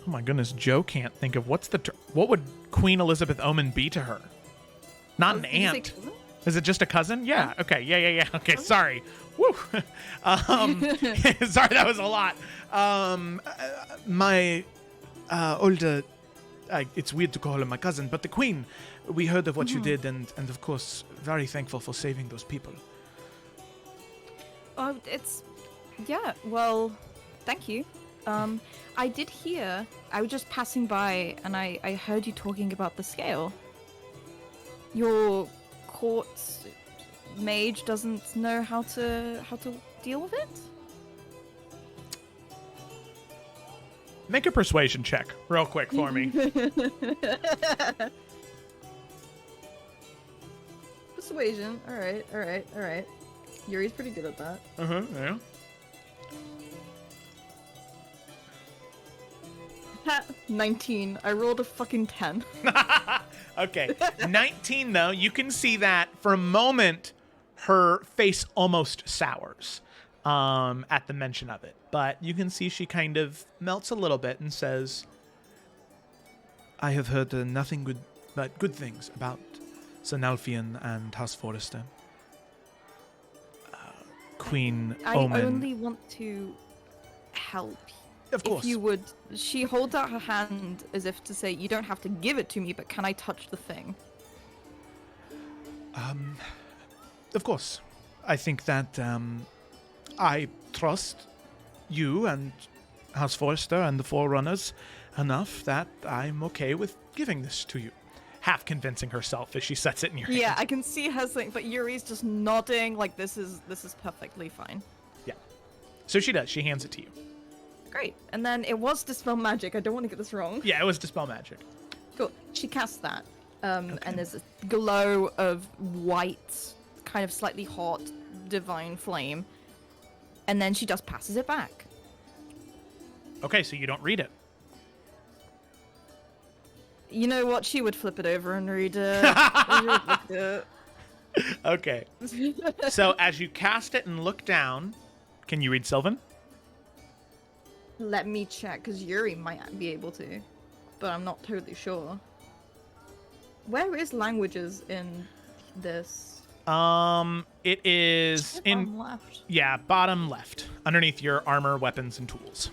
Oh my goodness, Joe can't think of what would Queen Elizabeth Omen be to her? Not an Did you say aunt. cousin? Is it just a cousin? Yeah. Okay. Yeah. Okay. Sorry. Woo. Sorry, that was a lot. my older, it's weird to call her my cousin, but the Queen. We heard of what you did, and of course, very thankful for saving those people. Oh, yeah, well, thank you. I did hear, I was just passing by, and I heard you talking about the scale. Your court mage doesn't know how to deal with it? Make a persuasion check real quick for me. Persuasion. All right. Yuri's pretty good at that. Yeah. 19. I rolled a fucking 10. Okay. 19, though, you can see that for a moment, her face almost sours at the mention of it. But you can see she kind of melts a little bit and says, I have heard nothing but good things about Sir Nalfian and House Forrester. Queen I Omen. only want to help. Of course. If you would, she holds out her hand as if to say, you don't have to give it to me, but can I touch the thing? Of course. I think that I trust you and House Forrester and the Forerunners enough that I'm okay with giving this to you. Half convincing herself as she sets it in your hand. Yeah, I can see her saying, but Yuri's just nodding like this is perfectly fine. Yeah. So she does. She hands it to you. Great. And then it was Dispel Magic. I don't want to get this wrong. Yeah, it was Dispel Magic. Cool. She casts that. And there's a glow of white, kind of slightly hot, divine flame. And then she just passes it back. Okay, so you don't read it. You know what? She would flip it over and read it. She would look at Okay. it. So as you cast it and look down, can you read Sylvan? Let me check, because Yuri might be able to. But I'm not totally sure. Where is languages in this? It is in Bottom left. yeah, bottom left, underneath your armor, weapons, and tools.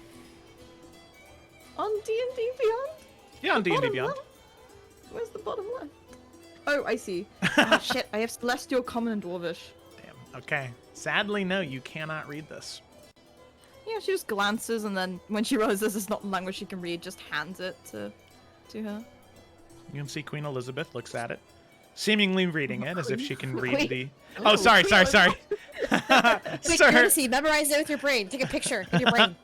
On D&D Beyond? Yeah, on D&D Bottom Beyond. left? Where's the bottom left? Oh, I see. Oh, shit, I have Celestial, Common, and Dwarvish. Damn. Okay. Sadly, no, you cannot read this. Yeah, she just glances, and then when she realizes it's not a language she can read, just hands it to her. You can see Queen Elizabeth looks at it, seemingly reading it as if she can read Wait. the. Oh, sorry. Quick, Sir, courtesy, memorize it with your brain. Take a picture in your brain.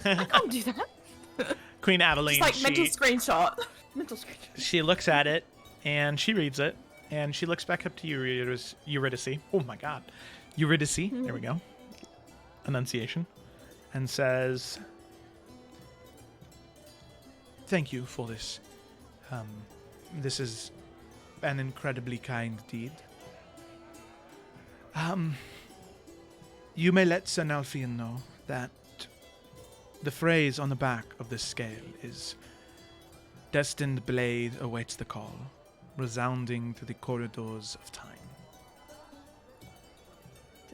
I can't do that. Queen Aveline. Just like mental screenshot. Mental screenshot. She looks at it and she reads it and she looks back up to Eurydice. Oh my God, Eurydice. There we go. Enunciation, and says, "Thank you for this. This is an incredibly kind deed. You may let Sir Nalfian know that the phrase on the back of this scale is, 'Destined blade awaits the call, resounding through the corridors of time.'"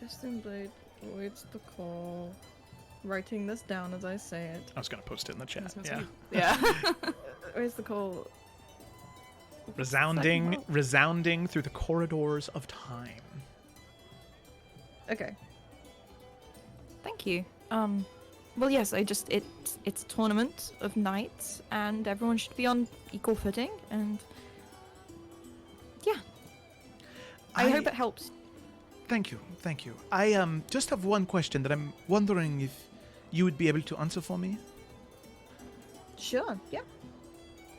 Destined Blade awaits the call. Writing this down as I say it. I was going to post it in the chat. Sounds Yeah. good. Yeah. Where's the call? Resounding through the corridors of time. Okay. Thank you. Well, yes, it's a tournament of knights, and everyone should be on equal footing, and yeah. I hope it helps. Thank you. I just have one question that I'm wondering if you would be able to answer for me. Sure, yeah.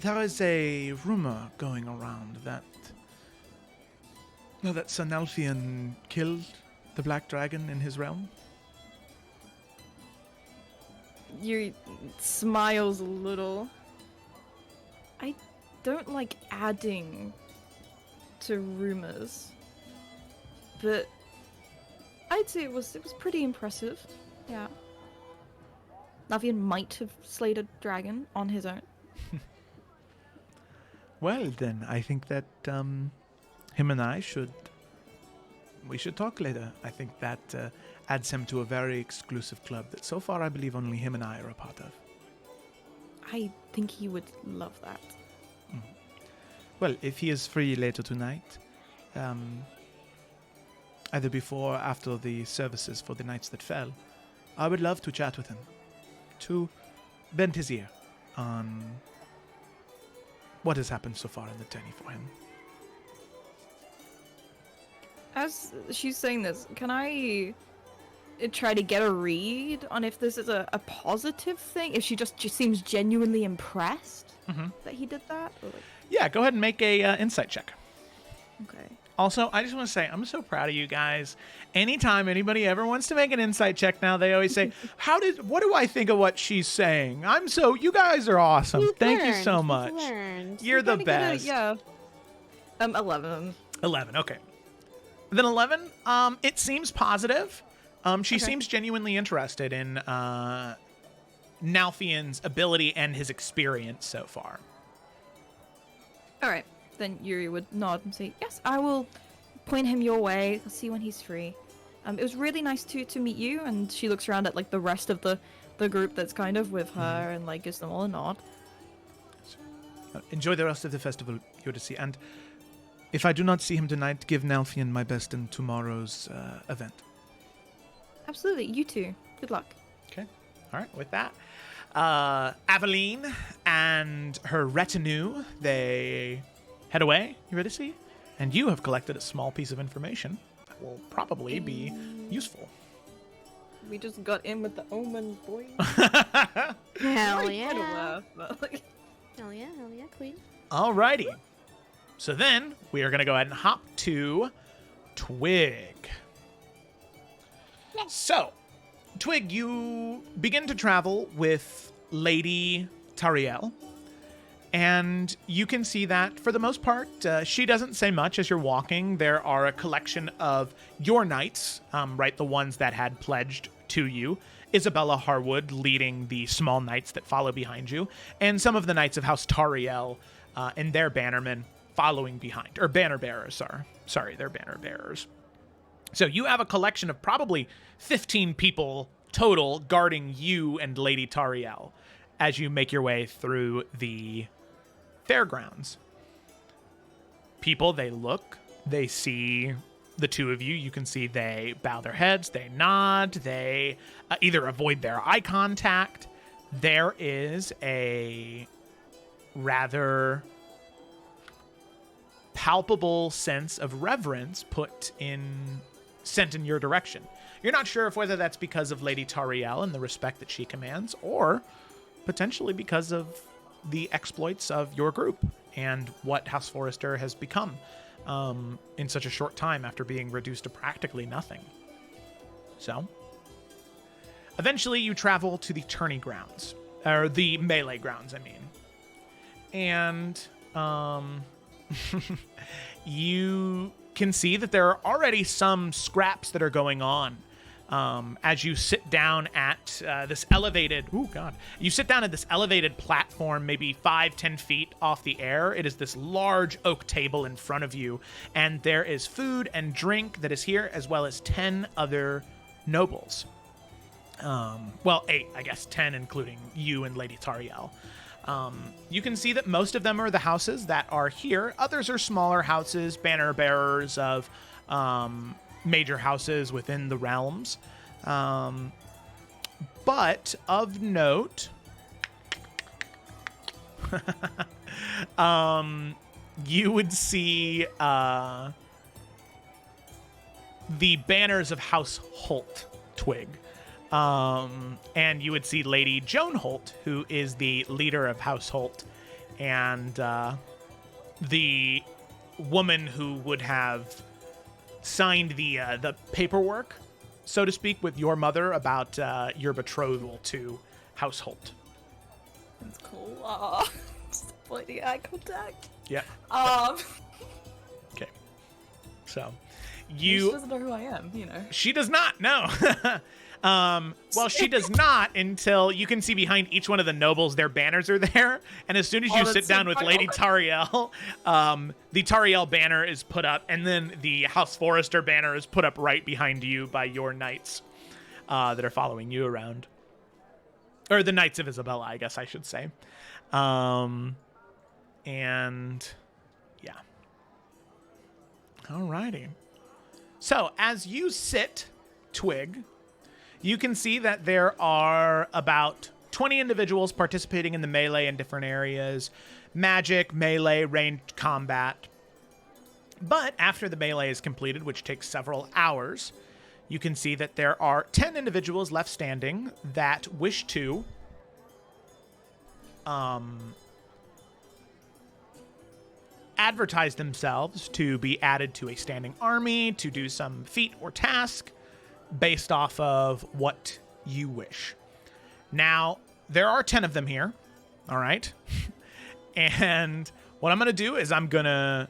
There is a rumor going around that Sir Nalfian killed the Black Dragon in his realm. Yuri smiles a little. I don't like adding to rumors, but I'd say it was pretty impressive. Yeah. Navian might have slayed a dragon on his own. Well, then, I think that him and I should talk later. I think that adds him to a very exclusive club that so far I believe only him and I are a part of. I think he would love that. Well, if he is free later tonight, either before or after the services for the Knights That Fell, I would love to chat with him, to bend his ear on what has happened so far in the journey for him. As she's saying this, can I try to get a read on if this is a positive thing, if she just seems genuinely impressed that he did that? Or like... Yeah, go ahead and make a insight check. Okay. Also, I just want to say, I'm so proud of you guys. Anytime anybody ever wants to make an insight check now, they always say, what do I think of what she's saying? You guys are awesome. Thank you so much. You're the best. Yeah. 11. 11, okay. Then 11, it seems positive. She seems genuinely interested in Nalfian's ability and his experience so far. All right. Then Yuri would nod and say, yes, I will point him your way. I'll see when he's free. It was really nice to meet you. And she looks around at like the rest of the group that's kind of with her and like gives them all a nod. Enjoy the rest of the festival, Eurydice. And if I do not see him tonight, give Nalfian my best in tomorrow's event. Absolutely. You too. Good luck. Okay. All right. With that, Aveline and her retinue, they head away, Eurydice, and you have collected a small piece of information that will probably be useful. We just got in with the omen, boy. Hell yeah. Hell yeah, queen. Alrighty. So then, we are going to go ahead and hop to Twig. So, Twig, you begin to travel with Lady Tariel. And you can see that, for the most part, she doesn't say much as you're walking. There are a collection of your knights, right, the ones that had pledged to you. Isabella Harwood leading the small knights that follow behind you, and some of the knights of House Tariel and their bannermen following behind. Or banner bearers, sorry, they're banner bearers. So you have a collection of probably 15 people total guarding you and Lady Tariel as you make your way through the fairgrounds. People, they look, they see the two of you. You can see they bow their heads, they nod, they either avoid their eye contact. There is a rather palpable sense of reverence sent in your direction. You're not sure if whether that's because of Lady Tariel and the respect that she commands, or potentially because of the exploits of your group and what House Forrester has become in such a short time after being reduced to practically nothing. So, eventually you travel to the tourney grounds, or the melee grounds, I mean. And you can see that there are already some scraps that are going on. As you sit down at this elevated, you sit down at this elevated platform, maybe 5-10 feet off the air. It is this large oak table in front of you, and there is food and drink that is here, as well as 10 other nobles. 8, I guess 10, including you and Lady Tariel. You can see that most of them are the houses that are here. Others are smaller houses, banner bearers of major houses within the realms. But of note, you would see the banners of House Holt, Twig. And you would see Lady Joan Holt, who is the leader of House Holt, and the woman who would have signed the paperwork, so to speak, with your mother about your betrothal to House Holt. That's cool. Just avoiding eye contact. Yeah. Okay. So, She doesn't know who I am, you know. She does not, no. Well, she does not until you can see behind each one of the nobles, their banners are there. And as soon as you sit down with Lady Tariel, the Tariel banner is put up, and then the House Forrester banner is put up right behind you by your knights that are following you around. Or the Knights of Isabella, I guess I should say. And yeah. Alrighty. So, as you sit, Twig, you can see that there are about 20 individuals participating in the melee in different areas. Magic, melee, ranged combat. But after the melee is completed, which takes several hours, you can see that there are 10 individuals left standing that wish to advertise themselves to be added to a standing army, to do some feat or task based off of what you wish. Now, there are 10 of them here, all right? And what I'm going to do is I'm going to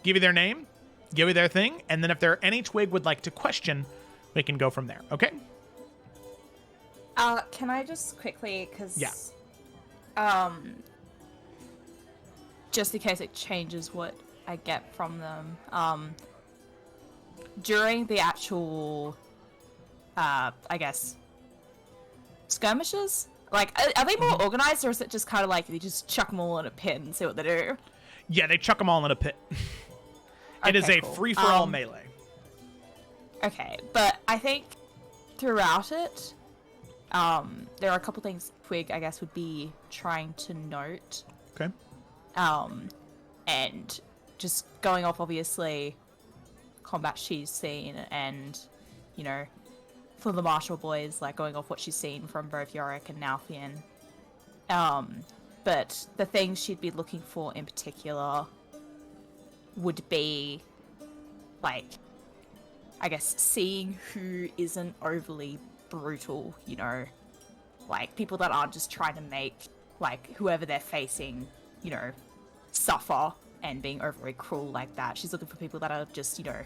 give you their name, give you their thing, and then if there are any Twig would like to question, we can go from there, okay? Can I just quickly, because Yeah. just in case it changes what I get from them, during the actual, I guess, skirmishes, like, are they more organized, or is it just kind of like they just chuck them all in a pit and see what they do? Yeah, they chuck them all in a pit. It is a cool. free-for-all melee. Okay, but I think throughout it, there are a couple things Twig, I guess, would be trying to note. Okay. And just going off, obviously, combat she's seen, and, you know, for the Marshall boys, like, going off what she's seen from both Yorick and Nalfian. But the things she'd be looking for in particular would be, like, I guess, seeing who isn't overly brutal, you know, like, people that aren't just trying to make, like, whoever they're facing, you know, suffer and being overly cruel like that. She's looking for people that are just, you know,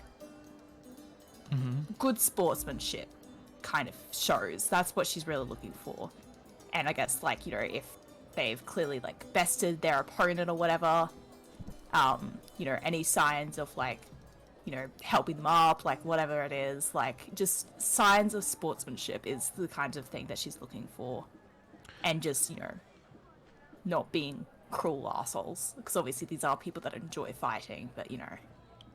good sportsmanship kind of shows. That's what she's really looking for. And I guess, like, you know, if they've clearly, like, bested their opponent or whatever, you know, any signs of, like, you know, helping them up, like, whatever it is, like, just signs of sportsmanship is the kind of thing that she's looking for. And just, you know, not being cruel assholes. Because obviously these are people that enjoy fighting, but, you know,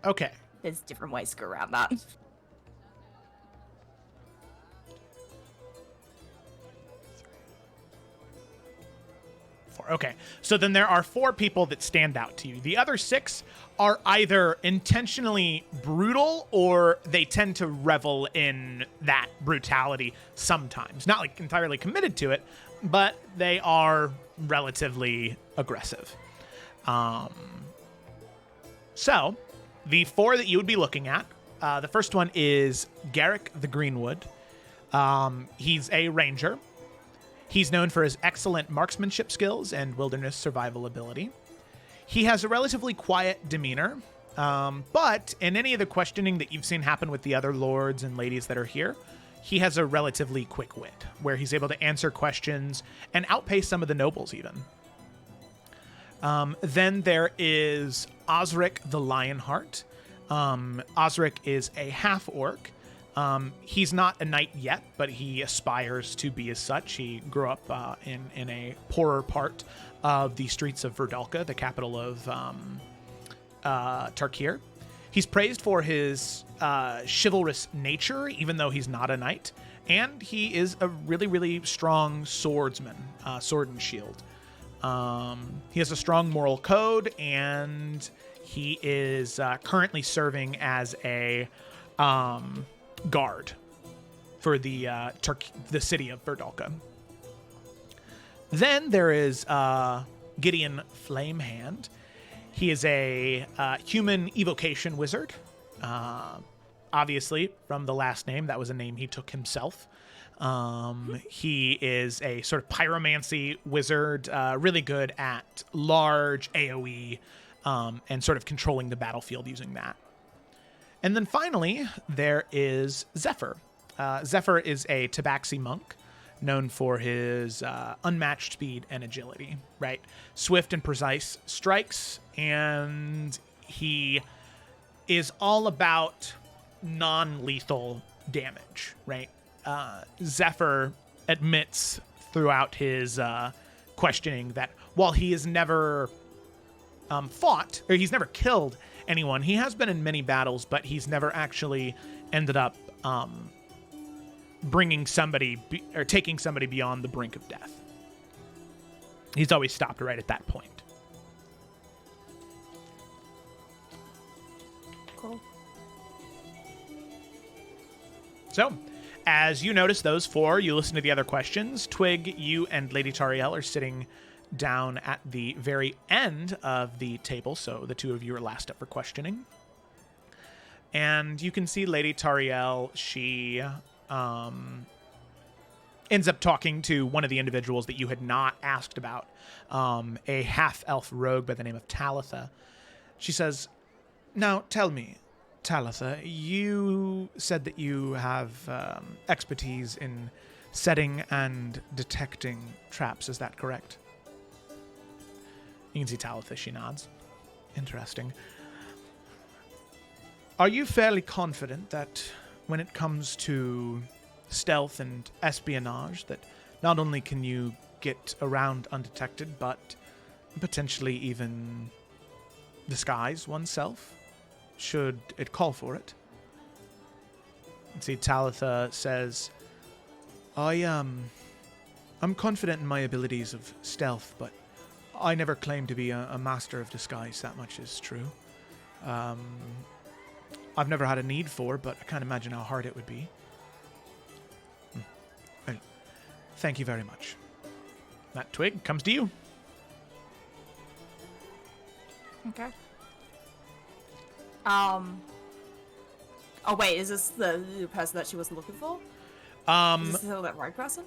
Okay. there's different ways to go around that. Okay, so then there are 4 people that stand out to you. The other 6 are either intentionally brutal or they tend to revel in that brutality sometimes. Not like entirely committed to it, but they are relatively aggressive. So, the 4 that you would be looking at, the first one is Garrick the Greenwood. He's a ranger. He's known for his excellent marksmanship skills and wilderness survival ability. He has a relatively quiet demeanor, but in any of the questioning that you've seen happen with the other lords and ladies that are here, he has a relatively quick wit, where he's able to answer questions and outpace some of the nobles even. Then there is Osric the Lionheart. Osric is a half-orc. He's not a knight yet, but he aspires to be as such. He grew up in a poorer part of the streets of Verdalka, the capital of Tarkir. He's praised for his chivalrous nature, even though he's not a knight. And he is a really, really strong swordsman, sword and shield. He has a strong moral code, and he is currently serving as a guard for the city of Verdalka. Then there is Gideon Flamehand. He is a human evocation wizard. Obviously, from the last name, that was a name he took himself. He is a sort of pyromancy wizard, really good at large AoE and sort of controlling the battlefield using that. And then finally, there is Zephyr. Zephyr is a Tabaxi monk known for his unmatched speed and agility, right? Swift and precise strikes, and he is all about non-lethal damage, right? Zephyr admits throughout his questioning that while he has never fought, or he's never killed anyone, he has been in many battles, but he's never actually ended up bringing somebody or taking somebody beyond the brink of death. He's always stopped right at that point. Cool. So, as you notice those four, you listen to the other questions. Twig, you and Lady Tariel are sitting down at the very end of the table, so the two of you are last up for questioning. And you can see Lady Tariel, she ends up talking to one of the individuals that you had not asked about, a half-elf rogue by the name of Talitha. She says, "Now, tell me, Talitha, you said that you have expertise in setting and detecting traps. Is that correct?" You can see Talitha, she nods. Interesting. Are you fairly confident that when it comes to stealth and espionage, that not only can you get around undetected, but potentially even disguise oneself, should it call for it? And see, Talitha says, I'm confident in my abilities of stealth, but I never claimed to be a master of disguise. That much is true. I've never had a need for, but I can't imagine how hard it would be. Well, thank you very much. That Twig comes to you. Okay. Oh wait, is this the person that she wasn't looking for? Is this still that right person?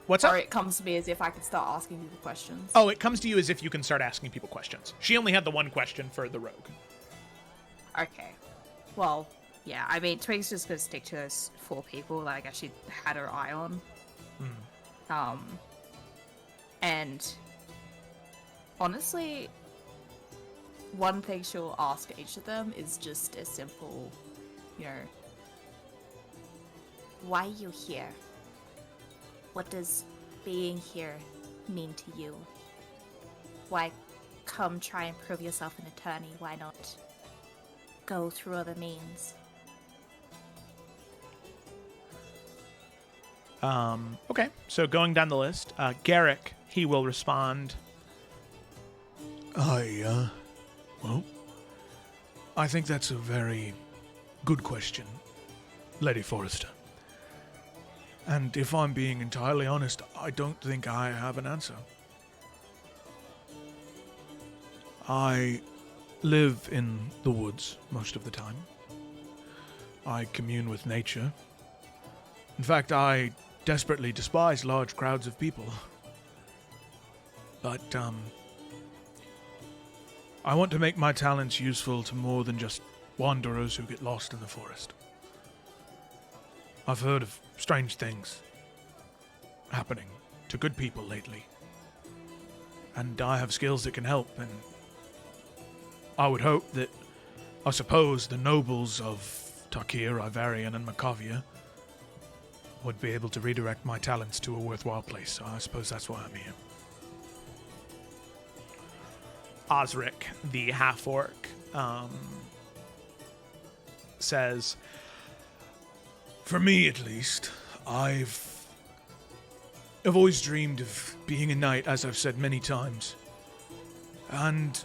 What's up? Or it comes to me as if I could start asking people questions. Oh, it comes to you as if you can start asking people questions. She only had the one question for the rogue. Okay. Well, yeah, I mean, Twig's just gonna stick to those 4 people that I guess she had her eye on. And honestly, one thing she'll ask each of them is just a simple, why are you here? What does being here mean to you? Why come try and prove yourself an attorney? Why not go through other means? Okay, so going down the list, Garrick, he will respond. Well, I think that's a very good question, Lady Forrester. And if I'm being entirely honest, I don't think I have an answer. I live in the woods most of the time. I commune with nature. In fact, I desperately despise large crowds of people. But, I want to make my talents useful to more than just wanderers who get lost in the forest. I've heard of strange things happening to good people lately, and I have skills that can help, and I would hope that, I suppose, the nobles of Tarkir, Iverion, and Macavia would be able to redirect my talents to a worthwhile place, so I suppose that's why I'm here. Osric, the half-orc, says, For me, at least, I've always dreamed of being a knight, as I've said many times. And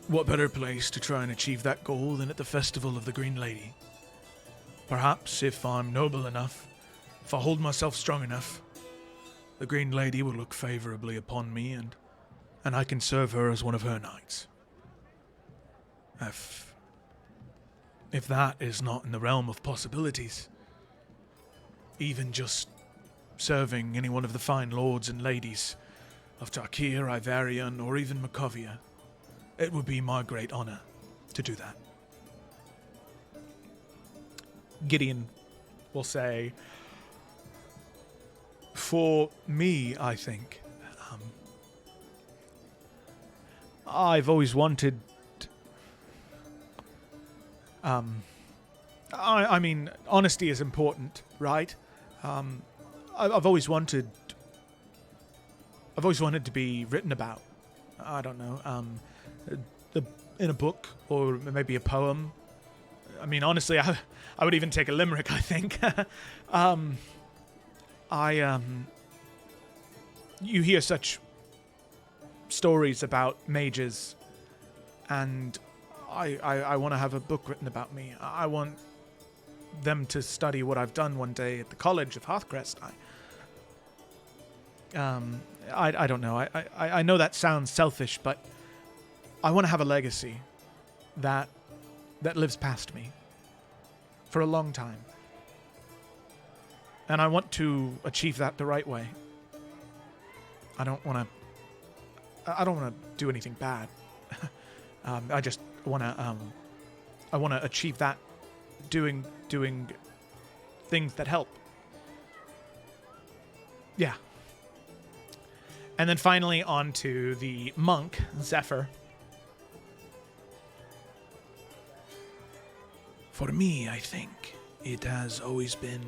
what better place to try and achieve that goal than at the Festival of the Green Lady? Perhaps, if I'm noble enough, if I hold myself strong enough, the Green Lady will look favorably upon me, and I can serve her as one of her knights. If that is not in the realm of possibilities, even just serving any one of the fine lords and ladies of Tarkir, Iverion, or even Macavia, it would be my great honor to do that. Gideon will say, For me, I think, I've always wanted... I mean, honesty is important, right? I've always wanted to be written about. I don't know, in a book or maybe a poem. I mean, honestly, I would even take a limerick, I think. You hear such stories about mages, and I want to have a book written about me. I want them to study what I've done one day at the College of Hearthcrest. I don't know. I know that sounds selfish, but I want to have a legacy that lives past me for a long time. And I want to achieve that the right way. I don't want to do anything bad. I just want to achieve that doing things that help. Yeah. And then finally on to the monk, Zephyr. For me, I think it has always been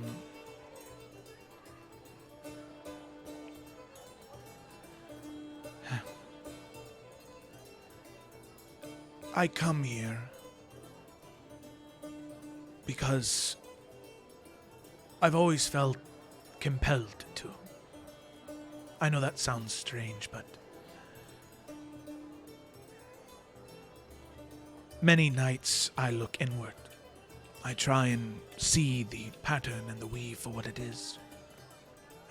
I come here because I've always felt compelled to. I know that sounds strange, but many nights I look inward. I try and see the pattern and the weave for what it is,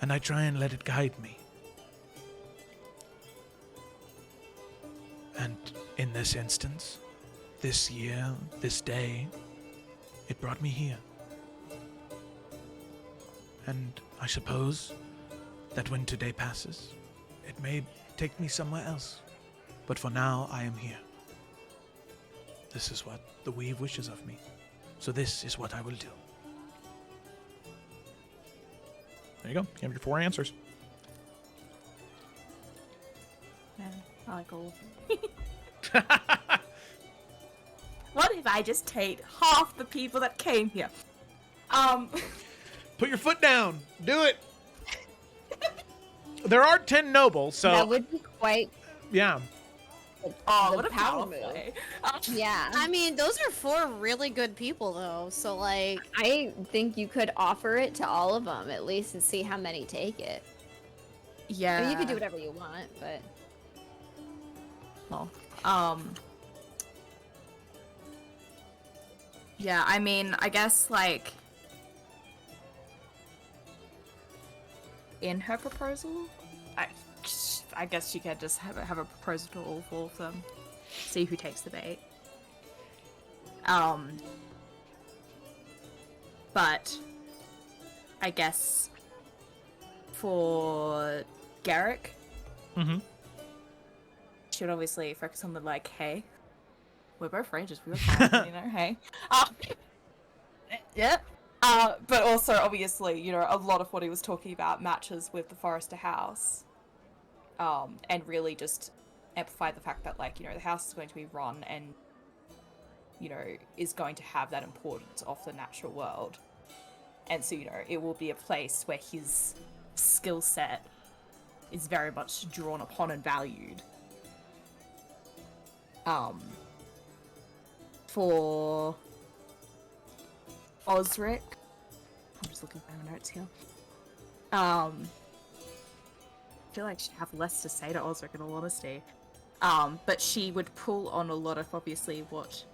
and I try and let it guide me. And in this instance, this year, this day, it brought me here. And I suppose that when today passes, it may take me somewhere else. But for now, I am here. This is what the weave wishes of me. So this is what I will do. There you go. You have your 4 answers. Man, I like all. What if I just take half the people that came here? Put your foot down. Do it. There are 10 nobles, so That would be quite yeah. Oh, the what a power power move. play. Yeah. I mean, those are 4 really good people, though. So, like, I think you could offer it to all of them at least and see how many take it. Yeah. I mean, you could do whatever you want, but Well, yeah, I mean, I guess, like, in her proposal, I guess she could just have a proposal to all 4 of them, see who takes the bait. But I guess for Garrick, she would obviously focus on the, like, hey, we're both rangers, we were fine, you know, hey. Yep. But also, obviously, you know, a lot of what he was talking about matches with the Forrester house. And really just amplify the fact that, like, you know, the house is going to be run and, you know, is going to have that importance of the natural world. And so, you know, it will be a place where his skill set is very much drawn upon and valued. For Osric, I'm just looking at my notes here. I feel like she'd have less to say to Osric, in all honesty. But she would pull on a lot of, obviously, what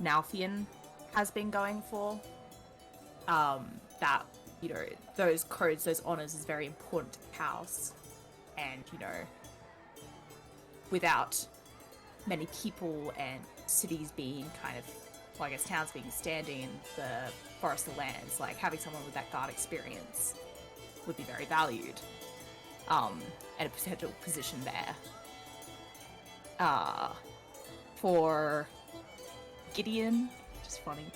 Nalfian has been going for. That, you know, those codes, those honors is very important to the house. And, you know, without many people and cities being kind of, well, I guess towns being standing in the Forester lands, like, having someone with that guard experience would be very valued. And a potential position there. For Gideon, which is funny.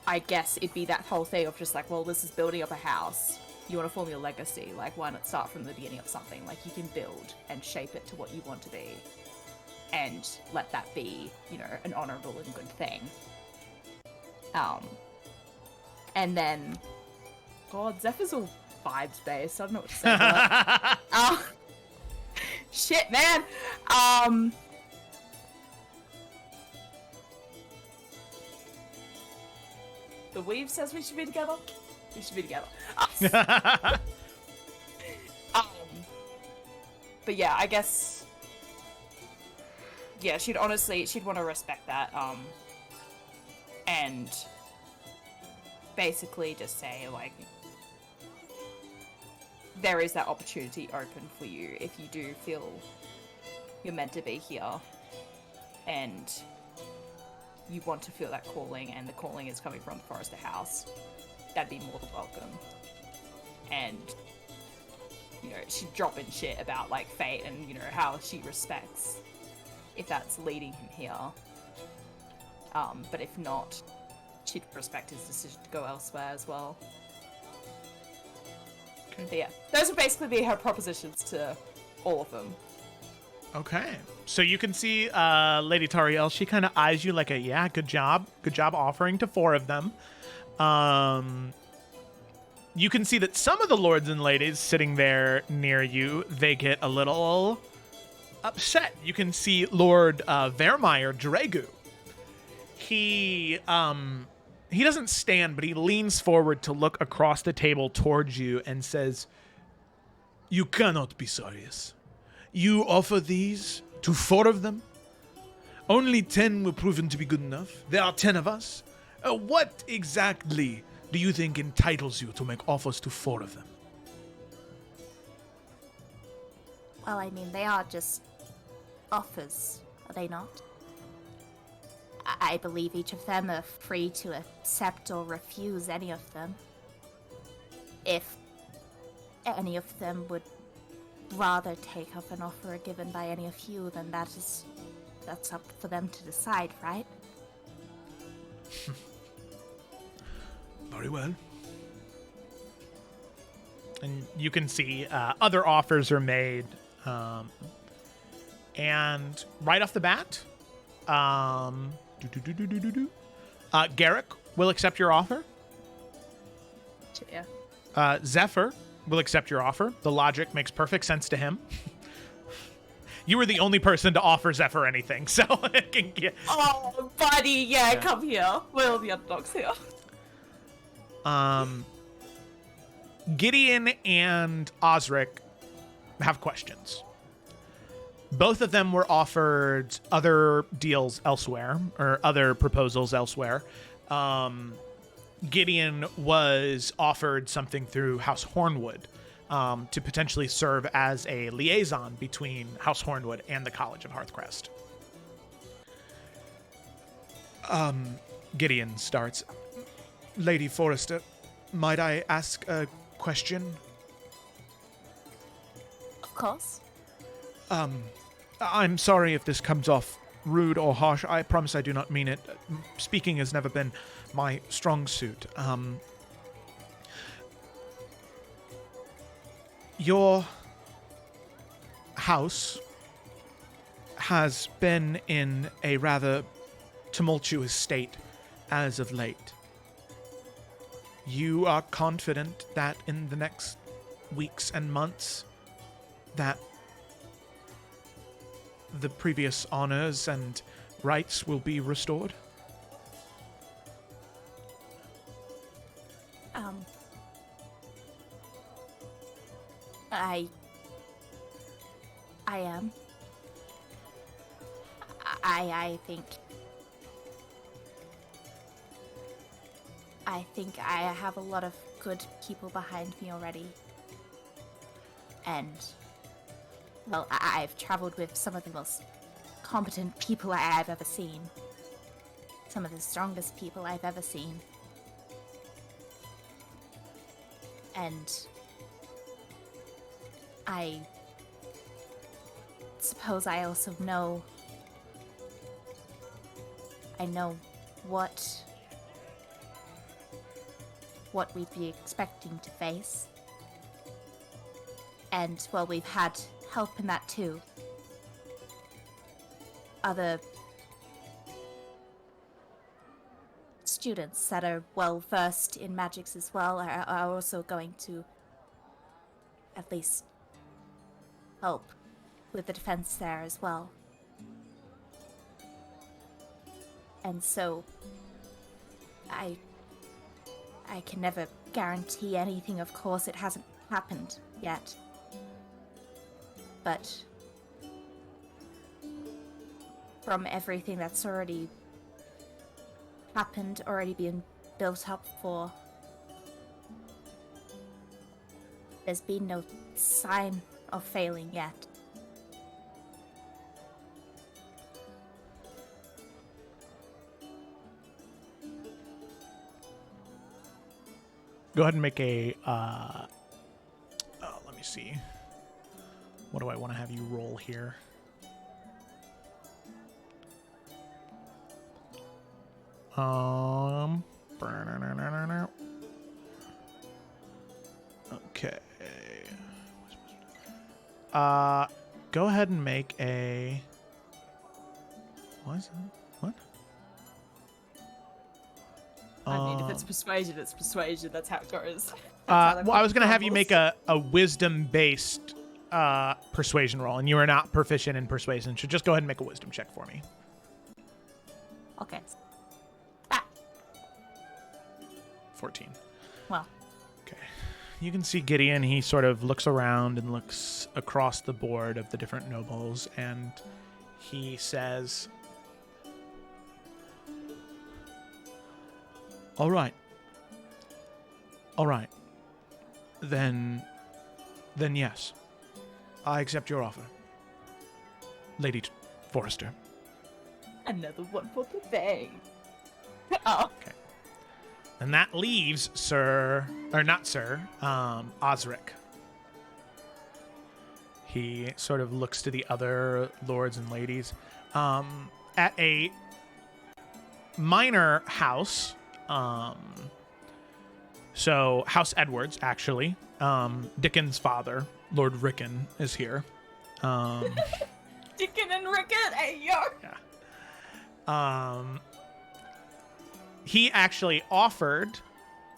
I guess it'd be that whole thing of just like, well, this is building up a house. You want to form your legacy, like, why not start from the beginning of something? Like, you can build and shape it to what you want to be. And let that be, you know, an honorable and good thing. And then, God, Zephyr's all vibes based. I don't know what to say. But, shit, man. The weave says we should be together. We should be together. But yeah, I guess yeah, she'd want to respect that, and basically just say, like, there is that opportunity open for you if you do feel you're meant to be here, and you want to feel that calling, and the calling is coming from the Forrester House. That'd be more than welcome. And, you know, she'd drop in shit about, like, fate and, you know, how she respects if that's leading him here. But if not, she'd respect his decision to go elsewhere as well. Okay. But yeah, those would basically be her propositions to all of them. Okay. So you can see Lady Tariel, she kind of eyes you like a, yeah, good job. Good job offering to 4 of them. You can see that some of the lords and ladies sitting there near you, they get a little upset. You can see Lord Vermeyer Dregu. He doesn't stand, but he leans forward to look across the table towards you and says, "You cannot be serious. You offer these to 4 of them? Only 10 were proven to be good enough. There are 10 of us. What exactly do you think entitles you to make offers to 4 of them?" Well, I mean, they are just offers, are they not? I believe each of them are free to accept or refuse any of them. If any of them would rather take up an offer given by any of you, then that's up for them to decide, right? Very well. And you can see other offers are made. And right off the bat, Garrick will accept your offer. Yeah. Zephyr will accept your offer. The logic makes perfect sense to him. You were the only person to offer Zephyr anything, so it can get... Oh, buddy, yeah, come here. We're all the underdogs here. Gideon and Osric have questions. Both of them were offered other deals elsewhere, or other proposals elsewhere. Gideon was offered something through House Hornwood to potentially serve as a liaison between House Hornwood and the College of Hearthcrest. Gideon starts. Lady Forrester, might I ask a question? Of course. I'm sorry if this comes off rude or harsh. I promise I do not mean it. Speaking has never been my strong suit. Your house has been in a rather tumultuous state as of late. You are confident that in the next weeks and months that the previous honors and rights will be restored? I am. I think I have a lot of good people behind me already. And, well, I've traveled with some of the most competent people I've ever seen. Some of the strongest people I've ever seen. And I suppose I also know... I know what we'd be expecting to face. And, well, we've had help in that too. Other students that are well versed in magics as well are also going to at least help with the defense there as well. And so I can never guarantee anything, of course. It hasn't happened yet. But from everything that's already happened, already been built up for. There's been no sign of failing yet. Go ahead and make a, let me see. What do I want to have you roll here? Okay. Go ahead and make a. What is that? What? I mean, if it's persuasion, it's persuasion. That's how it goes. Well, I was going to have you make a wisdom-based persuasion roll, and you are not proficient in persuasion, so just go ahead and make a wisdom check for me. Okay. 14. Well. Okay. You can see Gideon. He sort of looks around and looks across the board of the different nobles, and he says, All right. Then yes. I accept your offer. Lady Forrester. Another one for the bang. Oh. Okay. And that leaves Osric. He sort of looks to the other lords and ladies. At a minor house, so House Edwards, actually, Dickon's father, Lord Rickon, is here. Dickon and Rickon, hey yo! Yeah. He actually offered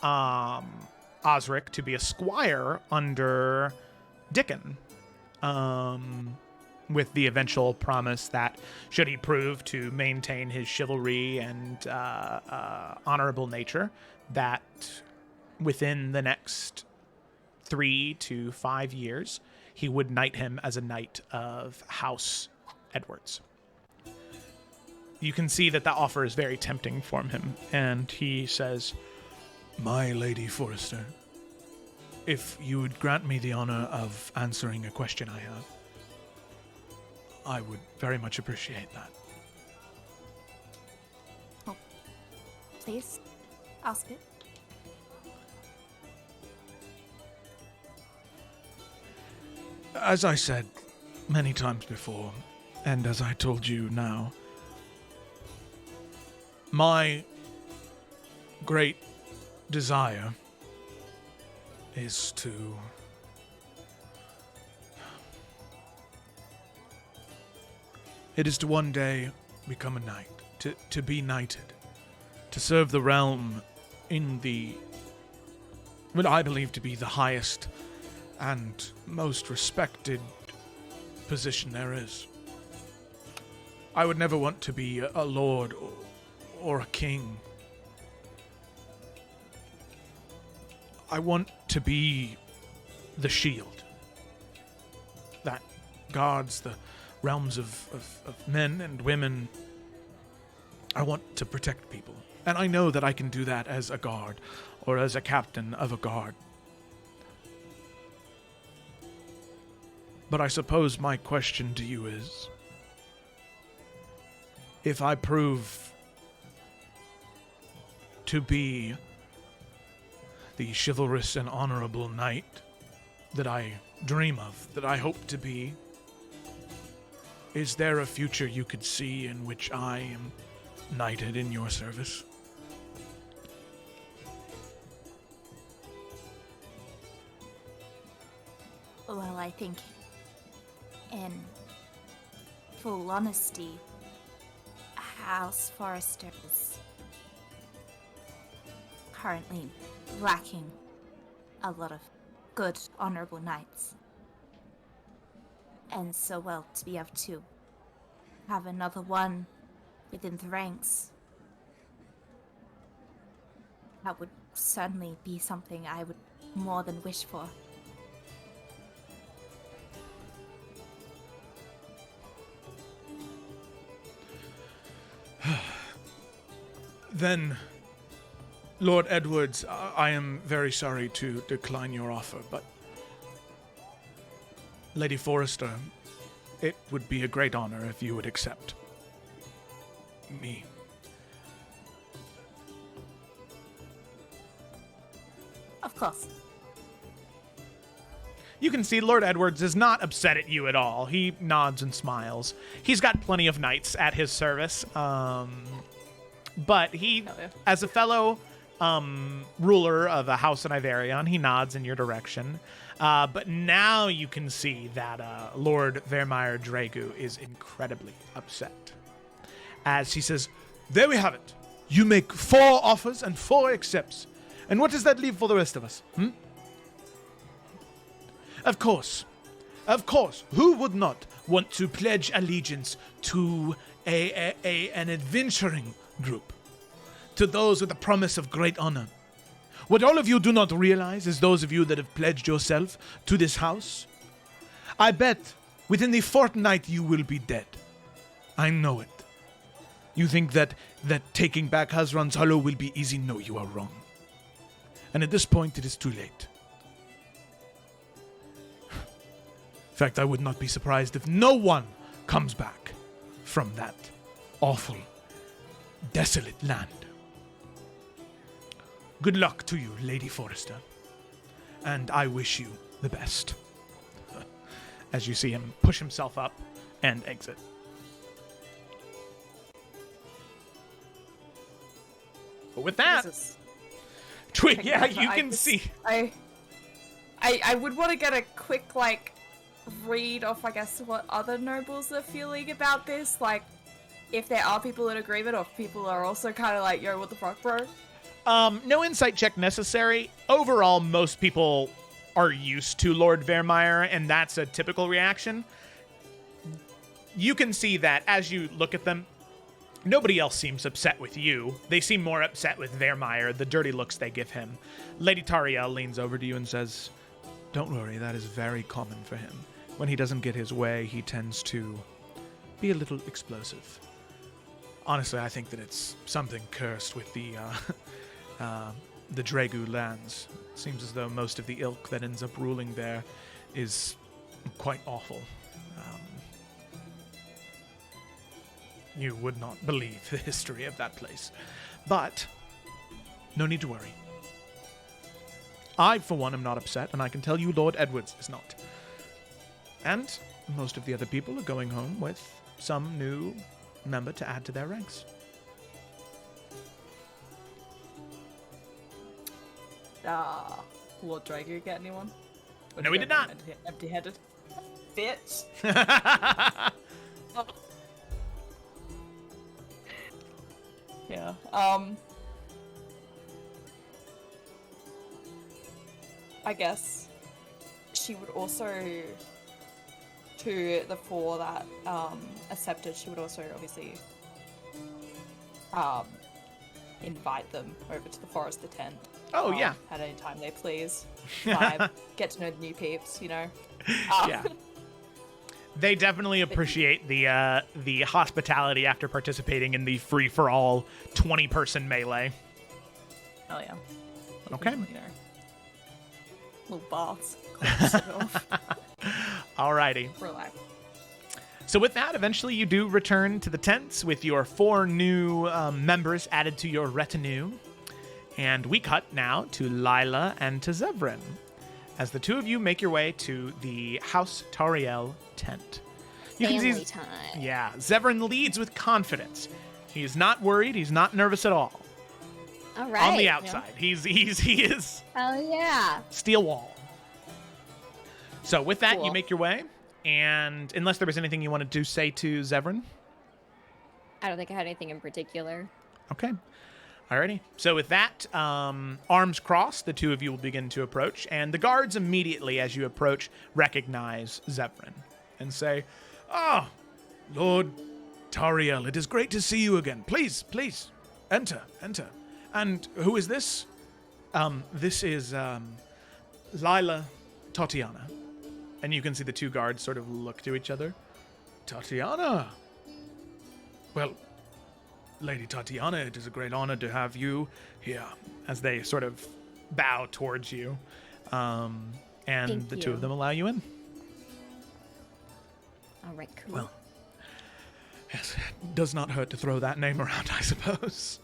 Osric to be a squire under Dickon, with the eventual promise that should he prove to maintain his chivalry and honorable nature, that within the next 3 to 5 years, he would knight him as a knight of House Edwards. You can see that offer is very tempting for him, and he says, My Lady Forrester, if you would grant me the honor of answering a question I have, I would very much appreciate that. Oh, please, ask it. As I said many times before, and as I told you now, my great desire is to one day become a knight, to be knighted, to serve the realm in what I believe to be the highest and most respected position there is. I would never want to be a lord or a king. I want to be the shield that guards the realms of men and women. I want to protect people. And I know that I can do that as a guard or as a captain of a guard. But I suppose my question to you is, if I prove to be the chivalrous and honorable knight that I dream of, that I hope to be, is there a future you could see in which I am knighted in your service? Well, I think, in full honesty, House Forrester is currently lacking a lot of good, honorable knights. And so, well, to be able to have another one within the ranks, that would certainly be something I would more than wish for. Then, Lord Edwards, I am very sorry to decline your offer, but Lady Forrester, it would be a great honor if you would accept me. Of course. You can see Lord Edwards is not upset at you at all. He nods and smiles. He's got plenty of knights at his service. But he, as a fellow ruler of a house in Iverion, he nods in your direction. But now you can see that Lord Vermeer Dragu is incredibly upset. As he says, "There we have it. You make 4 offers and 4 accepts. And what does that leave for the rest of us? Of course, who would not want to pledge allegiance to an adventuring group, to those with the promise of great honor? What all of you do not realize is those of you that have pledged yourself to this house, I bet within the fortnight you will be dead. I know it. You think that taking back Hazran's Hollow will be easy? No, you are wrong. And at this point, it is too late. In fact, I would not be surprised if no one comes back from that awful, desolate land. Good luck to you, Lady Forrester, and I wish you the best." As you see him push himself up and exit. But with that, Twig, yeah, you can see. I would want to get a quick, read off, I guess, what other nobles are feeling about this. Like, if there are people in agreement, or if people are also kind of like, yo, what the fuck, bro? No insight check necessary. Overall, most people are used to Lord Vermeer, and that's a typical reaction. You can see that as you look at them, nobody else seems upset with you. They seem more upset with Vermeer, the dirty looks they give him. Lady Tariel leans over to you and says, "Don't worry, that is very common for him. When he doesn't get his way, he tends to be a little explosive. Honestly, I think that it's something cursed with the Dragu lands. It seems as though most of the ilk that ends up ruling there is quite awful. You would not believe the history of that place. But no need to worry. I, for one, am not upset, and I can tell you Lord Edwards is not. And most of the other people are going home with some new member to add to their ranks." Lord Dragu get anyone? Or No, he did not. Empty-headed. Bitch. Yeah. I guess she would also, to the 4 that accepted, she would also obviously invite them over to the Forester tent. Oh, yeah. At any time they please. Vibe, get to know the new peeps, you know. Yeah. They definitely appreciate the hospitality after participating in the free-for-all 20-person melee. Oh yeah. Okay. You know, little baths. Alrighty. Relax. So with that, eventually you do return to the tents with your 4 new members added to your retinue. And we cut now to Lila and to Zevran, as the 2 of you make your way to the House Tariel tent. You Family time. Yeah, Zevran leads with confidence. He's not worried. He's not nervous at all. All right. On the outside, he is Hell yeah. steel wall. So with that, you Cool. make your way, and unless there was anything you wanted to say to Zevran. I don't think I had anything in particular. Okay. Alrighty. So with that, arms crossed, the 2 of you will begin to approach, and the guards immediately, as you approach, recognize Zevran and say, "Ah, Lord Tariel, it is great to see you again. Please, enter. And who is this? This is Lila Tatiana." And you can see the 2 guards sort of look to each other. "Tatiana! Well, Lady Tatiana, it is a great honor to have you here. As they sort of bow towards you. And Thank the you. two of them allow you in. All right, cool. Well, yes, it does not hurt to throw that name around, I suppose.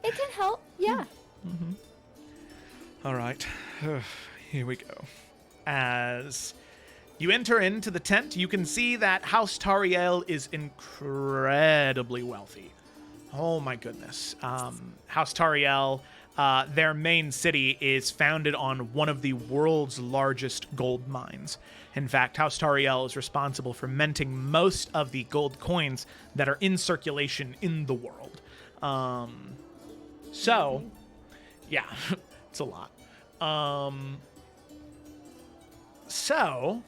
it can help. Yeah. All right, here we go. As you enter into the tent, you can see that House Tariel is incredibly wealthy. Oh my goodness. House Tariel, their main city is founded on one of the world's largest gold mines. In fact, House Tariel is responsible for minting most of the gold coins that are in circulation in the world. So, yeah, it's a lot. So,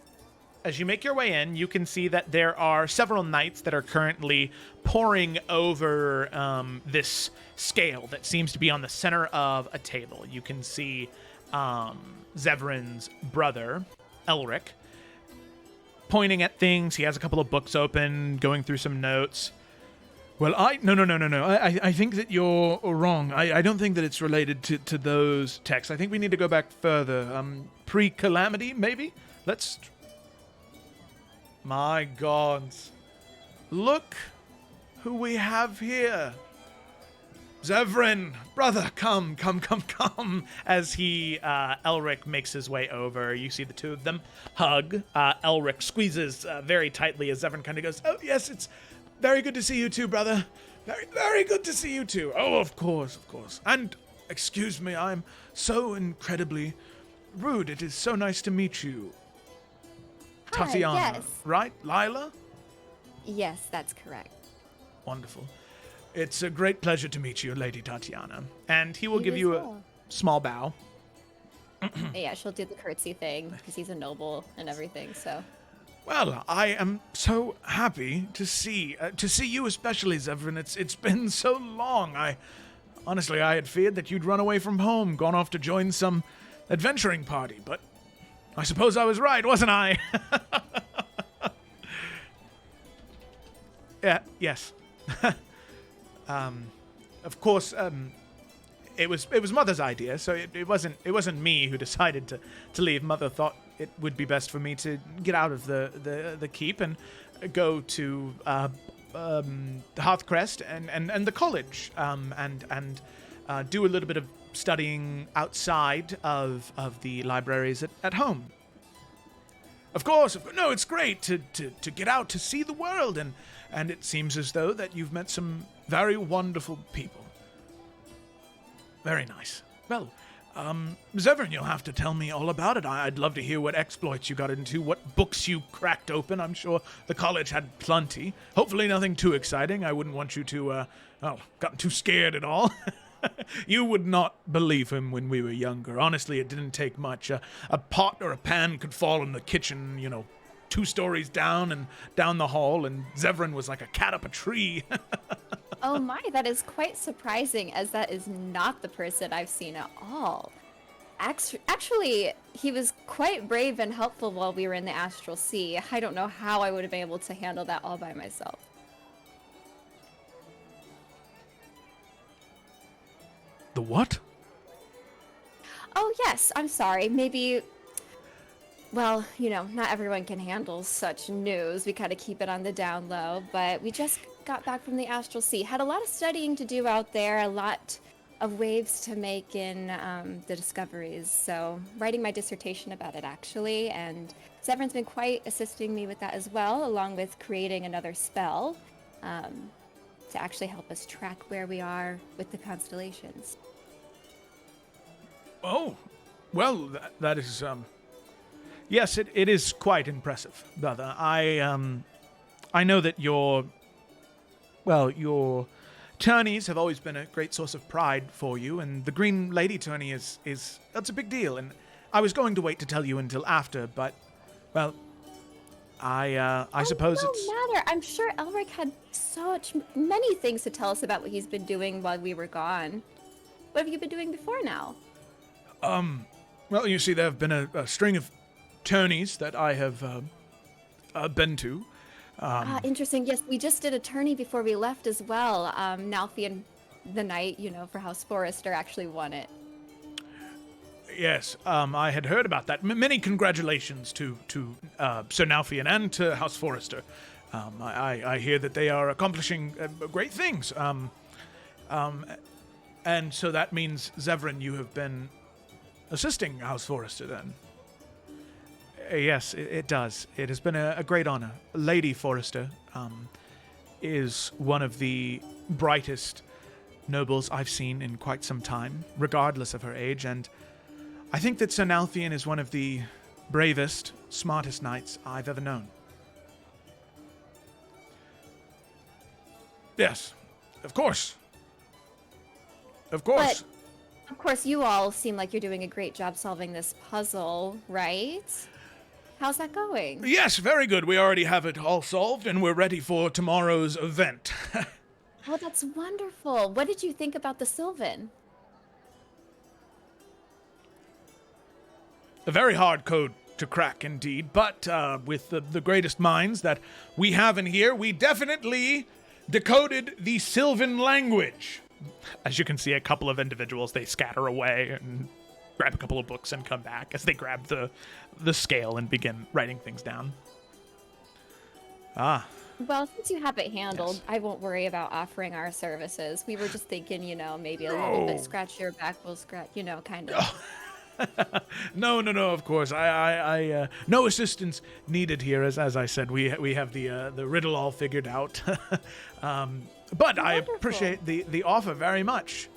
as you make your way in, you can see that there are several knights that are currently poring over this scale that seems to be on the center of a table. You can see Zevran's brother, Elric, pointing at things. He has a couple of books open, going through some notes. Well, No. I think that you're wrong. I don't think that it's related to those texts. I think we need to go back further. Pre-calamity, maybe? Let's... My gods. Look who we have here. Zevran, brother, come. As Elric makes his way over, you see the two of them hug. Elric squeezes very tightly as Zevran kind of goes, oh, yes, it's very good to see you too, brother. Very, very good to see you too. Oh, of course. And, excuse me, I'm so incredibly rude. It is so nice to meet you. Hi, Tatiana, yes. right? Lila? Yes, that's correct. Wonderful. It's a great pleasure to meet you, Lady Tatiana. And he will give as you a well. small bow. Yeah, she'll do the curtsy thing because he's a noble and everything. So. Well, I am so happy to see you, especially, Zevran. It's been so long. I had feared that you'd run away from home, gone off to join some adventuring party, but I suppose I was right, wasn't I? Yeah. Yes. Of course. It was Mother's idea, so it wasn't me who decided to leave. Mother thought it would be best for me to get out of the keep and go to Hearthcrest and the college and do a little bit of studying outside of the libraries at home. Of course, no, it's great to get out to see the world, and it seems as though that you've met some very wonderful people. Very nice. Well, Zevran, you'll have to tell me all about it. I'd love to hear what exploits you got into, what books you cracked open. I'm sure the college had plenty. Hopefully nothing too exciting. I wouldn't want you to, gotten too scared at all. You would not believe him when we were younger. Honestly, it didn't take much. A pot or a pan could fall in the kitchen, 2 stories down and down the hall, and Zevran was like a cat up a tree. Oh my, that is quite surprising, as that is not the person I've seen at all. Actually, he was quite brave and helpful while we were in the Astral Sea. I don't know how I would have been able to handle that all by myself. The what? Oh yes, I'm sorry. Maybe, well, not everyone can handle such news. We kind of keep it on the down low, but we just got back from the Astral Sea. Had a lot of studying to do out there, a lot of waves to make in the discoveries. So writing my dissertation about it, actually, and Zevran's been quite assisting me with that as well, along with creating another spell to actually help us track where we are with the constellations. Oh, well, that is, yes, it is quite impressive, brother. I know that your tourneys have always been a great source of pride for you, and the Green Lady tourney that's a big deal, and I was going to wait to tell you until after, but, well, I suppose it's... No matter. I'm sure Elric had many things to tell us about what he's been doing while we were gone. What have you been doing before now? Well, you see, there have been a string of tourneys that I have been to. Interesting. Yes, we just did a tourney before we left as well. Nalfian, the knight, for House Forrester, actually won it. Yes, I had heard about that. Many congratulations to Sir Nalfian and to House Forrester. I hear that they are accomplishing great things. And so that means, Zevran, you have been assisting House Forrester then? Yes, it does. It has been a great honor. Lady Forrester is one of the brightest nobles I've seen in quite some time, regardless of her age, and I think that Sir Nalfian is one of the bravest, smartest knights I've ever known. Yes, of course. Of course. But, of course, you all seem like you're doing a great job solving this puzzle, right? How's that going? Yes, very good. We already have it all solved, and we're ready for tomorrow's event. Oh, that's wonderful. What did you think about the Sylvan? A very hard code to crack indeed, but with the greatest minds that we have in here, we definitely decoded the Sylvan language. As you can see, a couple of individuals, they scatter away and grab a couple of books and come back as they grab the scale and begin writing things down. Well, since you have it handled, Yes. I won't worry about offering our services. We were just thinking, maybe a little bit scratch your back, we'll scratch, kind of. No, of course. I no assistance needed here. As I said, we have the riddle all figured out. But I Wonderful. appreciate the offer very much.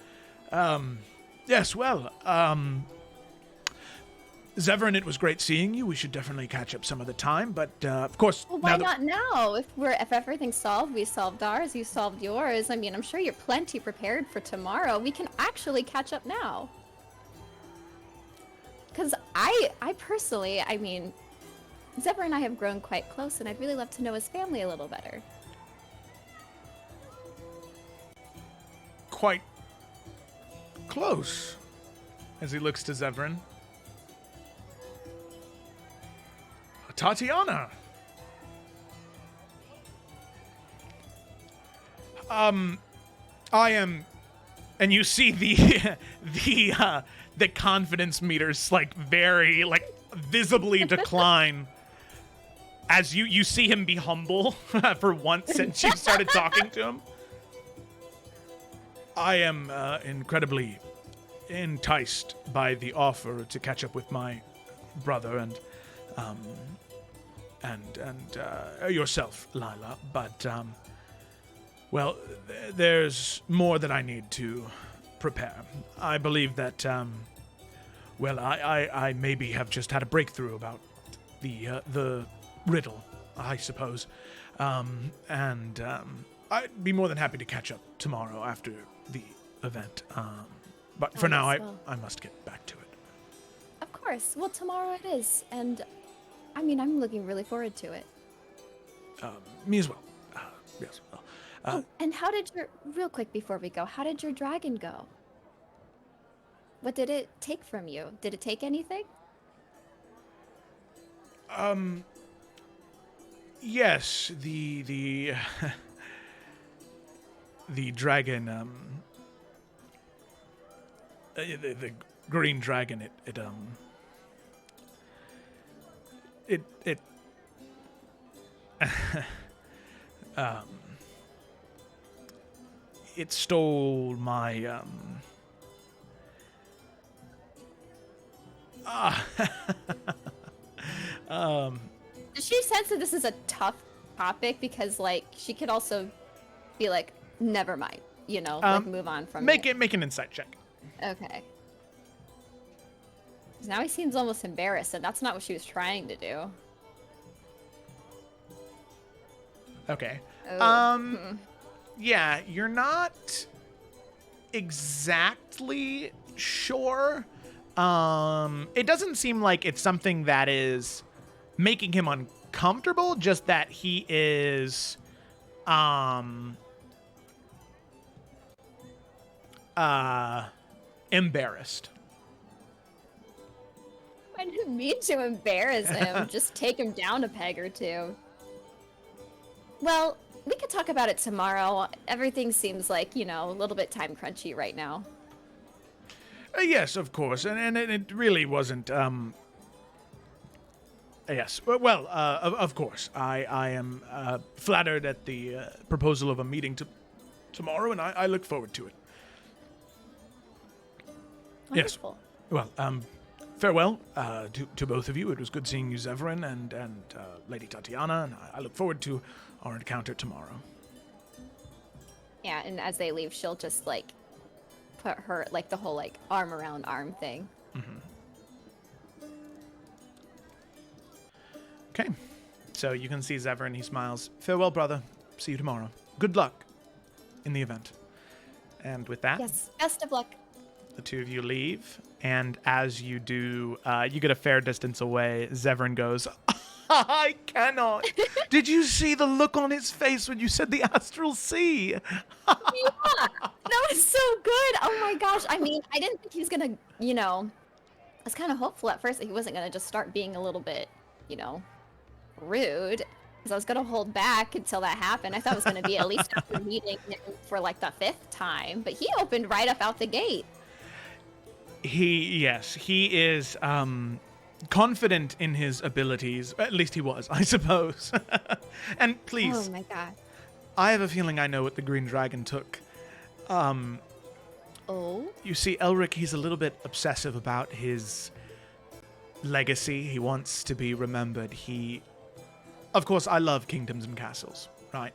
Yes, well, Zevran, it was great seeing you. We should definitely catch up some other time. But of course, Well, why not now? If everything's solved, we solved ours, you solved yours. I mean, I'm sure you're plenty prepared for tomorrow. We can actually catch up now. Because I personally, Zebra and I have grown quite close, and I'd really love to know his family a little better. Quite close, as he looks to Zevran. Tatiana. I am, and you see the confidence meters very visibly decline as you see him be humble for once since you started talking to him. I am incredibly enticed by the offer to catch up with my brother and yourself, Lila. But well, there's more that I need to prepare. I believe that well, I maybe have just had a breakthrough about the riddle, I suppose, and I'd be more than happy to catch up tomorrow after the event. But for now, yes, well. I must get back to it. Of course. Well, tomorrow it is, and I'm looking really forward to it. Me as well. Yes. Well, And real quick before we go, how did your dragon go? What did it take from you? Did it take anything? Yes, the the dragon, the green dragon, it it stole my Does she sense that this is a tough topic? Because, she could also be like, never mind, move on from make it. make an insight check. Okay. 'Cause now he seems almost embarrassed, and that's not what she was trying to do. Okay. Oh. Yeah, you're not exactly sure. It doesn't seem like it's something that is making him uncomfortable, just that he is embarrassed. I didn't mean to embarrass him. Just take him down a peg or two. Well, we could talk about it tomorrow. Everything seems like, a little bit time crunchy right now. Yes, of course, and it really wasn't. Yes, well, of course, I am flattered at the proposal of a meeting tomorrow, and I look forward to it. Wonderful. Yes. Well, farewell to both of you. It was good seeing you, Zevran, and Lady Tatiana, and I look forward to our encounter tomorrow. Yeah, and as they leave, she'll just, put her, the whole, arm around arm thing. Okay. So you can see Zevran, he smiles. Farewell, brother. See you tomorrow. Good luck in the event. And with that, Yes, best of luck. the two of you leave. And as you do, you get a fair distance away. Zevran goes, I cannot. Did you see the look on his face when you said the astral sea? Yeah, that was so good. Oh my gosh. I mean, I didn't think he was gonna, I was kind of hopeful at first that he wasn't gonna just start being a little bit, rude. Because I was gonna hold back until that happened. I thought it was gonna be at least after meeting him for the 5th time, but he opened right up out the gate. He is confident in his abilities. At least he was, I suppose. And please, Oh my god. I have a feeling I know what the Green Dragon took. Oh? You see, Elric, he's a little bit obsessive about his legacy. He wants to be remembered. Of course, I love kingdoms and castles, right?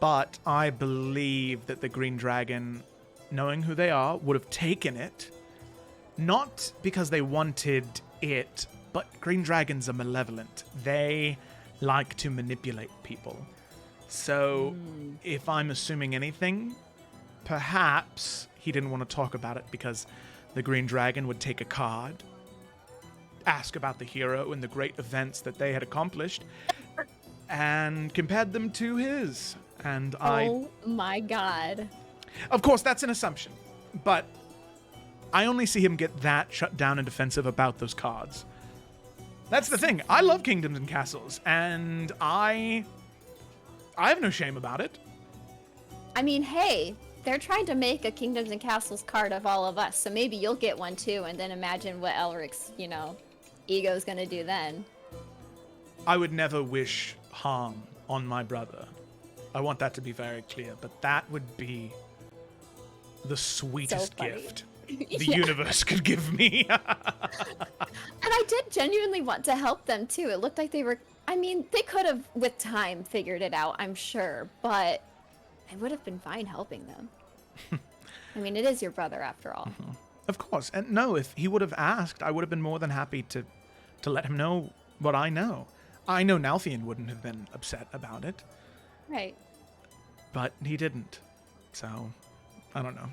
But I believe that the Green Dragon, knowing who they are, would have taken it, not because they wanted it, but Green Dragons are malevolent. They like to manipulate people. So, if I'm assuming anything, perhaps he didn't want to talk about it because the Green Dragon would take a card, ask about the hero and the great events that they had accomplished, and compared them to his. And Oh my god. Of course, that's an assumption, but I only see him get that shut down and defensive about those cards. That's the thing. I love kingdoms and castles, and I have no shame about it. I mean, hey, they're trying to make a Kingdoms and Castles card of all of us, so maybe you'll get one too, and then imagine what Elric's, ego's gonna do then. I would never wish harm on my brother. I want that to be very clear, but that would be the sweetest funny. gift the Yeah. universe could give me. And I did genuinely want to help them too. It looked like they were. I mean, they could have, with time, figured it out, I'm sure, but I would have been fine helping them. I mean, it is your brother after all. Of course. And no, if he would have asked, I would have been more than happy to let him know what I know. I know Nalfian wouldn't have been upset about it, Right. but he didn't. So, I don't know.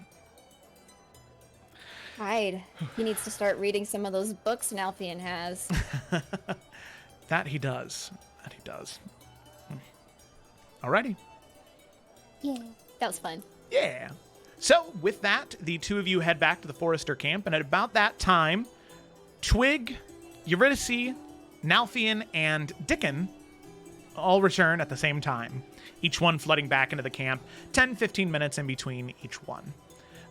Right. He needs to start reading some of those books Nalfian has. That he does. That he does. Alrighty. Yeah. That was fun. Yeah. So, with that, the two of you head back to the Forester camp, and at about that time, Twig, Eurydice, Nalfian, and Dickon all return at the same time, each one flooding back into the camp, 10-15 minutes in between each one.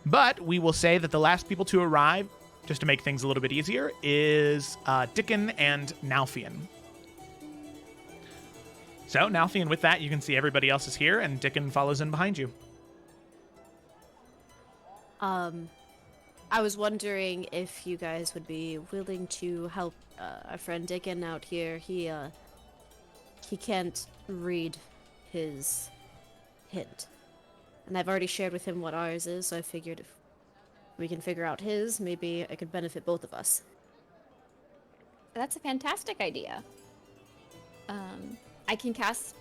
But we will say that the last people to arrive, just to make things a little bit easier, is Dickon and Nalfian. So, Nalfian, with that, you can see everybody else is here, and Dickon follows in behind you. I was wondering if you guys would be willing to help our friend Dickon out here. He can't read his hint. And I've already shared with him what ours is, so I figured if we can figure out his, maybe it could benefit both of us. That's a fantastic idea. I can cast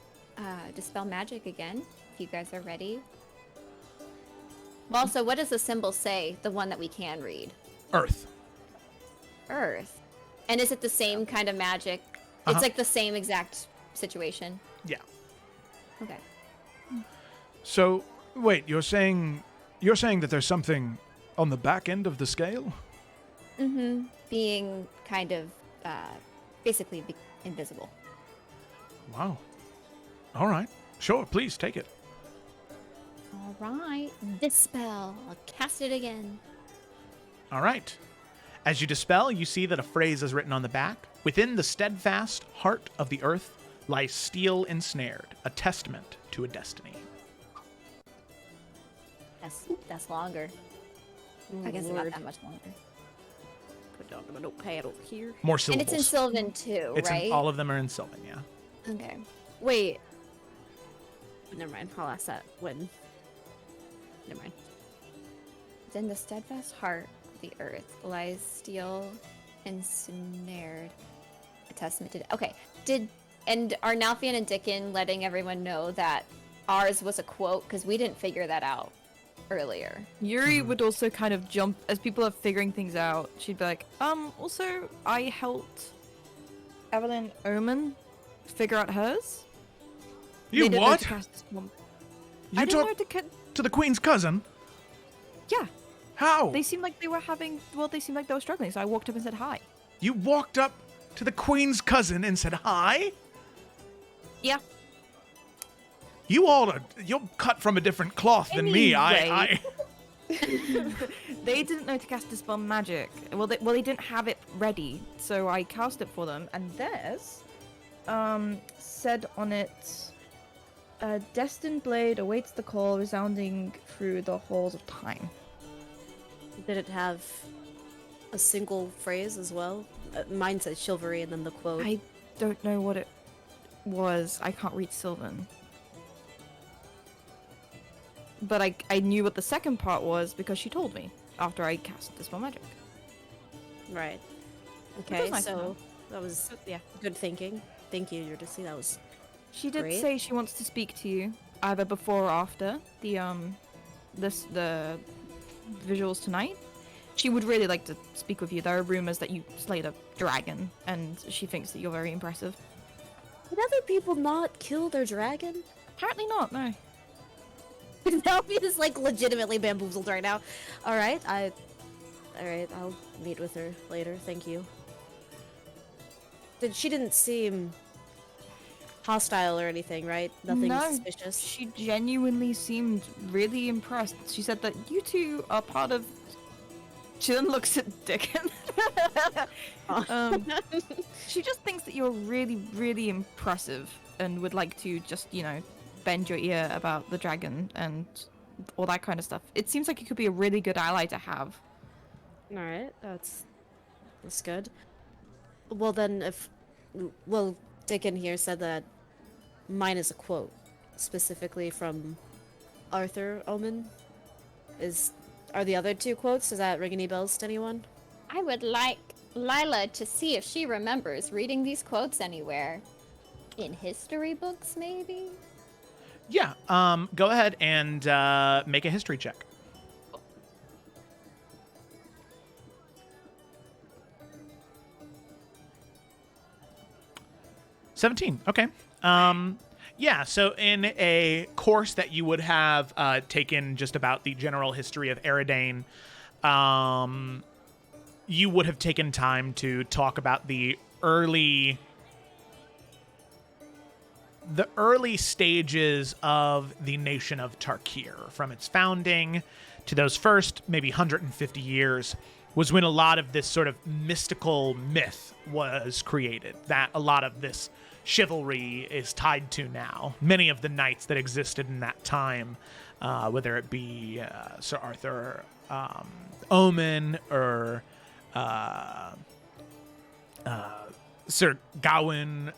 Dispel Magic again, if you guys are ready. Well, also, what does the symbol say, the one that we can read? Earth. Earth. And is it the same kind of magic? It's like the same exact situation? Yeah. Okay. So, wait, you're saying that there's something on the back end of the scale? Mm-hmm. Being kind of, basically invisible. Wow. All right. Sure, please take it. All right. Dispel. I'll cast it again. All right. As you dispel, you see that a phrase is written on the back. Within the steadfast heart of the earth lies steel ensnared, a testament to a destiny. That's longer. I guess not that much longer. Put down my notepad over here. More And syllables. it's in Sylvan too, right? All of them are in Sylvan, yeah. Okay. Wait. Never mind. I'll ask that when. Never mind. Within the steadfast heart of the earth lies steel ensnared, a testament to. Okay. And are Nalfian and Dickon letting everyone know that ours was a quote because we didn't figure that out earlier? Yuri would also kind of jump as people are figuring things out. She'd be like, also, I helped Evelyn Omen figure out hers. You They didn't know what? to cast this one. You I didn't know talked to to the queen's cousin? Yeah, How? they seemed like they were they seemed like they were struggling, so I walked up and said hi. You walked up to the queen's cousin and said hi? Yeah. You're cut from a different cloth than me. Anyway. They didn't know to cast Dispel Magic. Well, they didn't have it ready, so I cast it for them, and theirs said on it, a destined blade awaits the call resounding through the halls of time. Did it have a single phrase as well? Mine says chivalry and then the quote. I don't know what it was. I can't read Sylvan. But I knew what the second part was because she told me after I cast Dispel Magic. Right. was Okay, nice to know. so that was Yeah. good thinking. Thank you, Eurydice. That was She did Great. say she wants to speak to you either before or after the visuals tonight. She would really like to speak with you. There are rumors that you slayed a dragon, and she thinks that you're very impressive. Did other people not kill their dragon? Apparently not, no. Nalfian is like legitimately bamboozled right now. Alright, I'll meet with her later, thank you. She didn't seem hostile or anything, right? Nothing No. suspicious. She genuinely seemed really impressed. She said that you two are part of... She then looks at Dickon. She just thinks that you're really, really impressive and would like to just, bend your ear about the dragon and all that kind of stuff. It seems like it could be a really good ally to have. Alright, that's good. Well then, Dickon here said that mine is a quote, specifically from Arthur Omen. Are the other two quotes? Does that ring any bells to anyone? I would like Lila to see if she remembers reading these quotes anywhere. In history books, maybe? Yeah, go ahead and make a history check. $17. Okay. Yeah, so in a course that you would have taken just about the general history of Eridane, you would have taken time to talk about the early stages of the nation of Tarkir, from its founding to those first maybe 150 years, was when a lot of this sort of mystical myth was created, that a lot of this chivalry is tied to now. Many of the knights that existed in that time, whether it be Sir Arthur Omen or Sir Gawain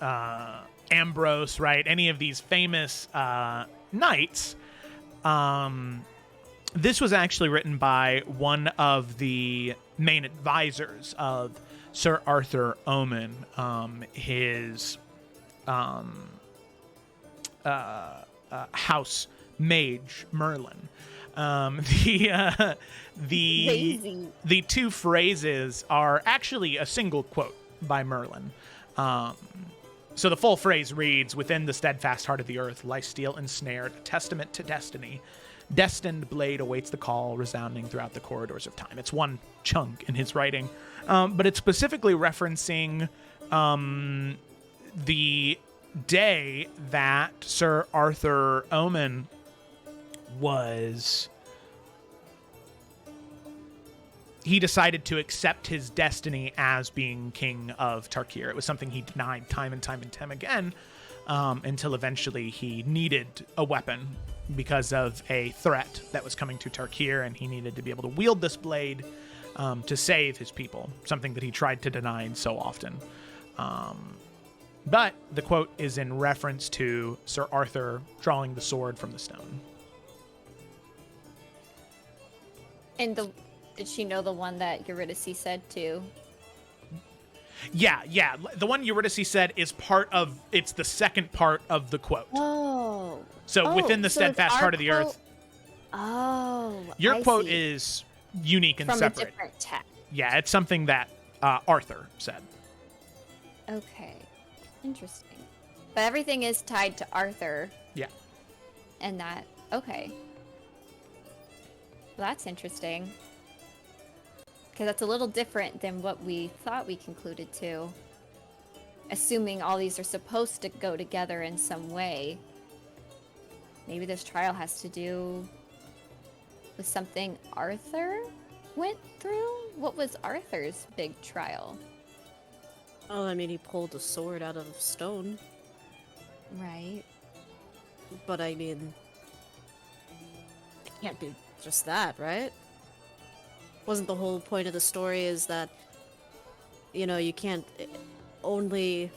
Ambrose, right? Any of these famous knights. This was actually written by one of the main advisors of Sir Arthur Omen, his house mage Merlin. The two phrases are actually a single quote by Merlin. So the full phrase reads, "Within the steadfast heart of the earth lies steel ensnared, a testament to destiny. Destined blade awaits the call, resounding throughout the corridors of time." It's one chunk in his writing, but it's specifically referencing the day that Sir Arthur Omen he decided to accept his destiny as being king of Tarkir. It was something he denied time and time and time again, until eventually he needed a weapon because of a threat that was coming to Tarkir, and he needed to be able to wield this blade to save his people, something that he tried to deny so often. But the quote is in reference to Sir Arthur drawing the sword from the stone. And did she know the one that Eurydice said too? Yeah. The one Eurydice said is it's the second part of the quote. Oh. So within the so it's steadfast our heart of the quote- earth, Oh. your I quote see. is unique and from separate. a different text. Yeah, it's something that Arthur said. Okay. Interesting. But everything is tied to Arthur. Yeah. And that. Okay. Well, that's interesting. Because that's a little different than what we thought we concluded to. Assuming all these are supposed to go together in some way. Maybe this trial has to do with something Arthur went through? What was Arthur's big trial? Oh, I mean, he pulled a sword out of stone. Right. But I mean, it can't be just that, right? Wasn't the whole point of the story is that, you know, you can't only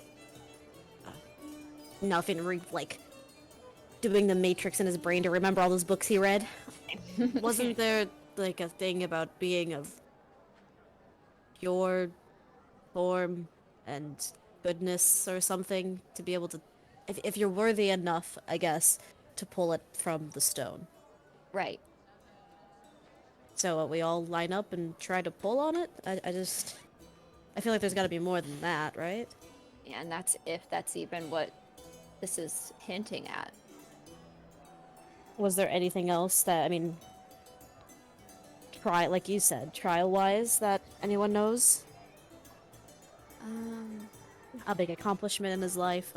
nothing like doing the Matrix in his brain to remember all those books he read? Wasn't there like a thing about being of pure form and goodness or something to be able to, if you're worthy enough, I guess, to pull it from the stone? Right. So we all line up and try to pull on it? I feel like there's got to be more than that, right? Yeah, and that's if that's even what this is hinting at. Was there anything else that, I mean, like you said, trial-wise, that anyone knows? A big accomplishment in his life,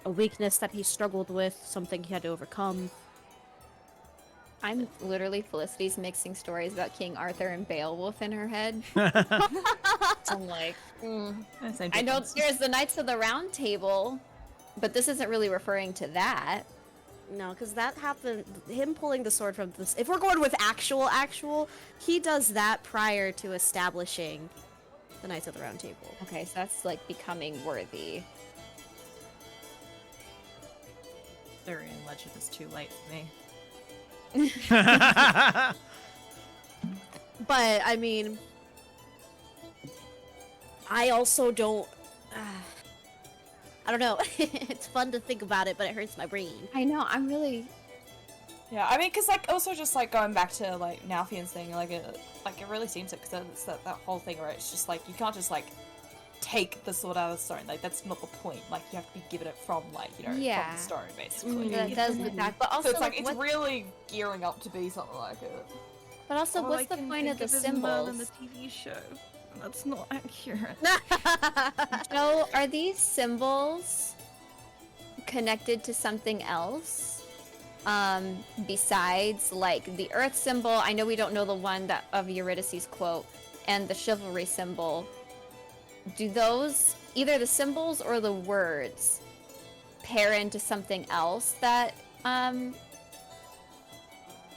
a weakness that he struggled with, something he had to overcome. I'm literally Felicity's mixing stories about King Arthur and Beowulf in her head. I'm like, I know there's the Knights of the Round Table, but this isn't really referring to that. No, because that happened, him pulling the sword from this, if we're going with actual, he does that prior to establishing the Knights of the Round Table. Okay, so that's like becoming worthy. Iverion legend is too late for me. But, I mean, I also don't, I don't know. It's fun to think about it, but it hurts my brain. I know, I'm really... Yeah, I mean, because, like, also just, like, going back to, like, Nalfian's thing, like, it really seems it, because it's that whole thing where it's just, like, you can't just, like, take the sword out of the stone. Like, that's not the point. Like, you have to be given it from, like, you know, from Yeah. the stone, basically. That does look back, but also So it's, like, it's what- really gearing up to be something like it. But also, All what's I the can point of think the is Merlin, symbols? the TV show. That's not accurate. Joe, are these symbols connected to something else? Besides, like, the earth symbol, I know we don't know the one that of Eurydice's quote, and the chivalry symbol. Do those, either the symbols or the words, pair into something else that,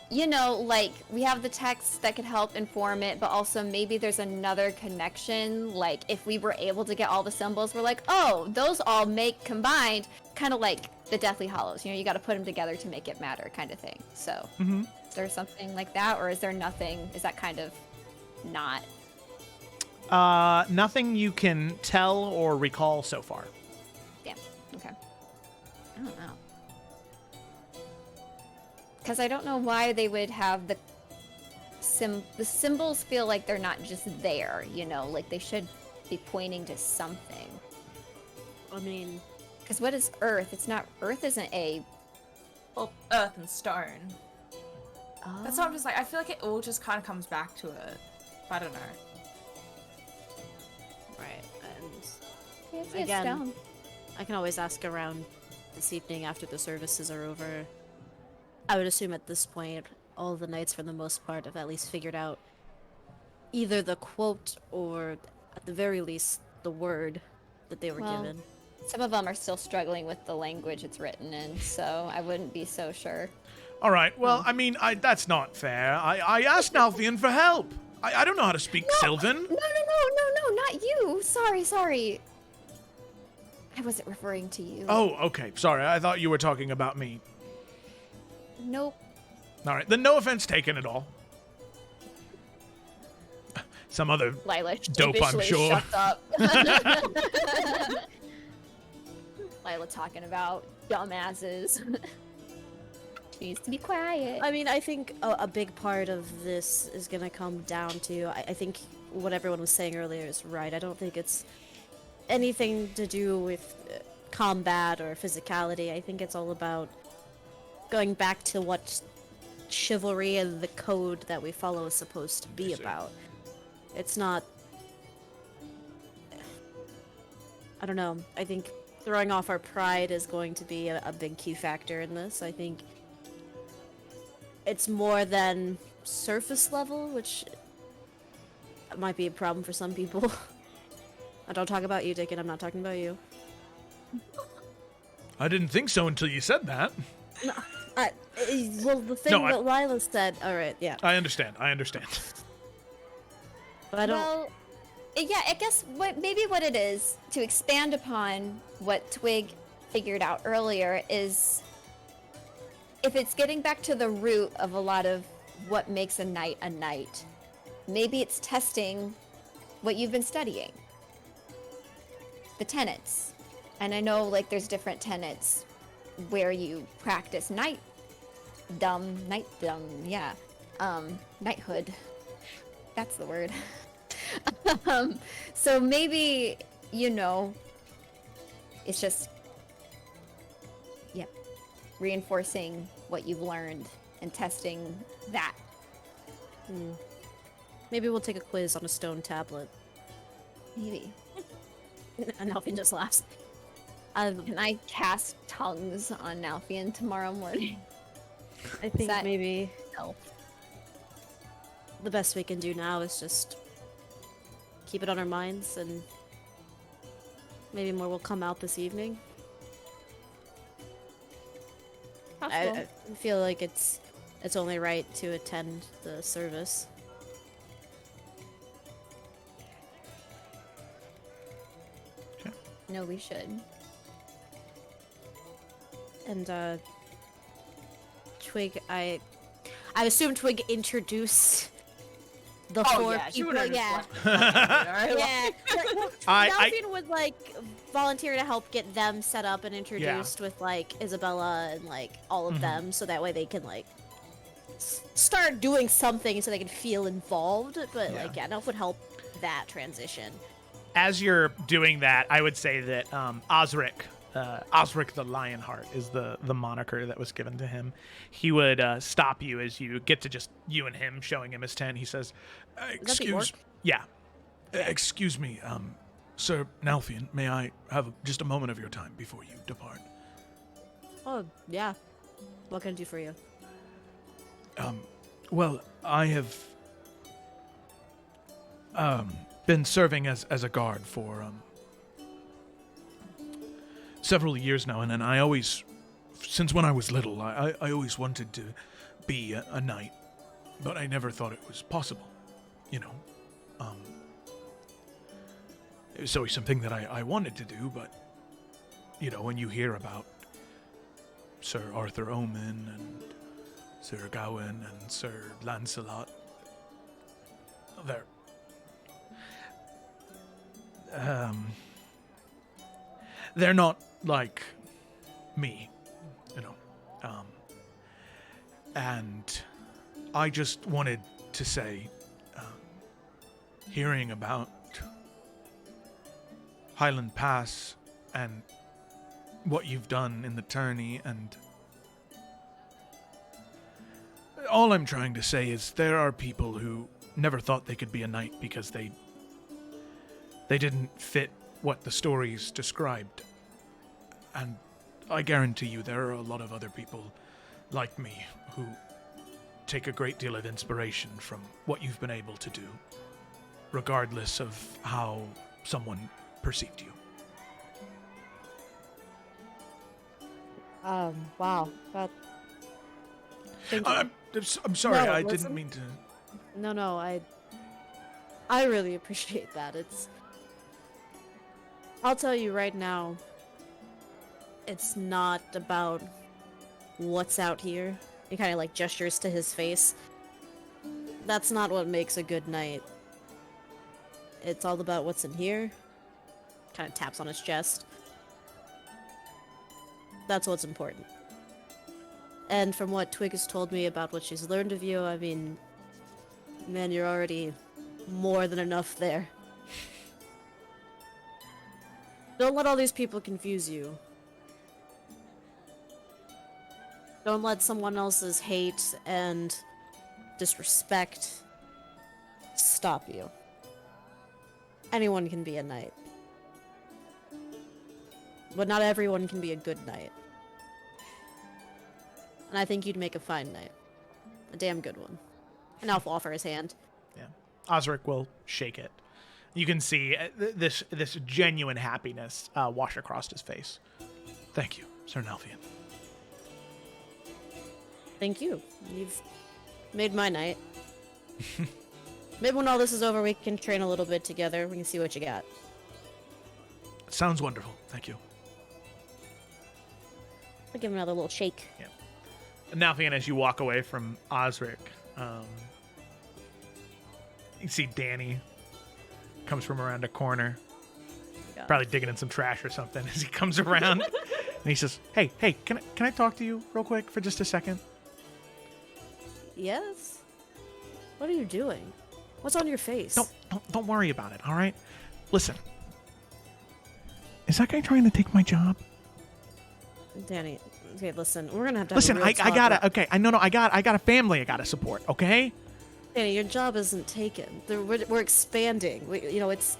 you know, like, we have the text that could help inform it, but also maybe there's another connection, like, if we were able to get all the symbols, we're like, oh, those all make combined, kind of like the Deathly Hallows, you know, you gotta put them together to make it matter, kind of thing. So, is there something like that, or is there nothing, is that kind of not? Nothing you can tell or recall so far. Damn, okay. I don't know. Because I don't know why they would have the symbols feel like they're not just there, you know, like they should be pointing to something. I mean, because what is Earth? It's not, Earth isn't a... Well, earth and stone. Oh. That's what I'm just like, I feel like it all just kind of comes back to it. I don't know. right, and Yeah, it's a again, stone. I can always ask around this evening after the services are over. I would assume at this point, all the knights for the most part have at least figured out either the quote or, at the very least, the word that they were Well, given. Some of them are still struggling with the language it's written in, so I wouldn't be so sure. All right. Well, I mean, that's not fair. I asked Nalthian for help. I don't know how to speak Sylvan. No, not you. Sorry. I wasn't referring to you. Oh, okay. Sorry. I thought you were talking about me. Nope. All right. Then no offense taken at all. Some other Lila dope, I'm sheepishly sure. shuts up. Lila talking about dumbasses. She needs to be quiet. I mean, I think a big part of this is gonna come down to, I think what everyone was saying earlier is right. I don't think it's anything to do with combat or physicality. I think it's all about going back to what chivalry and the code that we follow is supposed to be about. It's not... I don't know. I think throwing off our pride is going to be a big key factor in this. I think it's more than surface level, which might be a problem for some people. I don't talk about you, Dickon. I'm not talking about you. I didn't think so until you said that. Well, the thing No, that Lila said... Alright, yeah. I understand. But I don't... Well, yeah, I guess maybe what it is, to expand upon what Twig figured out earlier, is if it's getting back to the root of a lot of what makes a knight, maybe it's testing what you've been studying. The tenets. And I know, like, there's different tenets where you practice knighthood. That's the word. So maybe, it's just, reinforcing what you've learned and testing that. Maybe we'll take a quiz on a stone tablet. Maybe. And Alvin just laughs. Can I cast tongues on Nalfian tomorrow morning? I think that maybe help? the best we can do now is just keep it on our minds, and maybe more will come out this evening. I feel like it's only right to attend the service. No, we should. And Twig, I assume Twig introduced the four people. Yeah. Yeah. Delphine would volunteer to help get them set up and introduced with Isabella and all of them, so that way they can start doing something so they can feel involved. But Nelf would help that transition. As you're doing that, I would say that Osric the Lionheart is the moniker that was given to him. He would stop you as you get to just you and him, showing him his tent. He says, excuse me, Sir Nalfian, may I have just a moment of your time before you depart? Oh, yeah. What can I do for you? Well, I have been serving as a guard for several years now, and I always, since when I was little, I always wanted to be a knight, but I never thought it was possible, It was always something that I wanted to do, but, when you hear about Sir Arthur Omen and Sir Gawain and Sir Lancelot, they're not like me, and I just wanted to say, hearing about Highland Pass and what you've done in the tourney, and all I'm trying to say is there are people who never thought they could be a knight because they didn't fit what the stories described. And I guarantee you there are a lot of other people like me who take a great deal of inspiration from what you've been able to do, regardless of how someone perceived you. Wow. Thank you. I'm sorry, No, I listen. didn't mean to... No, I really appreciate that. I'll tell you right now, it's not about what's out here. He kind of like gestures to his face. That's not what makes a good night. It's all about what's in here. Kind of taps on his chest. That's what's important. And from what Twig has told me about what she's learned of you, I mean, man, you're already more than enough there. Don't let all these people confuse you. Don't let someone else's hate and disrespect stop you. Anyone can be a knight. But not everyone can be a good knight. And I think you'd make a fine knight. A damn good one. And I'll offer his hand. Yeah. Osric will shake it. You can see this genuine happiness wash across his face. Thank you, Sir Nalvian. Thank you. You've made my night. Maybe when all this is over, we can train a little bit together. We can see what you got. Sounds wonderful. Thank you. I'll give him another little shake. Yeah. Nalfian, as you walk away from Osric, you see Danny comes from around a corner, God. probably digging in some trash or something as he comes around. And he says, hey, can I talk to you real quick for just a second? Yes? What are you doing? What's on your face? Don't worry about it, all right? Listen. Is that guy trying to take my job? Danny, okay, listen. We're gonna have to Listen, have a real I talk gotta, about- okay, I got a family I gotta support, okay? Danny, your job isn't taken. We're expanding. It's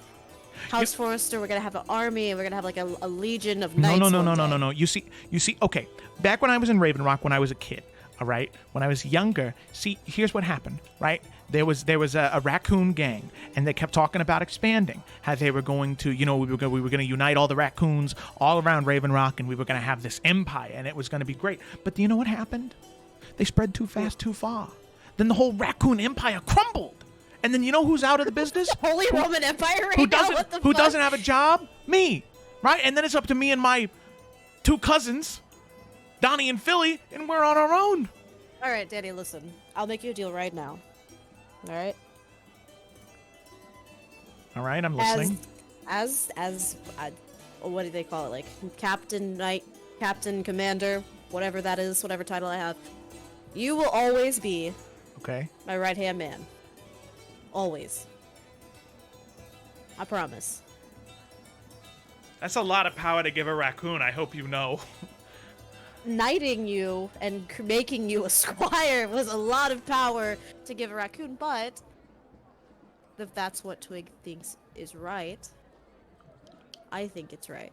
House Forester. We're gonna have an army, and we're gonna have like a legion of knights. No. You see, okay, back when I was in Raven Rock, when I was a kid, all right, when I was younger, see, here's what happened, right? There was a raccoon gang, and they kept talking about expanding, how they were going to, we were going to unite all the raccoons all around Raven Rock, and we were going to have this empire, and it was going to be great. But do you know what happened? They spread too fast, too far. Then the whole raccoon empire crumbled. And then you know who's out of the business? Holy Roman Empire right who now? doesn't What the who fuck? doesn't have a job? Me, right? And then it's up to me and my two cousins, Donnie and Philly, and we're on our own. All right, Danny, listen. I'll make you a deal right now. All right? All right, I'm listening. What do they call it? Like Captain, Knight, Captain, Commander, whatever that is, whatever title I have. You will always be Okay. my right-hand man. Always. I promise. That's a lot of power to give a raccoon, I hope you know. Knighting you and making you a squire was a lot of power to give a raccoon, but if that's what Twig thinks is right, I think it's right.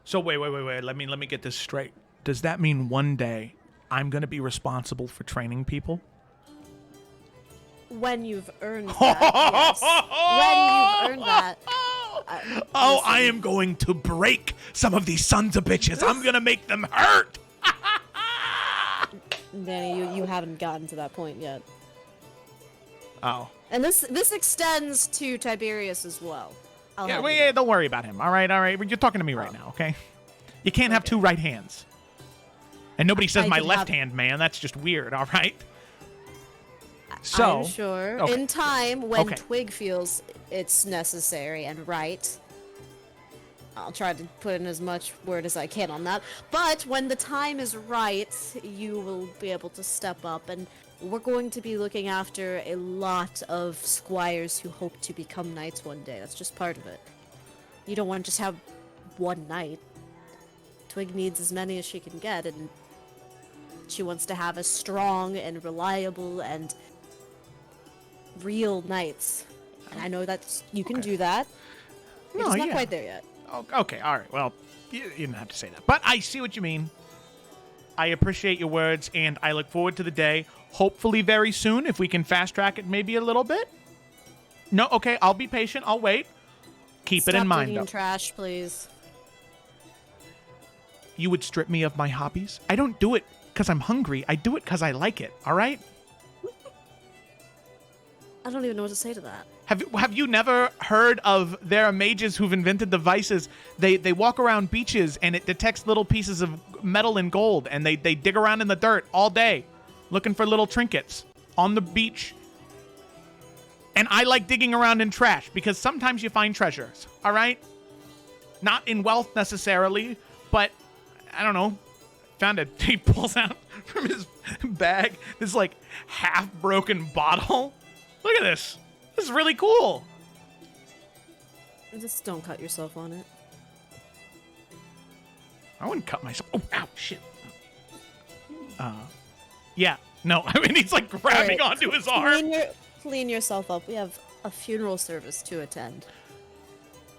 So wait. Let me get this straight. Does that mean one day I'm going to be responsible for training people? When you've earned that, yes. When you've earned that. I am going to break some of these sons of bitches. I'm going to make them hurt. Danny, you haven't gotten to that point yet. Oh. And this extends to Tiberius as well. Yeah, don't worry about him. All right. You're talking to me right now, okay? You can't have two right hands. And nobody says I my can left have- hand, man. That's just weird, all right? So, I'm sure. okay. In time, when Okay. Twig feels it's necessary and right, I'll try to put in as much word as I can on that. But when the time is right, you will be able to step up, and we're going to be looking after a lot of squires who hope to become knights one day. That's just part of it. You don't want to just have one knight. Twig needs as many as she can get, and she wants to have a strong and reliable and real knights. And I know that you can do that. We're No, just not yeah. quite there yet. Okay, all right. Well, you didn't have to say that. But I see what you mean. I appreciate your words, and I look forward to the day. Hopefully very soon, if we can fast-track it maybe a little bit. No, okay, I'll be patient. I'll wait. Keep it in mind, digging though. trash, please. You would strip me of my hobbies? I don't do it because I'm hungry. I do it because I like it, all right? I don't even know what to say to that. Have you never heard of there are mages who've invented devices? They walk around beaches and it detects little pieces of metal and gold, and they dig around in the dirt all day looking for little trinkets on the beach. And I like digging around in trash because sometimes you find treasures, all right? Not in wealth necessarily, but I don't know. Found it. He pulls out from his bag this like half broken bottle. Look at this. This is really cool. Just don't cut yourself on it. I wouldn't cut myself. Oh, ow, shit. Yeah. No, I mean, he's like grabbing Alright. onto his arm. Clean yourself up. We have a funeral service to attend.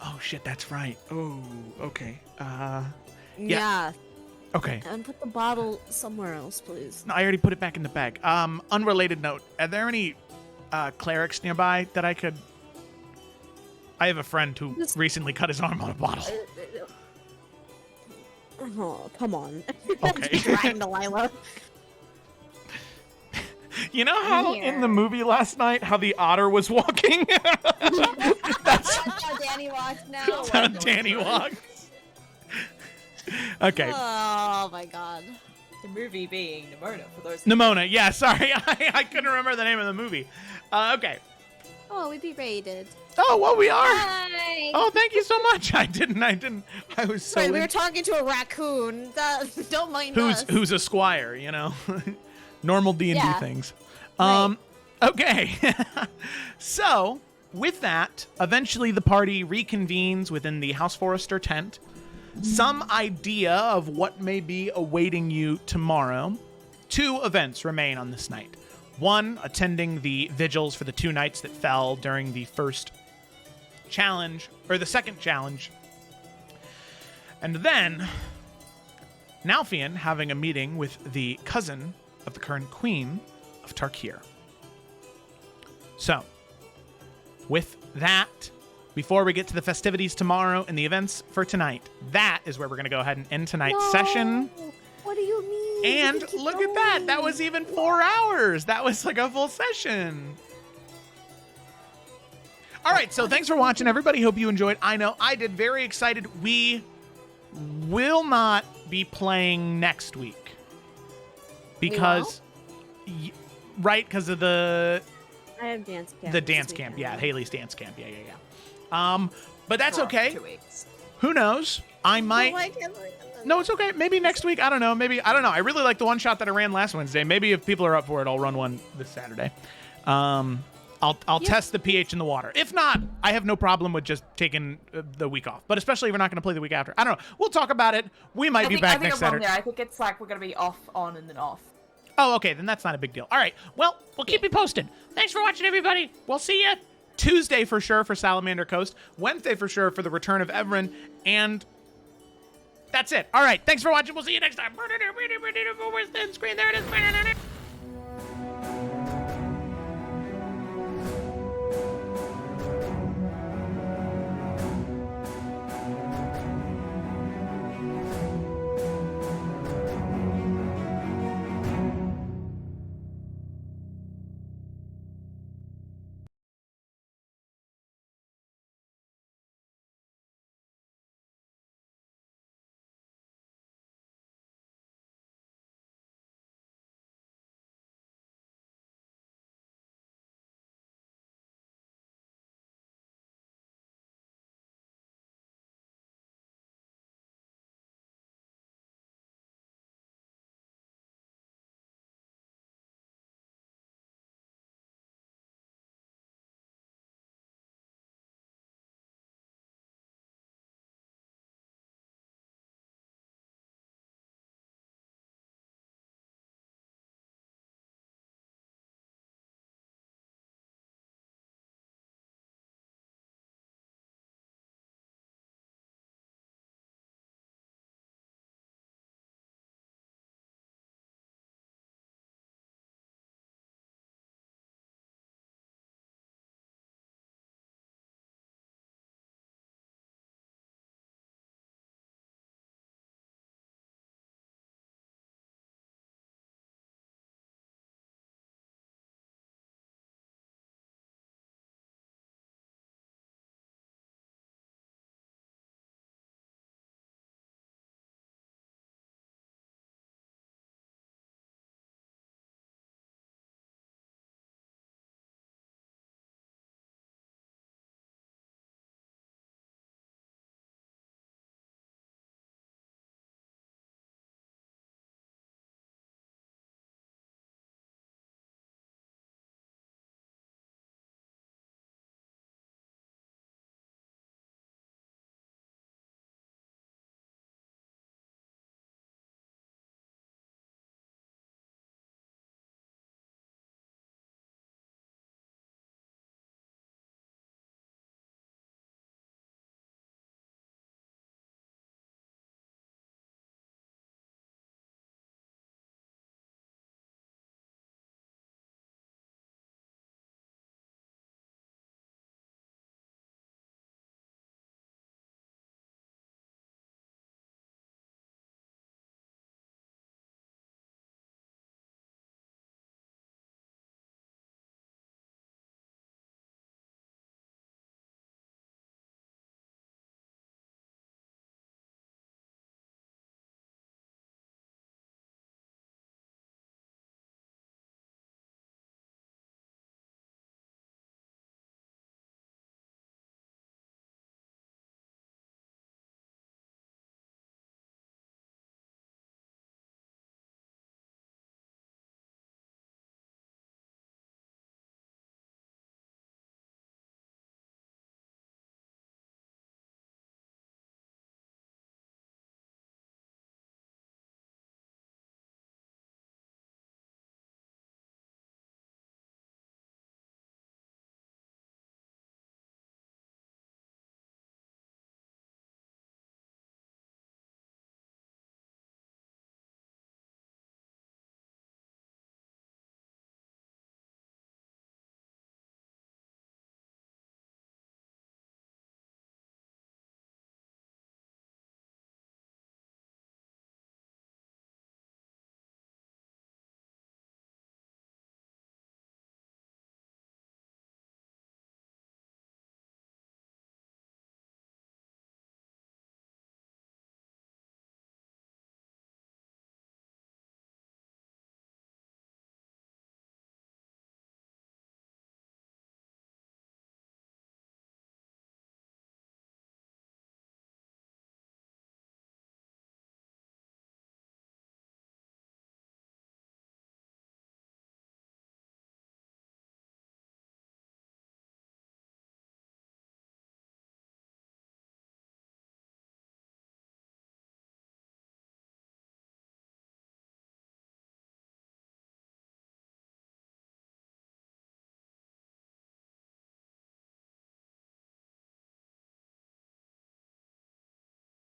Oh, shit, that's right. Oh, okay. Yeah. Okay. And put the bottle somewhere else, please. No, I already put it back in the bag. Unrelated note. Are there any clerics nearby that I could... I have a friend who recently cut his arm on a bottle. Oh, come on. Okay. Dragging Delilah. You know how in the movie last night, how the otter was walking? That's how Danny walks now. that's how Danny walks. Okay. Oh my god. The movie being Nimona, for those. Nimona. Yeah, sorry. I couldn't remember the name of the movie. Okay. Oh, we berated. Oh, well, we are. Hi. Oh, thank you so much. I didn't. I was so... Sorry, we were talking to a raccoon. Don't mind us. Who's a squire, you know? Normal D&D Yeah. things. Right. Okay. So, with that, eventually the party reconvenes within the House Forester tent. Some idea of what may be awaiting you tomorrow. 2 events remain on this night. 1, attending the vigils for the 2 knights that fell during the first challenge, or the second challenge. And then, Nalfian having a meeting with the cousin of the current queen of Tarkir. So, with that, before we get to the festivities tomorrow and the events for tonight, that is where we're going to go ahead and end tonight's session. What do you mean? And look at that. That was even 4 hours. That was like a full session. All right. So thanks for watching, everybody. Hope you enjoyed. I know I did. Very excited. We will not be playing next week. Because, right, because of the I have dance camp. dance camp. Yeah, Haley's dance camp. Yeah. But that's For okay. 2 weeks. Who knows? I might... No, it's okay. Maybe next week. I don't know. Maybe, I don't know. I really like the one shot that I ran last Wednesday. Maybe if people are up for it, I'll run one this Saturday. I'll test the pH in the water. If not, I have no problem with just taking the week off. But especially if we're not going to play the week after. I don't know. We'll talk about it. We might be back next Saturday. I think it's like we're going to be off, on, and then off. Oh, okay. Then that's not a big deal. All right. Well, we'll keep you posted. Thanks for watching, everybody. We'll see you Tuesday for sure for Salamander Coast. Wednesday for sure for the return of Iverion. And that's it. All right. Thanks for watching. We'll see you next time. Screen. There it is.